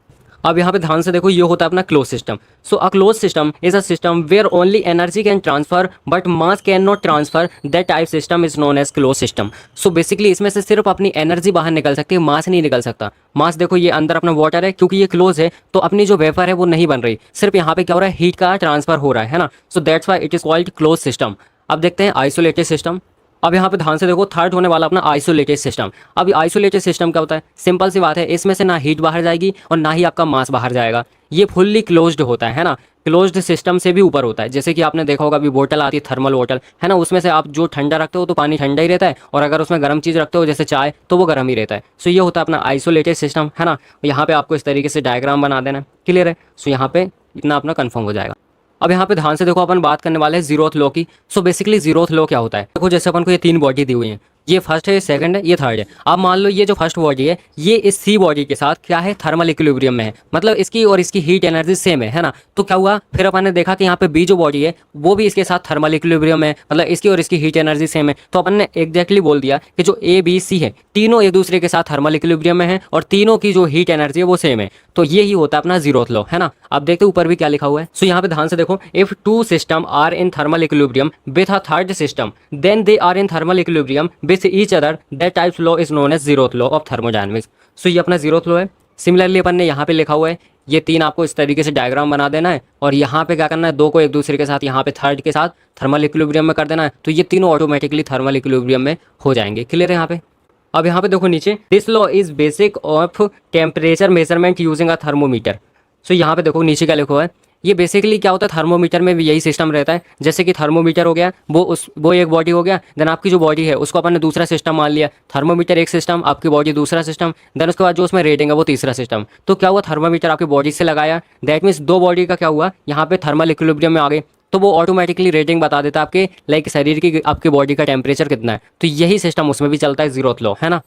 अब यहाँ पे ध्यान से देखो, ये होता है अपना close system. So a close system is a system where only energy can transfer but mass can not transfer. That type system is known as close system. So basically इसमें से सिर्फ अपनी एनर्जी बाहर निकल सकती है, मास नहीं निकल सकता। मास देखो ये अंदर अपना वाटर है, क्योंकि ये क्लोज है तो अपनी जो वेपर है वो नहीं बन रही, सिर्फ यहाँ पे क्या हो रहा है, हीट का ट्रांसफर हो रहा है ना। So that's why it is called close system. अब देखते हैं आइसोलेटेड सिस्टम। अब यहाँ पे ध्यान से देखो, थर्ड होने वाला अपना आइसोलेटेड सिस्टम। अब आइसोलेटेड सिस्टम क्या होता है, सिंपल सी बात है, इसमें से ना हीट बाहर जाएगी और ना ही आपका मास बाहर जाएगा। ये फुल्ली क्लोज्ड होता है ना। क्लोज्ड सिस्टम से भी ऊपर होता है, जैसे कि आपने देखा होगा अभी बोतल आती है, थर्मल बोतल, है ना, उसमें से आप जो ठंडा रखते हो तो पानी ठंडा ही रहता है, और अगर उसमें गर्म चीज़ रखते हो जैसे चाय तो वो गर्म ही रहता है। सो ये होता है अपना आइसोलेटेड सिस्टम, है ना। यहाँ पे आपको इस तरीके से डायग्राम बना देना, क्लियर है। सो यहाँ पे इतना अपना कन्फर्म हो जाएगा। अब यहाँ पे ध्यान से देखो, अपन बात करने वाले हैं जीरोथ लॉ की। सो बेसिकली जीरोथ लॉ क्या होता है, देखो जैसे अपन को ये 3 बॉडी दी हुई है, ये फर्स्ट है, ये सेकंड है, ये थर्ड है। अब मान लो ये जो फर्स्ट बॉडी है ये इस सी बॉडी के साथ क्या है, थर्मल इक्विलिब्रियम में है, मतलब इसकी और इसकी हीट एनर्जी सेम है ना। तो क्या हुआ, फिर अपन ने देखा कि यहाँ पे बी जो बॉडी है वो भी इसके साथ थर्मल इक्विलिब्रियम है, मतलब इसकी और इसकी हीट एनर्जी सेम है। तो अपन ने एग्जैक्टली बोल दिया कि जो ए बी सी है तीनों एक दूसरे के साथ थर्मल इक्विलिब्रियम में है और तीनों की जो हीट एनर्जी है वो सेम है। तो ये ही होता है अपना जीरोथ लॉ, है ना। अब देखते ऊपर भी क्या लिखा हुआ है। सो यहाँ पे ध्यान से देखो, if 2 system are in thermal equilibrium with a third system then they are in thermal equilibrium with each other, that types law is known as zeroth law of thermodynamics. So ये अपना जीरोथ लॉ है। सिमिलरली अपन ने यहाँ पे लिखा हुआ है, ये 3 आपको इस तरीके से डायग्राम बना देना है और यहाँ पे क्या करना है, 2 को एक दूसरे के साथ यहाँ पे थर्ड के साथ थर्मल इक्विलिब्रियम में कर देना है, तो ये तीनों ऑटोमेटिकली थर्मल इक्विलिब्रियम में हो जाएंगे। क्लियर है यहाँ पे। अब यहाँ पे देखो नीचे, this law is basic of temperature measurement using a thermometer. So यहाँ पे देखो नीचे क्या लिखा हुआ है, ये बेसिकली क्या होता है, थर्मोमीटर में भी यही सिस्टम रहता है। जैसे कि थर्मोमीटर हो गया, वो एक बॉडी हो गया, देन आपकी जो बॉडी है उसको अपन ने दूसरा सिस्टम मान लिया। थर्मोमीटर एक सिस्टम, आपकी बॉडी दूसरा सिस्टम, देन उसके बाद जो उसमें रेटिंग है वो तीसरा सिस्टम। तो क्या हुआ, थर्मोमीटर आपकी बॉडी से लगाया, दैट मीन्स 2 बॉडी का क्या हुआ, यहाँ पे थर्मल इक्विलिब्रियम में आ गए, तो वो ऑटोमेटिकली रेटिंग बता देता है आपके लाइक शरीर की, आपकी बॉडी का टेम्परेचर कितना है। तो यही सिस्टम उसमें भी चलता है, जीरोथ लॉ, है ना।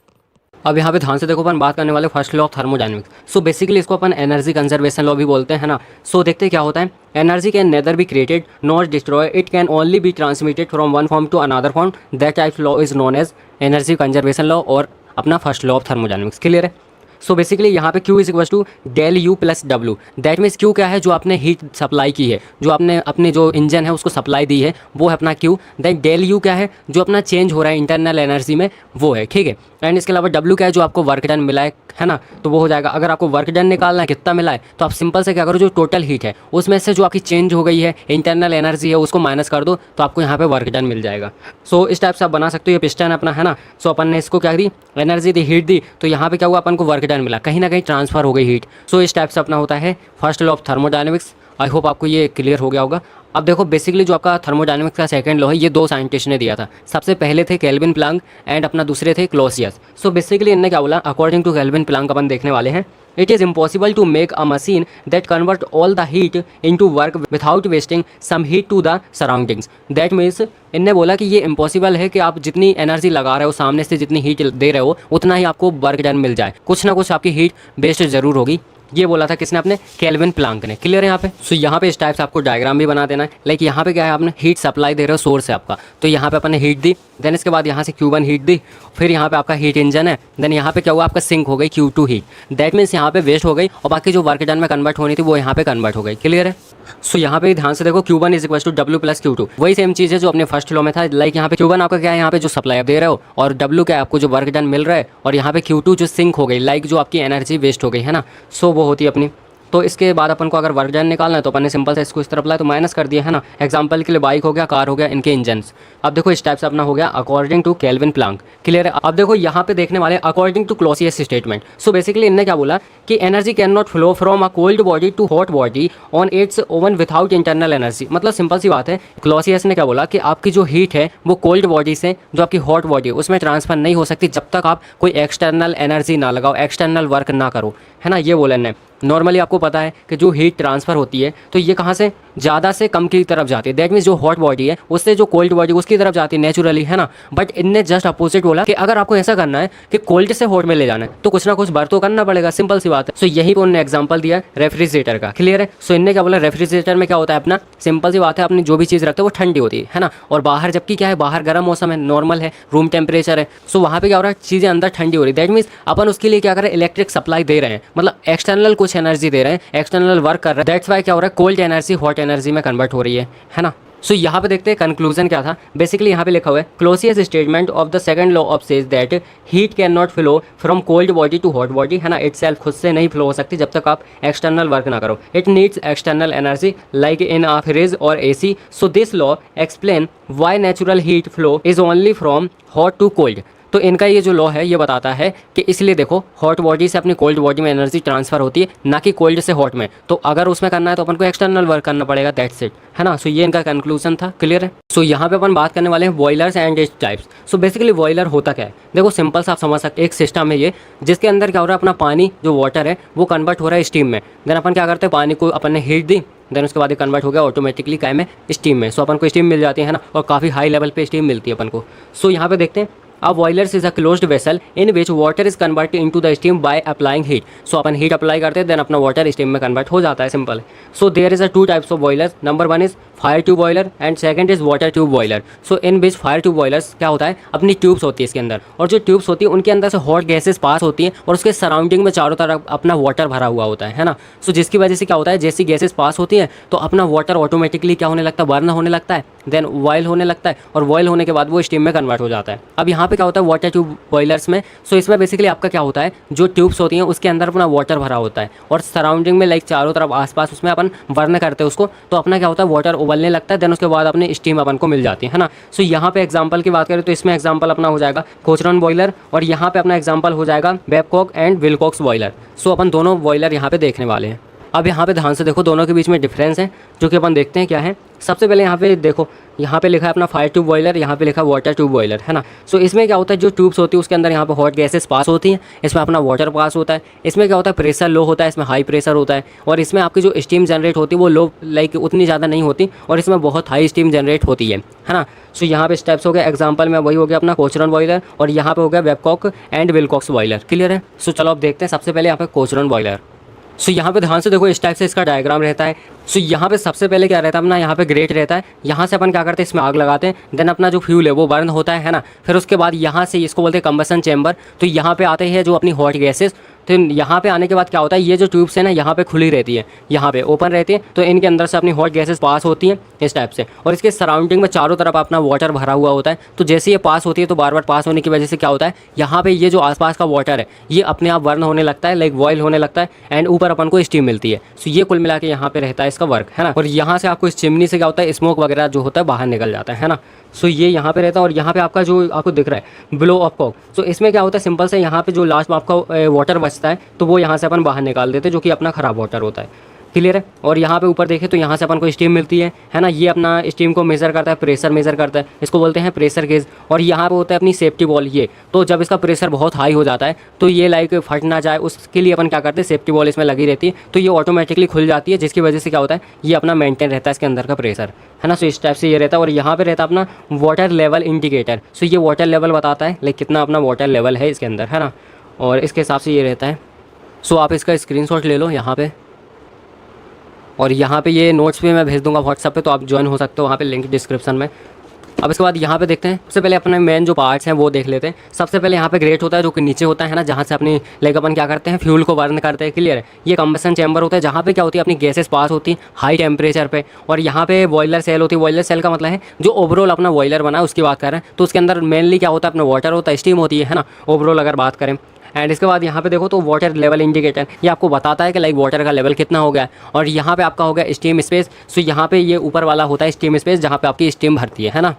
अब यहाँ पे ध्यान से देखो, अपन बात करने वाले first law of thermodynamics. So basically इसको अपन एनर्जी कंजर्वेशन लॉ भी बोलते हैं ना। सो देखते हैं क्या होता है, energy can neither be created not destroy, it can only be transmitted from one form to another form, that type law is known as energy conservation law और अपना first law of thermodynamics. Clear है। सो बेसिकली यहाँ पे Q is equal to del U plus W। That means Q क्या है, जो आपने हीट सप्लाई की है, जो आपने अपने जो इंजन है उसको सप्लाई दी है, वो है अपना Q। दैन डेल U क्या है, जो अपना चेंज हो रहा है इंटरनल एनर्जी में, वो है, ठीक है। एंड इसके अलावा W क्या है, जो आपको वर्क डन मिला है ना, तो वो हो जाएगा। अगर आपको वर्क डन निकालना है कितना मिला है, तो आप सिंपल से क्या करो, जो टोटल हीट है उसमें से जो आपकी चेंज हो गई है इंटरनल एनर्जी है उसको माइनस कर दो, तो आपको यहाँ पे वर्क डन मिल जाएगा। सो इस टाइप से आप बना सकते हो। ये पिस्टन अपना है ना, सो अपन ने इसको क्या दी, एनर्जी दी, हीट दी, तो यहाँ पे क्या हुआ, अपन को वर्क डन मिला, कहीं ना कहीं ट्रांसफर हो गई हीट। सो इस टाइप से अपना होता है first law of thermodynamics. I hope आपको ये क्लियर हो गया होगा। अब देखो बेसिकली जो आपका थर्मोडायनेमिक्स का सेकंड लॉ है, ये 2 साइंटिस्ट ने दिया था। सबसे पहले थे केल्विन प्लांक एंड अपना दूसरे थे क्लॉसियस। सो बेसिकली इनने क्या बोला, अकॉर्डिंग टू केल्विन प्लांक अपन देखने वाले हैं, it is impossible to make a machine that convert all the heat into work without wasting some heat to the surroundings. That means इनने बोला कि ये इम्पॉसिबल है कि आप जितनी एनर्जी लगा रहे हो, सामने से जितनी हीट दे रहे हो, उतना ही आपको वर्क डन मिल जाए, कुछ ना कुछ आपकी हीट वेस्ट जरूर होगी। ये बोला था किसने, अपने केल्विन प्लांक ने। क्लियर है यहाँ पे। सो यहाँ पे इस टाइप से आपको डायग्राम भी बना देना है। लाइक यहाँ पे क्या है, आपने हीट सप्लाई दे रहे हो, सोर्स है आपका, तो यहाँ पे अपन ने हीट दी, देन इसके बाद यहाँ से Q1 हीट दी, फिर यहाँ पे आपका हीट इंजन है, देन यहाँ पे क्या हुआ, आपका सिंक हो गई Q2 हीट। दैट मीन्स यहाँ पे वेस्ट हो गई और बाकी जो वर्क डन में कन्वर्ट होनी थी वो यहाँ पे कन्वर्ट हो गई। क्लियर है। सो यहाँ पे ध्यान से देखो, Q1 is equal to W plus Q2, वही सेम चीज़ है जो अपने फर्स्ट लॉ में था। लाइक यहाँ पे Q1 आपका क्या है, यहाँ पे जो सप्लाई आप दे रहे हो, और W क्या है, आपको जो वर्क डन मिल रहा है, और यहाँ पे Q2 जो सिंक हो गई, लाइक जो आपकी एनर्जी वेस्ट हो गई है ना, सो वो होती है अपनी। तो इसके बाद अपन को अगर वर्क डन निकालना है तो अपन ने सिंपल से इसको इस तरफ लाया तो माइनस कर दिया, है ना। एग्जांपल के लिए बाइक हो गया, कार हो गया, इनके इंजन्स। अब देखो इस टाइप से अपना हो गया according to Kelvin Planck. Clear है। अब देखो यहाँ पे देखने वाले according to Clausius statement. So basically इनने क्या बोला कि energy can not flow from a cold body to hot body on its own without internal energy. मतलब सिंपल सी बात है, क्लॉसियस ने क्या बोला कि आपकी जो हीट है वो कोल्ड बॉडी से जो आपकी हॉट बॉडी है उसमें ट्रांसफर नहीं हो सकती जब तक आप कोई एक्सटर्नल एनर्जी ना लगाओ, एक्सटर्नल वर्क ना करो, है ना। ये बोला इन्हें। नॉर्मली आपको पता है कि जो हीट ट्रांसफ़र होती है तो ये कहाँ से, ज़्यादा से कम की तरफ जाती है। दैट मीन्स जो हॉट बॉडी है उससे जो कोल्ड बॉडी उसकी तरफ जाती है नेचुरली, है ना। बट इनने जस्ट अपोजिट बोला कि अगर आपको ऐसा करना है कि कोल्ड से हॉट में ले जाना है तो कुछ ना कुछ वर्क तो करना पड़ेगा, सिंपल सी बात है। सो यही उन्होंने एग्जाम्पल दिया रेफ्रिजरेटर का। क्लियर है। सो इनने क्या बोला, रेफ्रिजरेटर में क्या होता है अपना, सिंपल सी बात है, अपनी जो भी चीज़ रखते हैं वो ठंडी होती है ना, और बाहर जबकि क्या है, बाहर गर्म मौसम है, नॉर्मल है, रूम टेम्परेचर है। सो वहाँ पे क्या हो रहा है, चीज़ें अंदर ठंडी हो रही है। दैट मीन्स अपन उसके लिए क्या करें, इलेक्ट्रिक सप्लाई दे रहे हैं, मतलब एक्सटर्नल कुछ एनर्जी दे रहे हैं, एक्सटर्नल वर्क कर रहे हैं। दैट्स वाई क्या हो रहा है, कोल्ड एनर्जी हॉट एनर्जी में कन्वर्ट हो रही है ना। सो यहाँ पे देखते हैं कंक्लूजन क्या था। बेसिकली यहाँ पे लिखा हुआ है, Clausius statement of the second law of says that heat can not flow from cold body to hot body, है ना। इट सेल्फ खुद से नहीं फ्लो हो सकती जब तक आप एक्सटर्नल वर्क ना करो। It needs external energy like in a fridge और AC। So this law explain why natural heat flow is only from hot to cold. तो इनका ये जो लॉ है ये बताता है कि इसलिए देखो हॉट बॉडी से अपनी कोल्ड बॉडी में एनर्जी ट्रांसफर होती है, ना कि कोल्ड से हॉट में। तो अगर उसमें करना है तो अपन को एक्सटर्नल वर्क करना पड़ेगा, दैट्स इट, है ना। सो ये इनका कंक्लूजन था। क्लियर है। सो यहाँ पे अपन बात करने वाले हैं boilers and its types. So basically boiler होता क्या है, देखो सिंपल सा आप समझ सकते, एक सिस्टम है ये जिसके अंदर क्या हो रहा है, अपना पानी जो वाटर है वो कन्वर्ट हो रहा है स्टीम में। देन अपन क्या करते हैं, पानी को अपन ने हीट दी, देन उसके बाद ये कन्वर्ट हो गया ऑटोमेटिकली काय में, स्टीम में। सो अपन को स्टीम मिल जाती है ना, और काफ़ी हाई लेवल पे स्टीम मिलती है अपन को। सो यहाँ पे देखते हैं, A boiler is a closed vessel in which water is converted into the steam by applying heat. So upon heat apply करते हैं, then अपना water steam में convert हो जाता है, सिंपल है। So there is a two types of boilers. Number one is fire tube boiler and second is water tube boiler. So in beach fire tube boilers क्या होता है, अपनी ट्यूब्स होती है इसके अंदर, और जो ट्यूब्स होती है उनके अंदर से हॉट गैसेस पास होती हैं और उसके सराउंडिंग में चारों तरफ अपना वाटर भरा हुआ होता है ना। सो जिसकी वजह से क्या होता है, जैसी गैसेस पास होती हैं तो अपना वाटर ऑटोमेटिकली क्या होने लगता है, बर्न होने लगता है, देन बॉयल होने लगता है, और बॉयल होने के बाद वो स्टीम में कन्वर्ट हो जाता है। अब यहाँ पे क्या होता है वाटर ट्यूब बॉयलर्स में, सो इसमें बेसिकली आपका क्या होता है, जो ट्यूब्स होती हैं उसके अंदर अपना वाटर भरा होता है और सराउंडिंग में लाइक चारों तरफ आसपास उसमें अपन बर्न करते हैं उसको, तो अपना क्या होता है वाटर उबलने लगता है, देन उसके बाद अपनी स्टीम अपन को मिल जाती है ना। सो यहाँ पे एग्जांपल की बात करें तो इसमें एग्जांपल अपना हो जाएगा कोचरन बॉयलर, और यहाँ पे अपना एग्जांपल हो जाएगा बेबकॉक एंड विलकॉक्स बॉयलर। सो अपन दोनों बॉयलर यहाँ पे देखने वाले हैं। अब यहाँ पे ध्यान से देखो, दोनों के बीच में डिफरेंस है जो कि अपन देखते हैं क्या है। सबसे पहले यहाँ पे देखो, यहाँ पे लिखा है अपना फायर ट्यूब बॉयलर, यहाँ पे लिखा है वाटर ट्यूब बॉयलर, है ना। सो इसमें क्या होता है, जो ट्यूब्स होती है उसके अंदर यहाँ पे हॉट गैसेस पास होती हैं, इसमें अपना वाटर पास होता है। इसमें क्या होता है, प्रेशर लो होता है, इसमें हाई प्रेशर होता है, और इसमें आपकी जो स्टीम जनरेट होती है वो लो लाइक उतनी ज़्यादा नहीं होती, और इसमें बहुत हाई स्टीम जनरेट होती है ना। सो यहाँ पे स्टेप्स हो गए, एग्जाम्पल में वही हो गया अपना कोचरन बॉयलर, और यहाँ पे हो गया Babcock and Wilcox boiler. Clear है। सो चलो अब देखते हैं सबसे पहले यहाँ पे कोचरन बॉयलर। सो यहाँ पे ध्यान से देखो, इस टाइप से इसका डायग्राम रहता है। सो यहाँ पे सबसे पहले क्या रहता है अपना, यहाँ पे ग्रेट रहता है, यहाँ से अपन क्या करते हैं इसमें आग लगाते हैं, देन अपना जो फ्यूल है वो बर्न होता है ना। फिर उसके बाद यहाँ से इसको बोलते हैं कंबसन चैम्बर, तो यहाँ पे आते हैं जो अपनी हॉट गैसेस। तो यहाँ पे आने के बाद क्या होता है, ये जो ट्यूब्स है ना यहाँ पे खुली रहती है, यहाँ पे ओपन रहती है, तो इनके अंदर से अपनी हॉट गैसेस पास होती हैं इस टाइप से, और इसके सराउंडिंग में चारों तरफ अपना वाटर भरा हुआ होता है। तो जैसे ये पास होती है तो बार बार पास होने की वजह से क्या होता है, यहाँ पे ये जो आसपास का वाटर है ये अपने आप बर्न होने लगता है, लाइक बॉयल होने लगता है, एंड ऊपर अपन को स्टीम मिलती है। सो ये कुल मिला के यहाँ पे रहता है इसका वर्क, है ना। और यहाँ से आपको इस चिमनी से क्या होता है, स्मोक वगैरह जो होता है बाहर निकल जाता है ना। सो ये यहाँ पे रहता है, और यहाँ पे आपका जो आपको दिख रहा है ब्लो ऑफ कॉक, तो इसमें क्या होता है सिंपल से, यहाँ पे जो लास्ट में आपका वाटर बचता है तो वो यहाँ से अपन बाहर निकाल देते हैं, जो कि अपना ख़राब वाटर होता है। क्लियर है। और यहाँ पे ऊपर देखें तो यहाँ से अपन को स्टीम मिलती है ना। ये अपना स्टीम को मेज़र करता है, प्रेशर मेज़र करता है, इसको बोलते हैं प्रेशर गेज। और यहाँ पे होता है अपनी सेफ्टी बॉल, ये तो जब इसका प्रेशर बहुत हाई हो जाता है तो ये लाइक फट ना जाए, उसके लिए अपन क्या करते हैं, सेफ्टी बॉल इसमें लगी रहती है, तो ये ऑटोमेटिकली खुल जाती है, जिसकी वजह से क्या होता है, ये अपना मेंटेन रहता है इसके अंदर का प्रेशर, है ना। सो इस टाइप से ये रहता है। और यहाँ पे रहता है अपना वाटर लेवल इंडिकेटर। सो ये वाटर लेवल बताता है लाइक कितना अपना वाटर लेवल है इसके अंदर, है ना, और इसके हिसाब से ये रहता है। सो आप इसका स्क्रीनशॉट ले लो यहाँ पे, और यहाँ पे ये नोट्स भी मैं भेज दूंगा व्हाट्सएप पे, तो आप ज्वाइन हो सकते हो वहाँ पे, लिंक डिस्क्रिप्शन में। अब इसके बाद यहाँ पे देखते हैं, सबसे पहले अपने मेन जो पार्ट्स हैं वो देख लेते हैं। सबसे पहले यहाँ पे ग्रेट होता है जो कि नीचे होता है ना, जहाँ से अपनी लाइक अपन क्या करते हैं, फ्यूल को बर्न करते हैं। क्लियर है। ये कंबसन चैम्बर होता है जहाँ पे क्या होती है, अपनी गैसेस पास होती हैं हाई टेम्परेचर पे, और यहाँ पे बॉयलर सेल होती है। बॉयलर सेल का मतलब है जो ओवरऑल अपना बॉयलर बना है उसकी बात कर रहे हैं, तो उसके अंदर मेनली क्या होता है, अपना वाटर होता है, स्टीम होती है ना, ओवरऑल अगर बात करें। एंड इसके बाद यहाँ पे देखो तो वाटर लेवल इंडिकेटर, ये आपको बताता है कि लाइक वाटर का लेवल कितना हो गया। और यहाँ पे आपका हो गया स्टीम स्पेस। सो यहाँ पे ये ऊपर वाला होता है स्टीम स्पेस, जहाँ पे आपकी स्टीम भरती है ना।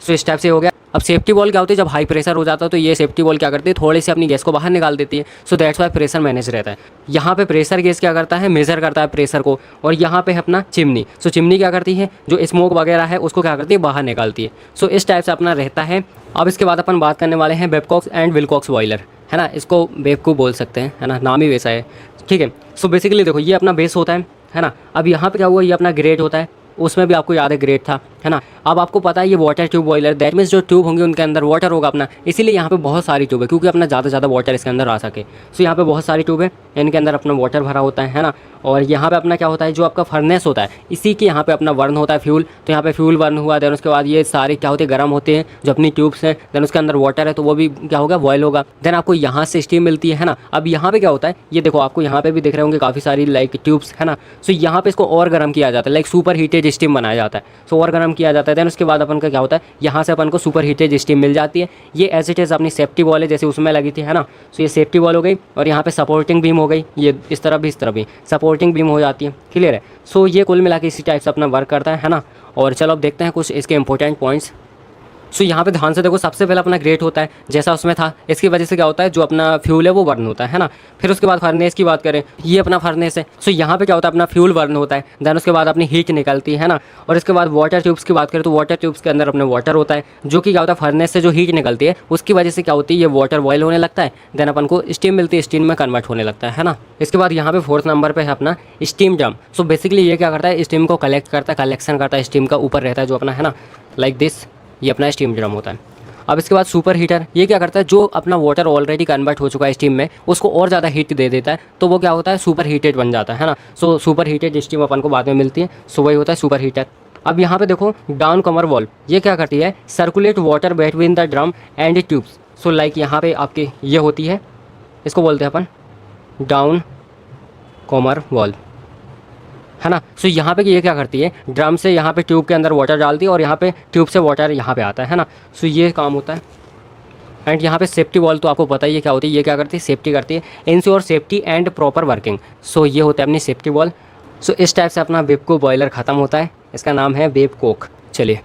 सो इस टाइप से हो गया। अब सेफ्टी बॉल क्या होती है, जब हाई प्रेशर हो जाता है तो ये सेफ्टी बॉल क्या करती है, थोड़ी सी अपनी गैस को बाहर निकाल देती है। So that's why pressure manage रहता है। यहाँ पे प्रेशर गैस क्या करता है, मेजर करता है प्रेशर को। और यहाँ पे है अपना चिमनी। सो चिमनी क्या करती है, जो स्मोक वगैरह है उसको क्या करती है, बाहर निकालती है। सो इस टाइप से अपना रहता है। अब इसके बाद अपन बात करने वाले हैं बेबकॉक एंड विलकॉक्स बॉयलर, है ना। इसको बेबकू बोल सकते हैं, है ना, नाम ही वैसा है, ठीक है। सो बेसिकली देखो, ये अपना बेस होता है ना। अब यहाँ पे क्या हुआ, ये अपना ग्रेट होता है, उसमें भी आपको याद है ग्रेट था, है ना। अब आपको पता है ये water tube boiler, that means जो ट्यूब होंगे उनके अंदर वाटर होगा अपना, इसीलिए यहाँ पे बहुत सारी ट्यूब है, क्योंकि अपना ज़्यादा से ज़्यादा वाटर इसके अंदर आ सके। सो यहाँ पे बहुत सारी ट्यूब है, इनके अंदर अपना वाटर भरा होता है ना। और यहाँ पे अपना क्या होता है, जो आपका फर्नेस होता है इसी के यहाँ पे अपना बर्न होता है फ्यूल। तो यहाँ पे फ्यूल बर्न हुआ, देन उसके बाद ये सारे क्या होते हैं, गर्म होते हैं जो अपनी ट्यूब्स हैं, देन उसके अंदर वाटर है तो वो भी क्या होगा, बॉयल होगा, देन आपको यहाँ से स्टीम मिलती है ना। अब यहाँ पे क्या होता है, ये देखो आपको यहाँ पे भी दिख रहे होंगे काफ़ी सारी लाइक ट्यूब्स, है ना। सो यहाँ पे इसको और गर्म किया जाता है, लाइक सुपर हीटेड स्टीम बनाया जाता है। सो और गर्म किया जाता है, देन उसके बाद अपन का क्या होता है, यहाँ से अपन को सुपर हीटेड स्टीम मिल जाती है। ये एज इट इज़ अपनी सेफ्टी बॉल है, जैसे उसमें लगी थी, है ना। सो ये सेफ्टी बॉल हो गई, और यहाँ पे सपोर्टिंग बीम हो गई, ये इस तरफ भी इस तरफ भी सपोर्टिंग बीम हो जाती है। क्लियर है। सो ये कुल मिला के इसी टाइप से अपना वर्क करता है ना। और चलो अब देखते हैं कुछ इसके इंपॉर्टेंट पॉइंट्स। सो यहाँ पे ध्यान से देखो, सबसे पहले अपना ग्रेट होता है जैसा उसमें था, इसकी वजह से क्या होता है, जो अपना फ्यूल है वो बर्न होता है ना। फिर उसके बाद फर्नेस की बात करें, ये अपना फर्नेस है। सो यहाँ पे क्या होता है, अपना फ्यूल बर्न होता है, देन उसके बाद अपनी हीट निकलती है ना। और इसके बाद वाटर ट्यूब्स की बात करें तो वाटर ट्यूब्स के अंदर अपने वाटर होता है, जो कि क्या होता है, फर्नेस से जो हीट निकलती है उसकी वजह से क्या होती है, ये वाटर बॉयल होने लगता है, देन अपन को स्टीम मिलती है, स्टीम में कन्वर्ट होने लगता है ना। इसके बाद यहाँ पे 4th नंबर पे है अपना स्टीम ड्रम। सो बेसिकली ये क्या करता है, स्टीम को कलेक्ट करता है, कलेक्शन करता है, स्टीम का ऊपर रहता है जो अपना, है ना, लाइक दिस, ये अपना स्टीम ड्रम होता है। अब इसके बाद सुपर हीटर, ये क्या करता है, जो अपना वाटर ऑलरेडी कन्वर्ट हो चुका है स्टीम में उसको और ज़्यादा हीट दे देता है, तो वो क्या होता है, सुपर हीटेड बन जाता है ना। सो सुपर हीटेड स्टीम अपन को बाद में मिलती है, सो वही होता है सुपर हीटर। अब यहाँ पे देखो डाउन कमर वॉल्व, ये क्या करती है, circulate water between the drum and tubes. So like यहाँ पे आपके ये होती है, इसको बोलते हैं अपन डाउन कमर वॉल्व, है ना। सो यहाँ पे ये क्या करती है, ड्रम से यहाँ पे ट्यूब के अंदर वाटर डालती है और यहाँ पे ट्यूब से वाटर यहाँ पे आता है ना। सो ये काम होता है। एंड यहाँ पे सेफ्टी वॉल्व तो आपको पता ही है क्या होती है, ये क्या करती है, सेफ्टी करती है, ensure safety and proper working. So ये होता है अपनी सेफ्टी वॉल्व। सो इस टाइप से अपना बेबको बॉयलर ख़त्म होता है, इसका नाम है बेबकोक। चलिए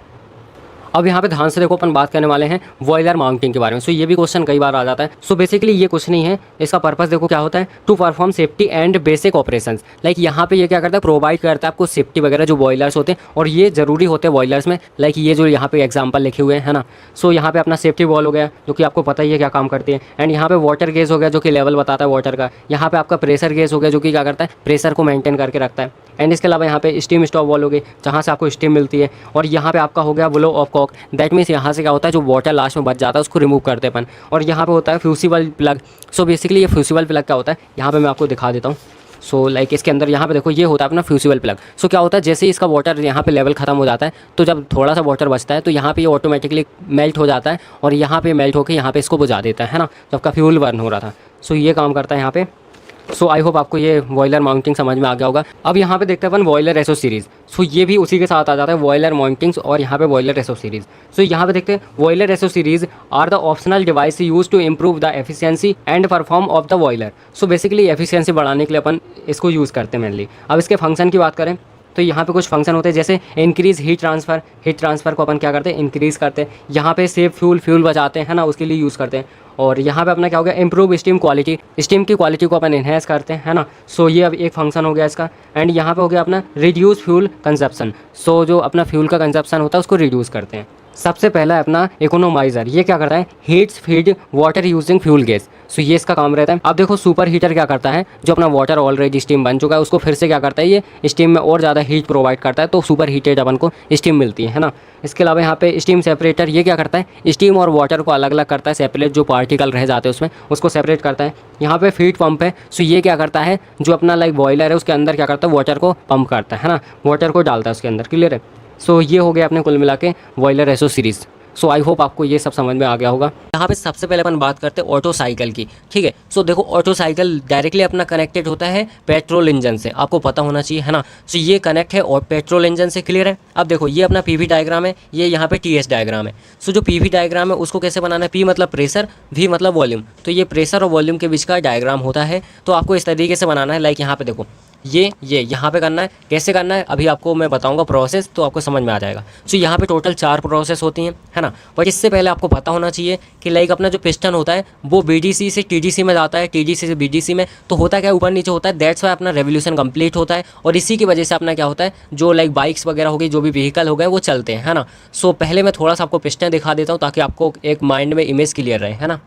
अब यहाँ पे ध्यान से देखो, अपन बात करने वाले हैं बॉयलर माउंटिंग के बारे में। सो ये भी क्वेश्चन कई बार आ जाता है। सो बेसिकली ये कुछ नहीं है, इसका पर्पस देखो क्या होता है, to perform safety and basic operations. Like यहाँ पे ये क्या करता है, प्रोवाइड करता है आपको सेफ्टी वगैरह जो बॉयलर्स होते हैं, और ये ज़रूरी होते हैं बॉयलर्स में। लाइक ये जो यहाँ पे एग्जाम्पल लिखे हुए हैं ना। सो यहाँ पे अपना सेफ्टी वॉल हो गया जो कि आपको पता ही है क्या काम करती है। एंड यहाँ पे वाटर गेज हो गया जो कि लेवल बताता है वाटर का। यहाँ पे आपका प्रेशर गेज हो गया जो कि क्या करता है, प्रेशर को मेंटेन करके रखता है। एंड इसके अलावा यहाँ पे स्टीम स्टॉप वॉल हो गई जहाँ से आपको स्टीम मिलती है। और यहाँ पे आपका हो गया blow off cock, that means यहाँ से क्या होता है, जो वाटर लास्ट में बच जाता है उसको रिमूव करते अपन। और यहाँ पे होता है फ्यूसिबल प्लग। सो बेसिकली ये फ्यूसिबल प्लग क्या होता है, यहाँ पे मैं आपको दिखा देता हूँ। सो लाइक इसके अंदर यहाँ पे देखो ये होता है अपना फ्यूसिबल प्लग। सो क्या होता है, जैसे ही इसका वाटर यहाँ पे लेवल खत्म हो जाता है, तो जब थोड़ा सा वाटर बचता है तो यहाँ पे ये ऑटोमेटिकली मेल्ट हो जाता है और यहाँ पे मेल्ट होकर यहाँ पे इसको बुझा देता है ना, जब आपका फ्यूल बर्न हो रहा था। सो ये काम करता है यहाँ पे। सो आई होप आपको ये बॉयलर माउंटिंग समझ में आ गया होगा। अब यहाँ पे देखते हैं अपन बॉयलर एसओ सीरीज़। सो ये भी उसी के साथ आ जाता है, बॉयलर माउंटिंग्स और यहाँ पे बॉयलर एसओ सीरीज़। सो यहाँ पे देखते हैं boiler accessories are the optional device use to improve the efficiency and perform of the boiler. So basically efficiency बढ़ाने के लिए अपन इसको यूज़ करते हैं मेनली। अब इसके फंक्शन की बात करें तो यहाँ पे कुछ फंक्शन होते हैं, जैसे इंक्रीज़ हीट ट्रांसफ़र को अपन क्या करते हैं, इंक्रीज़ करते हैं। यहाँ पे सेव फ्यूल बचाते हैं ना, उसके लिए यूज़ करते हैं। और यहाँ पे अपना क्या हो गया, इंप्रूव स्टीम क्वालिटी, स्टीम की क्वालिटी को अपन इन्हेंस करते हैं, है ना। सो ये अब एक फंक्शन हो गया इसका। एंड यहाँ पे हो गया अपना रिड्यूस फ्यूल कंजप्शन। सो जो अपना फ्यूल का कंजप्शन होता है उसको रिड्यूस करते हैं। सबसे पहला है अपना इकोनोमाइज़र, ये क्या करता है, heats feed water using fuel gas. So ये इसका काम रहता है। अब देखो सुपर हीटर क्या करता है, जो अपना वाटर ऑलरेडी स्टीम बन चुका है उसको फिर से क्या करता है, ये स्टीम में और ज़्यादा हीट प्रोवाइड करता है, तो सुपर हीटेड अपन को स्टीम मिलती है ना। इसके अलावा यहाँ पे स्टीम सेपरेटर, ये क्या करता है, स्टीम और वाटर को अलग अलग करता है, सेपरेट जो पार्टिकल रह जाते हैं उसमें उसको सेपरेट करता है। यहाँ पे फीड पंप है। सो ये क्या करता है, जो अपना लाइक बॉयलर है उसके अंदर क्या करता है, वाटर को पंप करता है ना, वाटर को डालता है उसके अंदर। क्लियर है। सो ये हो गया अपने कुल मिला के boiler accessories. So I hope आपको ये सब समझ में आ गया होगा। यहाँ पे सबसे पहले अपन बात करते हैं ऑटो साइकिल की, ठीक है। सो देखो ऑटो साइकिल डायरेक्टली अपना कनेक्टेड होता है पेट्रोल इंजन से, आपको पता होना चाहिए, है ना। सो ये कनेक्ट है और पेट्रोल इंजन से। क्लियर है। अब देखो ये अपना पीवी डायग्राम है, ये यहाँ पे टीएस डायग्राम है। सो जो पीवी डायग्राम है उसको कैसे बनाना है, पी मतलब प्रेशर, वी मतलब वॉल्यूम। तो ये प्रेशर और वॉल्यूम के बीच का डायग्राम होता है। तो आपको इस तरीके से बनाना है। लाइक यहाँ पे देखो ये यहाँ पे करना है, कैसे करना है अभी आपको मैं बताऊंगा प्रोसेस, तो आपको समझ में आ जाएगा। सो यहाँ पे टोटल 4 प्रोसेस होती हैं, है ना। बट इससे पहले आपको पता होना चाहिए कि लाइक अपना जो पिस्टन होता है वो बीडीसी से टीडीसी में जाता है, टीडीसी से बीडीसी में। तो होता क्या है, ऊपर नीचे होता है, दैट्स वाई अपना रेवोल्यूशन कंप्लीट होता है। और इसी की वजह से अपना क्या होता है, जो लाइक बाइक्स वगैरह हो गई, जो भी व्हीकल हो गए वो चलते हैं, है ना। सो पहले मैं थोड़ा सा आपको पिस्टन दिखा देता हूँ ताकि आपको एक माइंड में इमेज क्लियर रहे, है ना।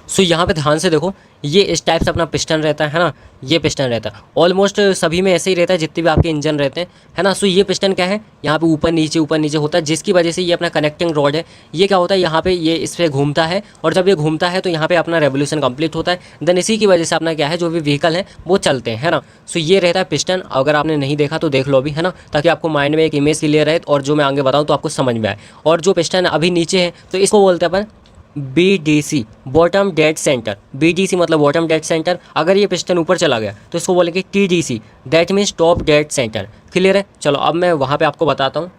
सो यहाँ पे ध्यान से देखो, ये इस टाइप से अपना पिस्टन रहता है ना, ये पिस्टन रहता है। ऑलमोस्ट सभी में ऐसे ही रहता है जितने भी आपके इंजन रहते हैं, है ना। सो ये पिस्टन क्या है, यहाँ पे ऊपर नीचे होता है, जिसकी वजह से ये अपना कनेक्टिंग रॉड है। ये क्या होता है, यहाँ पे ये इस पर घूमता है, और जब ये घूमता है तो यहाँ पे अपना रेवोल्यूशन कंप्लीट होता है। देन इसी की वजह से अपना क्या है, जो भी व्हीकल है वो चलते हैं, है ना। सो ये रहता है पिस्टन। अगर आपने नहीं देखा तो देख लो अभी, है ना, ताकि आपको माइंड में एक इमेज क्लियर रहे और जो मैं आगे बताऊँ तो आपको समझ में आए। और जो पिस्टन अभी नीचे है तो इसको बोलते हैं अपन BDC, bottom dead centre. BDC मतलब बॉटम डेड सेंटर। अगर ये पिस्टन ऊपर चला गया तो इसको बोलेंगे TDC, that means top dead centre. Clear है। चलो अब मैं वहाँ पे आपको बताता हूँ।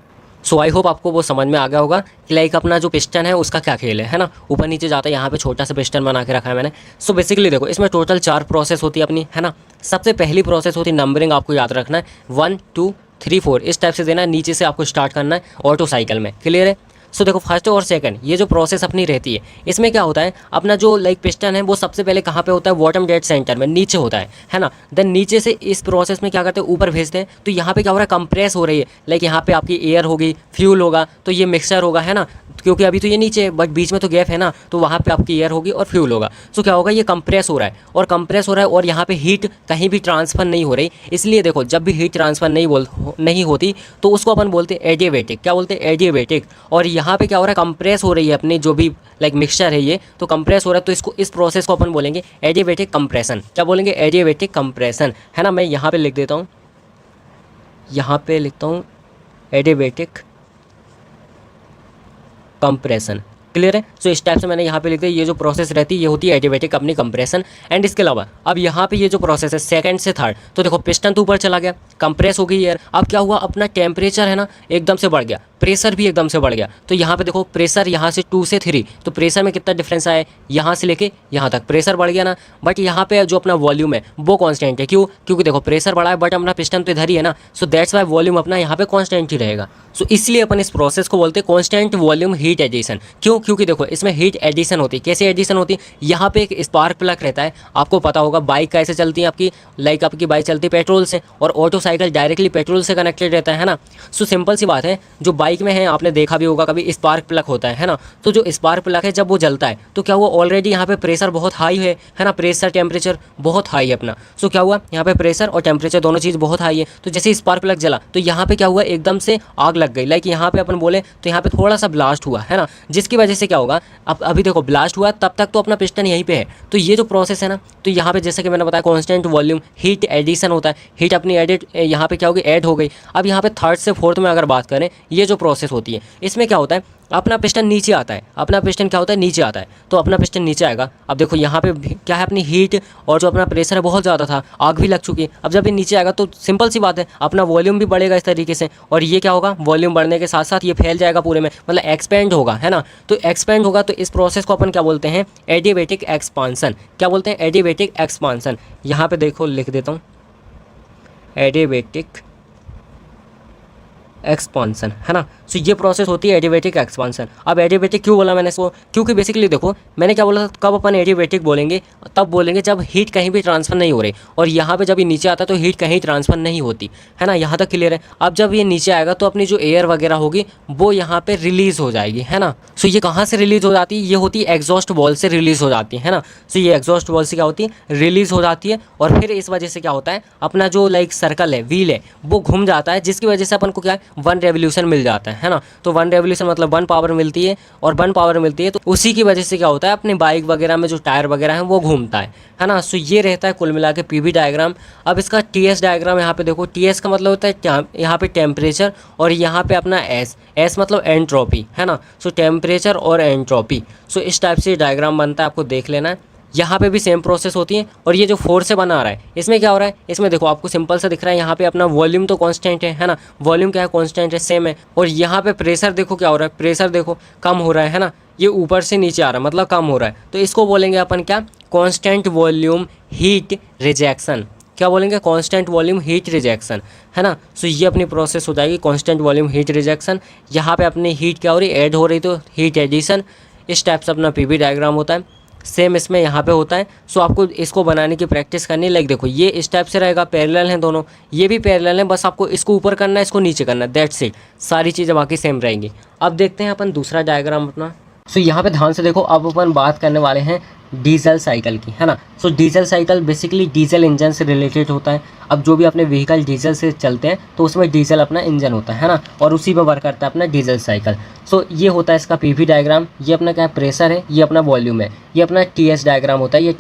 सो आई होप आपको वो समझ में आ गया होगा कि लाइक अपना जो पिस्टन है उसका क्या खेल है ना। ऊपर नीचे जाता है, यहाँ पे छोटा सा पिस्टन बना के रखा है मैंने। सो बेसिकली देखो इसमें टोटल 4 प्रोसेस होती है अपनी, है ना। सबसे पहली प्रोसेस होती है नंबरिंग, आपको याद रखना है 1 2 3 4 इस टाइप से देना है, नीचे से आपको स्टार्ट करना है ऑटो साइकिल में। क्लियर है। सो देखो फर्स्ट और सेकंड ये जो प्रोसेस अपनी रहती है, इसमें क्या होता है, अपना जो लाइक पिस्टन है वो सबसे पहले कहाँ पे होता है, बॉटम डेड सेंटर में, नीचे होता है ना। देन नीचे से इस प्रोसेस में क्या करते हैं, ऊपर भेजते हैं। तो यहाँ पे क्या हो रहा है, कंप्रेस हो रही है। लाइक यहाँ पे आपकी एयर होगी, फ्यूल होगा, तो ये मिक्सचर होगा, है ना। क्योंकि अभी तो ये नीचे है बट बीच में तो गैप है ना, तो वहाँ पे आपकी एयर होगी और फ्यूल होगा। सो क्या होगा, ये कंप्रेस हो रहा है और कंप्रेस हो रहा है और यहाँ पे हीट कहीं भी ट्रांसफ़र नहीं हो रही। इसलिए देखो जब भी हीट ट्रांसफ़र नहीं होती तो उसको अपन बोलते हैं एडिएबेटिक। क्या बोलते हैं, एडिएबेटिक। और यहाँ पे क्या हो रहा है, कंप्रेस हो रही है अपनी जो भी लाइक मिक्सचर है ये, तो कंप्रेस हो रहा है, तो इसको इस प्रोसेस को अपन बोलेंगे एडिएबेटिक कंप्रेशन। क्या बोलेंगे, एडिएबेटिक कंप्रेशन, है ना। मैं यहाँ पे लिख देता हूँ, यहाँ पे लिखता हूँ एडियाबैटिक कंप्रेशन। क्लियर है। सो इस टाइप से मैंने यहाँ पे लिख दिया, ये जो प्रोसेस रहती है ये होती है एडियाबैटिक अपनी कंप्रेशन। एंड इसके अलावा अब यहाँ पे ये जो प्रोसेस है सेकंड से थर्ड, तो देखो पिस्टन तो ऊपर चला गया, कंप्रेस हो गई एयर। अब क्या हुआ, अपना टेम्परेचर है ना एकदम से बढ़ गया, प्रेशर भी एकदम से बढ़ गया। तो यहाँ पे देखो प्रेशर यहाँ से 2 से 3, तो प्रेशर में कितना डिफरेंस आया, यहाँ से लेके यहाँ तक प्रेशर बढ़ गया ना। बट यहाँ पे जो अपना वॉल्यूम है वो कांस्टेंट है। क्यों? क्योंकि देखो प्रेशर बढ़ा है बट अपना पिस्टन तो इधर ही है ना, सो दैट्स वाई वॉल्यूम अपना यहाँ पे कांस्टेंट ही रहेगा। सो इसलिए अपन इस प्रोसेस को बोलते हैं कांस्टेंट वॉल्यूम हीट एडिशन। क्यों? क्योंकि देखो इसमें हीट एडिशन होती है। कैसे एडिशन होती है, यहाँ पे एक स्पार्क प्लग रहता है, आपको पता होगा बाइक कैसे चलती है आपकी, लाइक आपकी बाइक चलती है पेट्रोल से, और ऑटो साइकिल डायरेक्टली पेट्रोल से कनेक्टेड रहता है ना। सो सिंपल सी बात है, जो बाइक में है आपने देखा भी होगा कभी स्पार्क प्लग होता है ना। तो जो स्पार्क प्लग है जब वो जलता है तो क्या हुआ, ऑलरेडी यहाँ पे प्रेशर बहुत हाई है ना, प्रेशर टेम्परेचर बहुत हाई है अपना। सो क्या हुआ, यहाँ पे प्रेशर और टेम्परेचर दोनों चीज़ बहुत हाई है। तो जैसे स्पार्क प्लग जला तो यहाँ पे क्या हुआ, एकदम से आग लग गई। लाइक यहाँ पे अपन बोले तो यहाँ पे थोड़ा सा ब्लास्ट हुआ है ना, जिसकी वजह से क्या होगा, अब अभी देखो ब्लास्ट हुआ तब तक तो अपना पिस्टन यहीं पे है। तो ये जो प्रोसेस है ना, तो यहाँ पे जैसे कि मैंने बताया कांस्टेंट वॉल्यूम हीट एडिशन होता है। हीट अपनी एडिट यहाँ पे क्या होगी, ऐड हो गई। अब यहाँ पे थर्ड से फोर्थ में अगर बात करें, ये जो प्रोसेस होती है इसमें क्या होता है, अपना पिस्टन नीचे आता है। अपना पिस्टन क्या होता है, नीचे आता है। तो अपना पिस्टन नीचे आएगा। अब देखो यहाँ पे क्या है, अपनी हीट और जो अपना प्रेशर है बहुत ज़्यादा था, आग भी लग चुकी है। अब जब ये नीचे आएगा तो सिंपल सी बात है, अपना वॉल्यूम भी बढ़ेगा इस तरीके से, और ये क्या होगा, वॉल्यूम बढ़ने के साथ साथ ये फैल जाएगा पूरे में, मतलब एक्सपेंड होगा, है ना। तो एक्सपेंड होगा तो इस प्रोसेस को अपन क्या बोलते हैं, एडियाबैटिक एक्सपांसन। क्या बोलते हैं, एडियाबैटिक एक्सपांसन। यहाँ पे देखो लिख देता हूँ, एडियाबैटिक एक्सपांसन, है ना। सो ये प्रोसेस होती है एडियाबैटिक एक्सपांसन। अब एडियाबैटिक क्यों बोला मैंने इसको, क्योंकि बेसिकली देखो मैंने क्या बोला था, कब अपन एडियाबैटिक बोलेंगे, तब बोलेंगे जब हीट कहीं भी ट्रांसफर नहीं हो रही, और यहाँ पे जब ये नीचे आता है तो हीट कहीं ट्रांसफर नहीं होती, है ना। यहाँ तक क्लियर है। अब जब ये नीचे आएगा तो अपनी जो एयर वगैरह होगी वो यहाँ पे रिलीज हो जाएगी, है ना। सो ये कहाँ से रिलीज हो जाती है, ये होती है एग्जॉस्ट वॉल से रिलीज हो जाती है ना। सो ये एग्जॉस्ट वॉल से क्या होती है, रिलीज हो जाती है, और फिर इस वजह से क्या होता है, अपना जो लाइक सर्कल है, व्हील है, वो घूम जाता है, जिसकी वजह से अपन को क्या है, 1 रेवोल्यूशन मिल जाता है ना। तो 1 रेवोल्यूशन मतलब 1 पावर मिलती है, और 1 पावर मिलती है तो उसी की वजह से क्या होता है, अपनी बाइक वगैरह में जो टायर वगैरह है वो घूमता है ना। सो ये रहता है कुल मिला के पीवी डायग्राम। अब इसका टीएस डायग्राम यहाँ पे देखो, टीएस का मतलब होता है यहाँ पे टेम्परेचर, और यहाँ पे अपना एस मतलब एंट्रोपी, है ना। सो टेम्परेचर और एंट्रोपी। सो इस टाइप से डायग्राम बनता है, आपको देख लेना है। यहाँ पे भी सेम प्रोसेस होती है। और ये जो 4 से बना रहा है, इसमें क्या हो रहा है, इसमें देखो आपको सिंपल सा दिख रहा है, यहाँ पे अपना वॉल्यूम तो कांस्टेंट है ना, वॉल्यूम क्या है, कांस्टेंट है, सेम है। और यहाँ पे प्रेशर देखो क्या हो रहा है, प्रेशर देखो कम हो रहा है ना, ये ऊपर से नीचे आ रहा है मतलब कम हो रहा है। तो इसको बोलेंगे अपन क्या, कांस्टेंट वॉल्यूम हीट रिजेक्शन। क्या बोलेंगे, कांस्टेंट वॉल्यूम हीट रिजेक्शन, है ना। सो ये अपनी प्रोसेस हो जाएगी कांस्टेंट वॉल्यूम हीट रिजेक्शन। यहाँ पे अपनी हीट क्या हो रही है, ऐड हो रही, तो हीट एडिशन। इस टाइप से अपना पीवी डायग्राम होता है। सेम इसमें यहाँ पे होता है। सो आपको इसको बनाने की प्रैक्टिस करनी है। लाइक देखो ये इस टाइप से रहेगा, पैरेलल हैं दोनों, ये भी पैरेलल हैं, बस आपको इसको ऊपर करना है, इसको नीचे करना है, दैट्स इट। सारी चीज़ें बाकी सेम रहेंगी। अब देखते हैं अपन दूसरा डायग्राम अपना। सो यहाँ पे ध्यान से देखो, अब अपन बात करने वाले हैं डीजल साइकिल की, है ना। So diesel cycle basically diesel engine से रिलेटेड होता है। अब जो भी अपने व्हीकल डीजल से चलते हैं तो उसमें डीजल अपना इंजन होता है ना, और उसी पे वर्क करता है अपना डीजल साइकिल। सो ये होता है इसका पीवी डायग्राम। ये अपना क्या प्रेशर है, ये अपना वॉल्यूम है, ये अपना टीएस डायग्राम होता है, ये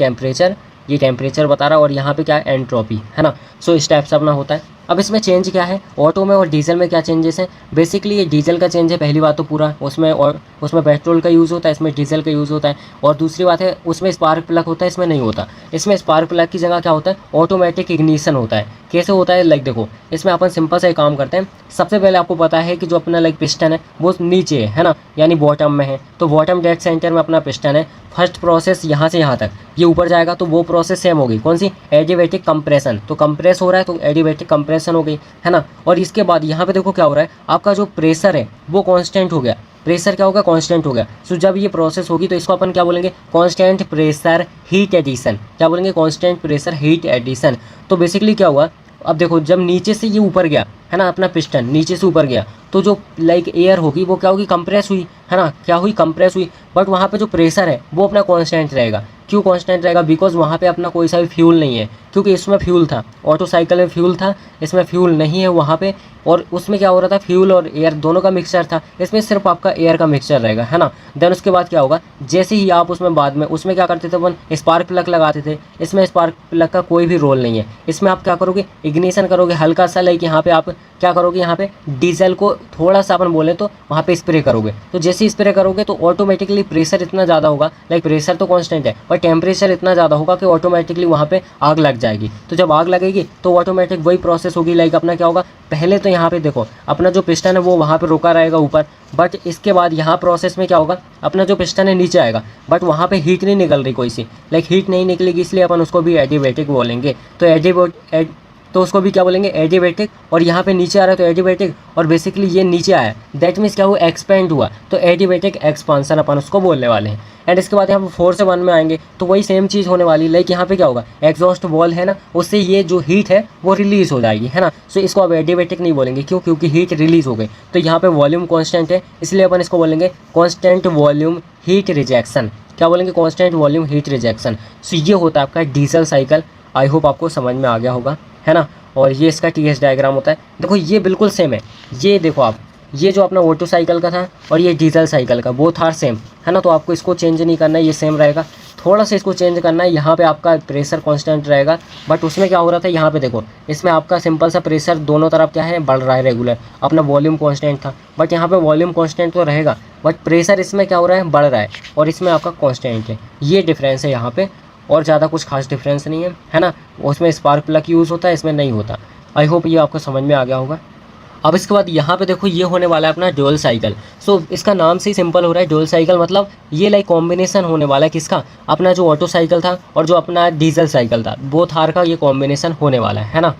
टेम्परेचर बता रहा है, और यहाँ पे क्या है, एंट्रोपी, है ना। सो इस टाइप से अपना होता है। अब इसमें चेंज क्या है, ऑटो में और डीजल में क्या चेंजेस हैं। बेसिकली ये डीजल का चेंज है, पहली बात तो पूरा उसमें, और उसमें पेट्रोल का यूज़ होता है, इसमें डीजल का यूज़ होता है। और दूसरी बात है, उसमें स्पार्क प्लग होता है, इसमें नहीं होता। इसमें स्पार्क प्लग की जगह क्या होता है, ऑटोमेटिक इग्निशन होता है। कैसे होता है, लाइक देखो इसमें अपन सिंपल से एक काम करते हैं। सबसे पहले आपको पता है कि जो अपना लाइक पिस्टन है वो नीचे है ना, यानी बॉटम में है, तो बॉटम डेड सेंटर में अपना पिस्टन है। फर्स्ट प्रोसेस यहाँ से यहाँ तक ये ऊपर जाएगा, तो वो प्रोसेस सेम होगी, कौन सी, एडियाबैटिक कंप्रेशन। तो कंप्रेस हो रहा है तो एडियाबैटिक कंप्रेशन हो गई, है ना। और इसके बाद यहाँ पे देखो क्या हो रहा है, आपका जो प्रेशर है वो कांस्टेंट हो गया। प्रेशर क्या होगा, कांस्टेंट हो गया। सो जब ये प्रोसेस होगी तो इसको अपन क्या बोलेंगे, कांस्टेंट प्रेशर हीट एडिशन। क्या बोलेंगे, कांस्टेंट प्रेशर हीट एडिशन। तो बेसिकली क्या हुआ, अब देखो जब नीचे से ये ऊपर गया, है ना, अपना पिस्टन नीचे से ऊपर गया, तो जो लाइक एयर होगी वो क्या होगी, कंप्रेस हुई, है ना, क्या हुई, कंप्रेस हुई। बट वहाँ पे जो प्रेशर है वो अपना कांस्टेंट रहेगा। क्यों कांस्टेंट रहेगा? बिकॉज वहाँ पे अपना कोई सा भी फ्यूल नहीं है, क्योंकि इसमें फ्यूल था, ऑटो साइकिल में फ्यूल था, इसमें फ्यूल नहीं है वहाँ पे। और उसमें क्या हो रहा था, फ्यूल और एयर दोनों का मिक्सचर था, इसमें सिर्फ आपका एयर का मिक्सचर रहेगा, है ना। देन उसके बाद क्या होगा, जैसे ही आप उसमें बाद में उसमें क्या करते थे अपन, स्पार्क प्लग लगाते थे। इसमें स्पार्क प्लग का कोई भी रोल नहीं है। इसमें आप क्या करोगे, इग्निशन करोगे हल्का सा, लाइक यहाँ पे आप क्या करोगे, यहाँ पे डीजल को थोड़ा सा अपन बोले तो वहाँ पे स्प्रे करोगे। तो जैसे ही स्प्रे करोगे तो ऑटोमेटिकली प्रेशर इतना ज़्यादा होगा, लाइक प्रेशर तो कांस्टेंट है पर टेम्परेचर इतना ज़्यादा होगा कि ऑटोमेटिकली वहाँ पे आग लग जाएगी। तो जब आग लगेगी तो ऑटोमेटिक वही प्रोसेस होगी, लाइक अपना क्या होगा, पहले तो यहाँ पे देखो अपना जो पिस्टन है वो वहाँ पे रुका रहेगा ऊपर, बट इसके बाद यहाँ प्रोसेस में क्या होगा, अपना जो पिस्टन है नीचे आएगा, बट वहाँ पे हीट नहीं निकल रही कोई सी, लाइक हीट नहीं निकलेगी, इसलिए अपन उसको भी एडिबेटिक बोलेंगे। तो उसको भी क्या बोलेंगे, एडिबेटिक। और यहाँ पे नीचे आ रहा है तो एडिबेटिक, और बेसिकली ये नीचे आया, दैट मीन्स क्या हुआ, एक्सपेंड हुआ, तो एडिबेटिक एक्सपांसन अपन उसको बोलने वाले हैं। एंड इसके बाद यहाँ पे 4 से 1 में आएंगे तो वही सेम चीज़ होने वाली, लाइक यहाँ पे क्या होगा, एग्जॉस्ट वॉल है ना, उससे ये जो हीट है वो रिलीज हो जाएगी, है ना। सो इसको अब एडिबेटिक नहीं बोलेंगे, क्यों, क्योंकि हीट रिलीज हो गई। तो यहाँ पे वॉल्यूम कांस्टेंट है, इसलिए अपन इसको बोलेंगे कांस्टेंट वॉल्यूम हीट रिजेक्शन। क्या बोलेंगे, कांस्टेंट वॉल्यूम हीट रिजेक्शन। सो ये होता है आपका डीजल साइकिल। आई होप आपको समझ में आ गया होगा, है ना। और ये इसका TS डायग्राम होता है। देखो ये बिल्कुल सेम है, ये देखो आप, ये जो अपना ऑटो साइकिल का था और ये डीजल साइकिल का, बोथ आर सेम, है ना। तो आपको इसको चेंज नहीं करना है, ये सेम रहेगा। थोड़ा सा इसको चेंज करना है, यहाँ पे आपका प्रेशर कांस्टेंट रहेगा, बट उसमें क्या हो रहा था, यहाँ पे देखो इसमें आपका सिंपल सा प्रेशर दोनों तरफ क्या है, बढ़ रहा है रेगुलर। अपना वॉल्यूम कांस्टेंट था, बट यहाँ पे वॉल्यूम कांस्टेंट तो रहेगा, बट प्रेशर इसमें क्या हो रहा है, बढ़ रहा है, और इसमें आपका कांस्टेंट है। ये डिफरेंस है यहाँ पे, और ज़्यादा कुछ खास डिफरेंस नहीं है ना। उसमें स्पार्क प्लग यूज़ होता है, इसमें नहीं होता। आई होप ये आपको समझ में आ गया होगा। अब इसके बाद यहाँ पे देखो ये होने वाला है अपना ड्यूल साइकिल। सो इसका नाम से ही सिंपल हो रहा है, ड्यूल साइकिल मतलब ये लाइक कॉम्बिनेशन होने वाला है किसका, अपना जो ऑटो साइकिल था और जो अपना डीजल साइकिल था, बोथ आर का ये कॉम्बिनेशन होने वाला है ना।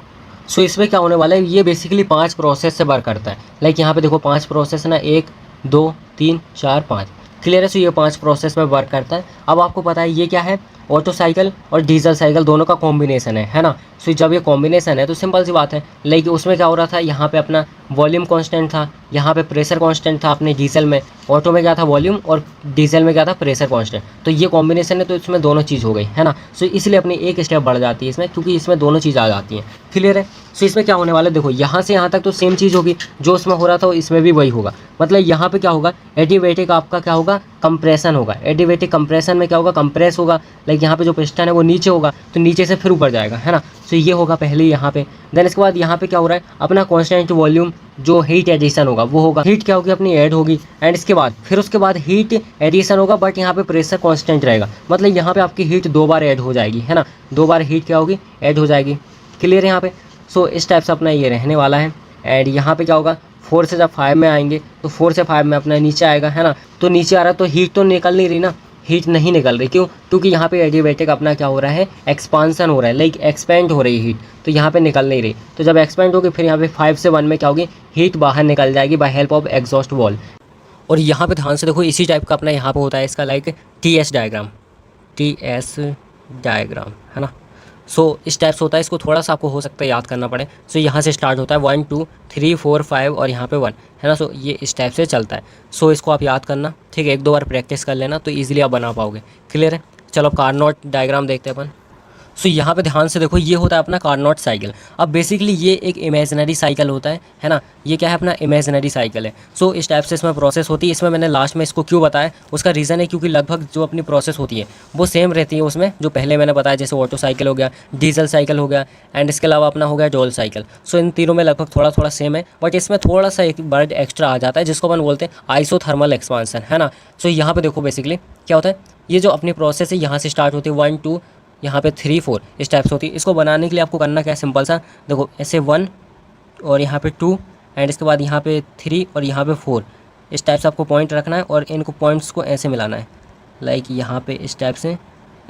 सो इसमें क्या होने वाला है, ये बेसिकली 5 प्रोसेस से वर्क करता है। लाइक यहाँ पे देखो 5 प्रोसेस ना, 1 2 3 4 5, क्लियर है। सो ये 5 प्रोसेस में वर्क करता है। अब आपको पता है ये क्या है, ऑटो साइकिल और डीजल साइकिल दोनों का कॉम्बिनेशन है ना। सो जब ये कॉम्बिनेशन है तो सिंपल सी बात है, लाइक उसमें क्या हो रहा था, यहाँ पे अपना वॉल्यूम कांस्टेंट था, यहाँ पे प्रेशर कांस्टेंट था अपने डीजल में, ऑटो में क्या था वॉल्यूम और डीजल में क्या था प्रेशर कांस्टेंट। तो ये कॉम्बिनेशन है तो इसमें दोनों चीज़ हो गई, है ना। सो इसलिए अपनी एक स्टेप बढ़ जाती है इसमें, क्योंकि इसमें दोनों चीज़ आ जाती हैं, क्लियर है। सो इसमें क्या होने वाला है, देखो यहाँ से यहाँ तक तो सेम चीज़ होगी, जो उसमें हो रहा था इसमें भी वही होगा। मतलब यहाँ पे क्या होगा, एडिबेटिक आपका क्या होगा, कंप्रेशन होगा। एडिबेटिक कंप्रेशन में क्या होगा, कंप्रेस होगा, लाइक यहाँ पे जो पिस्टन है वो नीचे होगा तो नीचे से फिर ऊपर जाएगा, है ना। सो ये होगा पहले यहाँ पे। देन इसके बाद यहाँ पे क्या हो रहा है, अपना कांस्टेंट वॉल्यूम जो हीट एडिशन होगा वो होगा, हीट क्या होगी अपनी ऐड होगी। एंड इसके बाद फिर उसके बाद हीट एडिशन होगा, बट यहाँ पे प्रेशर कांस्टेंट रहेगा। मतलब यहाँ पे आपकी हीट 2 बार ऐड हो जाएगी, है ना, 2 बार हीट क्या होगी, ऐड हो जाएगी, क्लियर है यहाँ पे। सो इस टाइप से अपना ये रहने वाला है। एंड यहाँ पे क्या होगा, 4 से जब 5 में आएंगे तो 4 से 5 में अपना नीचे आएगा, है ना। तो नीचे आ रहा है तो हीट तो निकल नहीं रही ना, हीट नहीं निकल रही, क्यों, क्योंकि यहाँ पे एडिबेटिक अपना क्या हो रहा है, एक्सपांसन हो रहा है, लाइक एक्सपेंड हो रही है हीट, तो यहाँ पे निकल नहीं रही। तो जब एक्सपेंड होगी फिर यहाँ पे 5 से 1 में क्या होगी, हीट बाहर निकल जाएगी by help of exhaust wall. और यहाँ पे ध्यान से देखो इसी टाइप का अपना यहाँ पे होता है इसका लाइक TS डायग्राम, है ना। सो इस टाइप से होता है, इसको थोड़ा सा आपको हो सकता है याद करना पड़े। सो यहाँ से स्टार्ट होता है 1 2 3 4 5 और यहाँ पे 1, है ना। सो ये इस टाइप से चलता है। सो इसको आप याद करना, ठीक है, 1 2 बार प्रैक्टिस कर लेना तो ईजिली आप बना पाओगे, क्लियर है। चलो अब कार्नोट डायग्राम देखते हैं अपन। सो यहाँ पे ध्यान से देखो ये होता है अपना कार्नोट साइकिल। अब बेसिकली ये एक इमेजिनरी साइकिल होता है ना। ये क्या है, अपना इमेजिनरी साइकिल है। सो इस टाइप से इसमें प्रोसेस होती है। इसमें मैंने लास्ट में इसको क्यों बताया, उसका रीज़न है क्योंकि लगभग जो अपनी प्रोसेस होती है वो सेम रहती है उसमें, जो पहले मैंने बताया, जैसे ऑटो साइकिल हो गया, डीजल साइकिल हो गया, एंड इसके अलावा अपना हो गया डोल साइकिल। सो इन तीनों में लगभग थोड़ा थोड़ा सेम है, बट इसमें थोड़ा सा एक वर्ड एक्स्ट्रा आ जाता है जिसको अपन बोलते हैं आइसोथर्मल एक्सपांसन, है ना। सो यहाँ पर देखो बेसिकली क्या होता है, ये जो अपनी प्रोसेस है यहाँ से स्टार्ट होती है 1 2, यहाँ पे 3 4 इस टाइप से होती है। इसको बनाने के लिए आपको करना क्या है, सिंपल सा देखो, ऐसे 1 और यहाँ पे 2 एंड इसके बाद यहाँ पे 3 और यहाँ पे 4, इस टाइप से आपको पॉइंट रखना है और इनको पॉइंट्स को ऐसे मिलाना है, लाइक यहाँ पे इस टाइप से,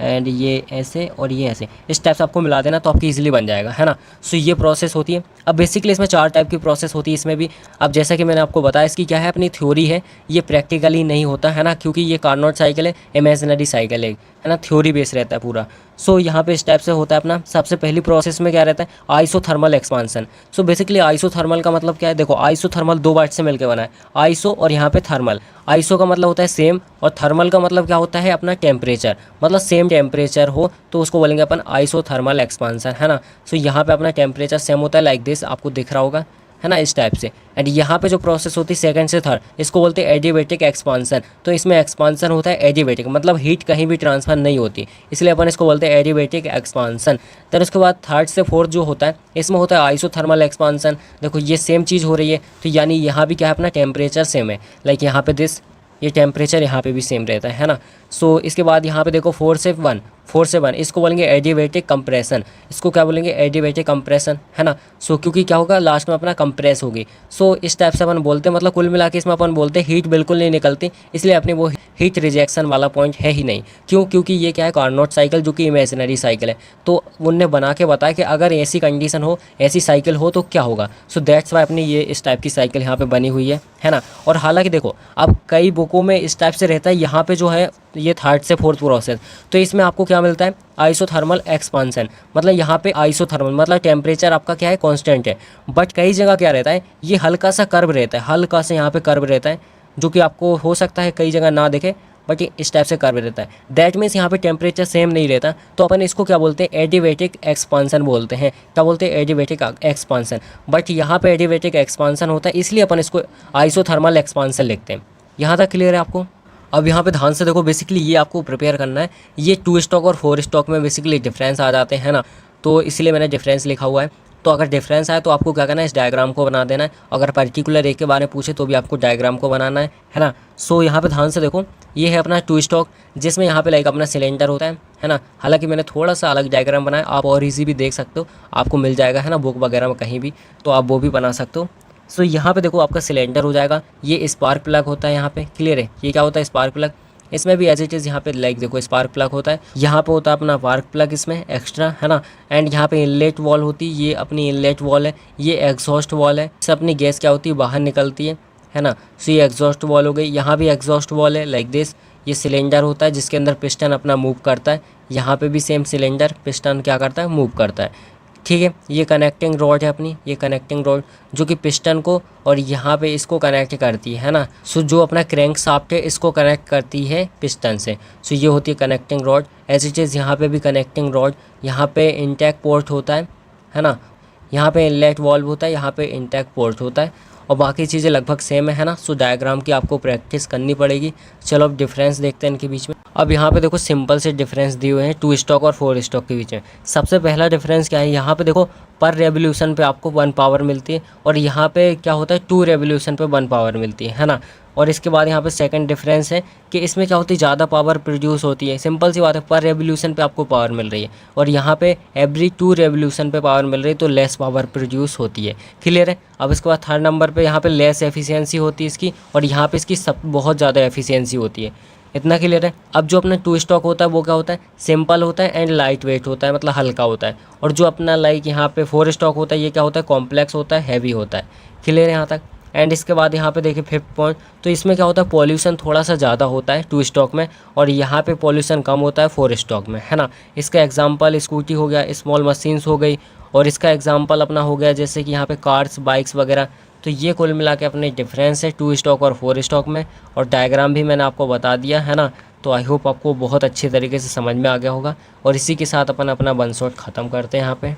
एंड ये ऐसे और ये ऐसे, इस टाइप से आपको मिला देना तो आपकी इजीली बन जाएगा, है ना। सो ये प्रोसेस होती है। अब बेसिकली इसमें 4 टाइप की प्रोसेस होती है इसमें भी। अब जैसा कि मैंने आपको बताया, इसकी क्या है, अपनी थ्योरी है, ये प्रैक्टिकली नहीं होता, है ना, क्योंकि ये कार्नोट साइकिल है, इमेजिनरी साइकिल है ना, थ्योरी बेस रहता है पूरा। सो यहाँ पे इस टाइप से होता है अपना। सबसे पहली प्रोसेस में क्या रहता है, isothermal expansion. So basically isothermal का मतलब क्या है, देखो आइसोथर्मल दो वर्ड से मिलकर बना है, आइसो और यहाँ पे थर्मल। आइसो का मतलब होता है सेम, और थर्मल का मतलब क्या होता है अपना टेम्परेचर, मतलब सेम टेम्परेचर हो तो उसको बोलेंगे अपन आइसोथर्मल एक्सपांसन, है ना। सो यहाँ पे अपना टेम्परेचर सेम होता है, लाइक दिस, आपको दिख रहा होगा, है ना, इस टाइप से। एंड यहाँ पे जो प्रोसेस होती है सेकंड से थर्ड, इसको बोलते हैं एडिवेटिक एक्सपांसन। तो इसमें एक्सपांसन होता है एडिवेटिक, मतलब हीट कहीं भी ट्रांसफर नहीं होती, इसलिए अपन इसको बोलते हैं एडिवेटिक एक्सपांसन। देन उसके बाद थर्ड से फोर्थ जो होता है, इसमें होता है आइसोथर्मल एक्सपांसन। देखो ये सेम चीज़ हो रही है, तो यानी यहाँ भी क्या है, अपना टेम्परेचर सेम है, लाइक यहाँ पे दिस, ये टेम्परेचर यहाँ पे भी सेम रहता है ना। सो इसके बाद यहाँ पे देखो 4 से 1 इसको बोलेंगे एडिवेटिक कंप्रेशन। इसको क्या बोलेंगे, एडिवेटिक कंप्रेशन, है ना। सो क्योंकि क्या होगा, लास्ट में अपना कंप्रेस होगी। सो इस टाइप से अपन बोलते हैं, मतलब कुल मिला के इसमें अपन बोलते हैं हीट बिल्कुल नहीं निकलती, इसलिए अपने वो हीट रिजेक्शन वाला पॉइंट है ही नहीं। क्यों, क्योंकि ये क्या है, कार्नोट साइकिल जो कि इमेजिनरी साइकिल है। तो उनने बना के बताया कि अगर ऐसी कंडीशन हो, ऐसी साइकिल हो तो क्या होगा। सो दैट्स वाई अपनी ये इस टाइप की साइकिल यहाँ पे बनी हुई है ना। और हालांकि देखो अब कई बुकों में इस टाइप से रहता है, यहाँ पे जो है ये थर्ड से फोर्थ प्रोसेस, तो इसमें आपको क्या मिलता है, आइसोथर्मल एक्सपांसन। मतलब यहाँ पे आइसोथर्मल मतलब टेम्परेचर आपका क्या है, कांस्टेंट है। बट कई जगह क्या रहता है, ये हल्का सा कर्व रहता है, हल्का सा यहाँ पे कर्व रहता है, जो कि आपको हो सकता है कई जगह ना दिखे, बट ये इस टाइप से कर्व रहता है। दैट मीन्स यहाँ पे टेम्परेचर सेम नहीं रहता, तो अपन इसको क्या बोलते हैं, एडिवेटिक एक्सपांसन बोलते हैं। क्या बोलते हैं, एडिवेटिक एक्सपांसन। बट यहाँ पे एडिवेटिक एक्सपांसन होता है, इसलिए अपन इसको आइसोथर्मल एक्सपांसन लिखते हैं। यहाँ तक क्लियर है आपको। अब यहाँ पे ध्यान से देखो, बेसिकली ये आपको प्रिपेयर करना है, ये 2 स्टॉक और 4 स्टॉक में बेसिकली डिफरेंस आ जाते हैं ना, तो इसलिए मैंने डिफरेंस लिखा हुआ है। तो अगर डिफरेंस आए तो आपको क्या करना है, इस डायग्राम को बना देना है। अगर पर्टिकुलर एक के बारे में पूछे तो भी आपको डायग्राम को बनाना है ना। सो यहाँ पे ध्यान से देखो, ये है अपना 2 स्टॉक, जिसमें यहाँ पे लाइक अपना सिलेंडर होता है ना। हालांकि मैंने थोड़ा सा अलग डायग्राम बनाया, आप और ईजी भी देख सकते हो, आपको मिल जाएगा, है ना, बुक वगैरह में कहीं भी, तो आप वो भी बना सकते हो। सो यहाँ पे देखो आपका सिलेंडर हो जाएगा, ये स्पार्क प्लग होता है यहाँ पे, क्लियर है, ये क्या होता है, स्पार्क प्लग। इसमें भी एज इट इज़ यहाँ पे लाइक देखो स्पार्क प्लग होता है, यहाँ पे होता है अपना वार्क प्लग इसमें एक्स्ट्रा, है ना। एंड यहाँ पे इनलेट वॉल होती है, ये अपनी इनलेट वॉल है, ये एग्जॉस्ट वॉल है, इससे अपनी गैस क्या होती है, बाहर निकलती है ना। सो ये एग्जॉस्ट वॉल हो गई, यहाँ भी एग्जॉस्ट वॉल है लाइक दिस। ये सिलेंडर होता है जिसके अंदर पिस्टन अपना मूव करता है, यहाँ पे भी सेम सिलेंडर पिस्टन क्या करता है, मूव करता है, ठीक है। ये कनेक्टिंग रॉड है अपनी, ये कनेक्टिंग रॉड जो कि पिस्टन को और यहाँ पे इसको कनेक्ट करती है ना। सो जो अपना क्रैंक शाफ्ट है इसको कनेक्ट करती है पिस्टन से। सो ये होती है connecting rod. As it is यहाँ पे भी कनेक्टिंग रॉड, यहाँ पे इंटैक पोर्ट होता है ना, यहाँ पे इनलेट वाल्व होता है, यहाँ पे इंटैक पोर्ट होता है, और बाकी चीज़ें लगभग सेम है ना। सो डायग्राम की आपको प्रैक्टिस करनी पड़ेगी। चलो अब डिफरेंस देखते हैं इनके बीच में। अब यहाँ पे देखो सिंपल से डिफरेंस दिए हुए हैं 2 स्टॉक और 4 स्टॉक के बीच में। सबसे पहला डिफरेंस क्या है, यहाँ पे देखो पर रेवोल्यूशन पे आपको 1 पावर मिलती है, और यहाँ पे क्या होता है 2 रेवोल्यूशन पे 1 पावर मिलती है ना। और इसके बाद यहाँ पे सेकंड डिफरेंस है कि इसमें क्या होती है, ज़्यादा पावर प्रोड्यूस होती है। सिंपल सी बात है, पर रेवोल्यूशन पे आपको पावर मिल रही है, और यहाँ पे एवरी 2 रेवोल्यूशन पे पावर मिल रही है, तो लेस पावर प्रोड्यूस होती है, क्लियर है। अब इसके बाद थर्ड नंबर पे यहाँ पे लेस एफिशिएंसी होती है इसकी, और यहाँ पे इसकी सब बहुत ज़्यादा एफिशिएंसी होती है। इतना क्लियर है। अब जो अपना 2 स्टॉक होता है वो क्या होता है, सिंपल होता है एंड लाइट वेट होता है, मतलब हल्का होता है। और जो अपना लाइक यहाँ पे 4 स्टॉक होता है, ये क्या होता है, कॉम्प्लेक्स होता है, हैवी होता है, क्लियर है यहाँ तक। एंड इसके बाद यहाँ पे देखिए 5th पॉइंट, तो इसमें क्या होता है, पॉल्यूशन थोड़ा सा ज़्यादा होता है 2 स्टॉक में, और यहाँ पे पॉल्यूशन कम होता है 4 स्टॉक में, है ना। इसका एग्जांपल स्कूटी हो गया, स्मॉल मशीन्स हो गई, और इसका एग्जांपल अपना हो गया जैसे कि यहाँ पे कार्स, बाइक्स वगैरह। तो ये कुल मिला के अपने डिफरेंस है 2 स्टॉक और 4 स्टॉक में, और डायग्राम भी मैंने आपको बता दिया, है ना। तो आई होप आपको बहुत अच्छे तरीके से समझ में आ गया होगा, और इसी के साथ अपन अपना वन शॉट ख़त्म करते हैं यहाँ पे।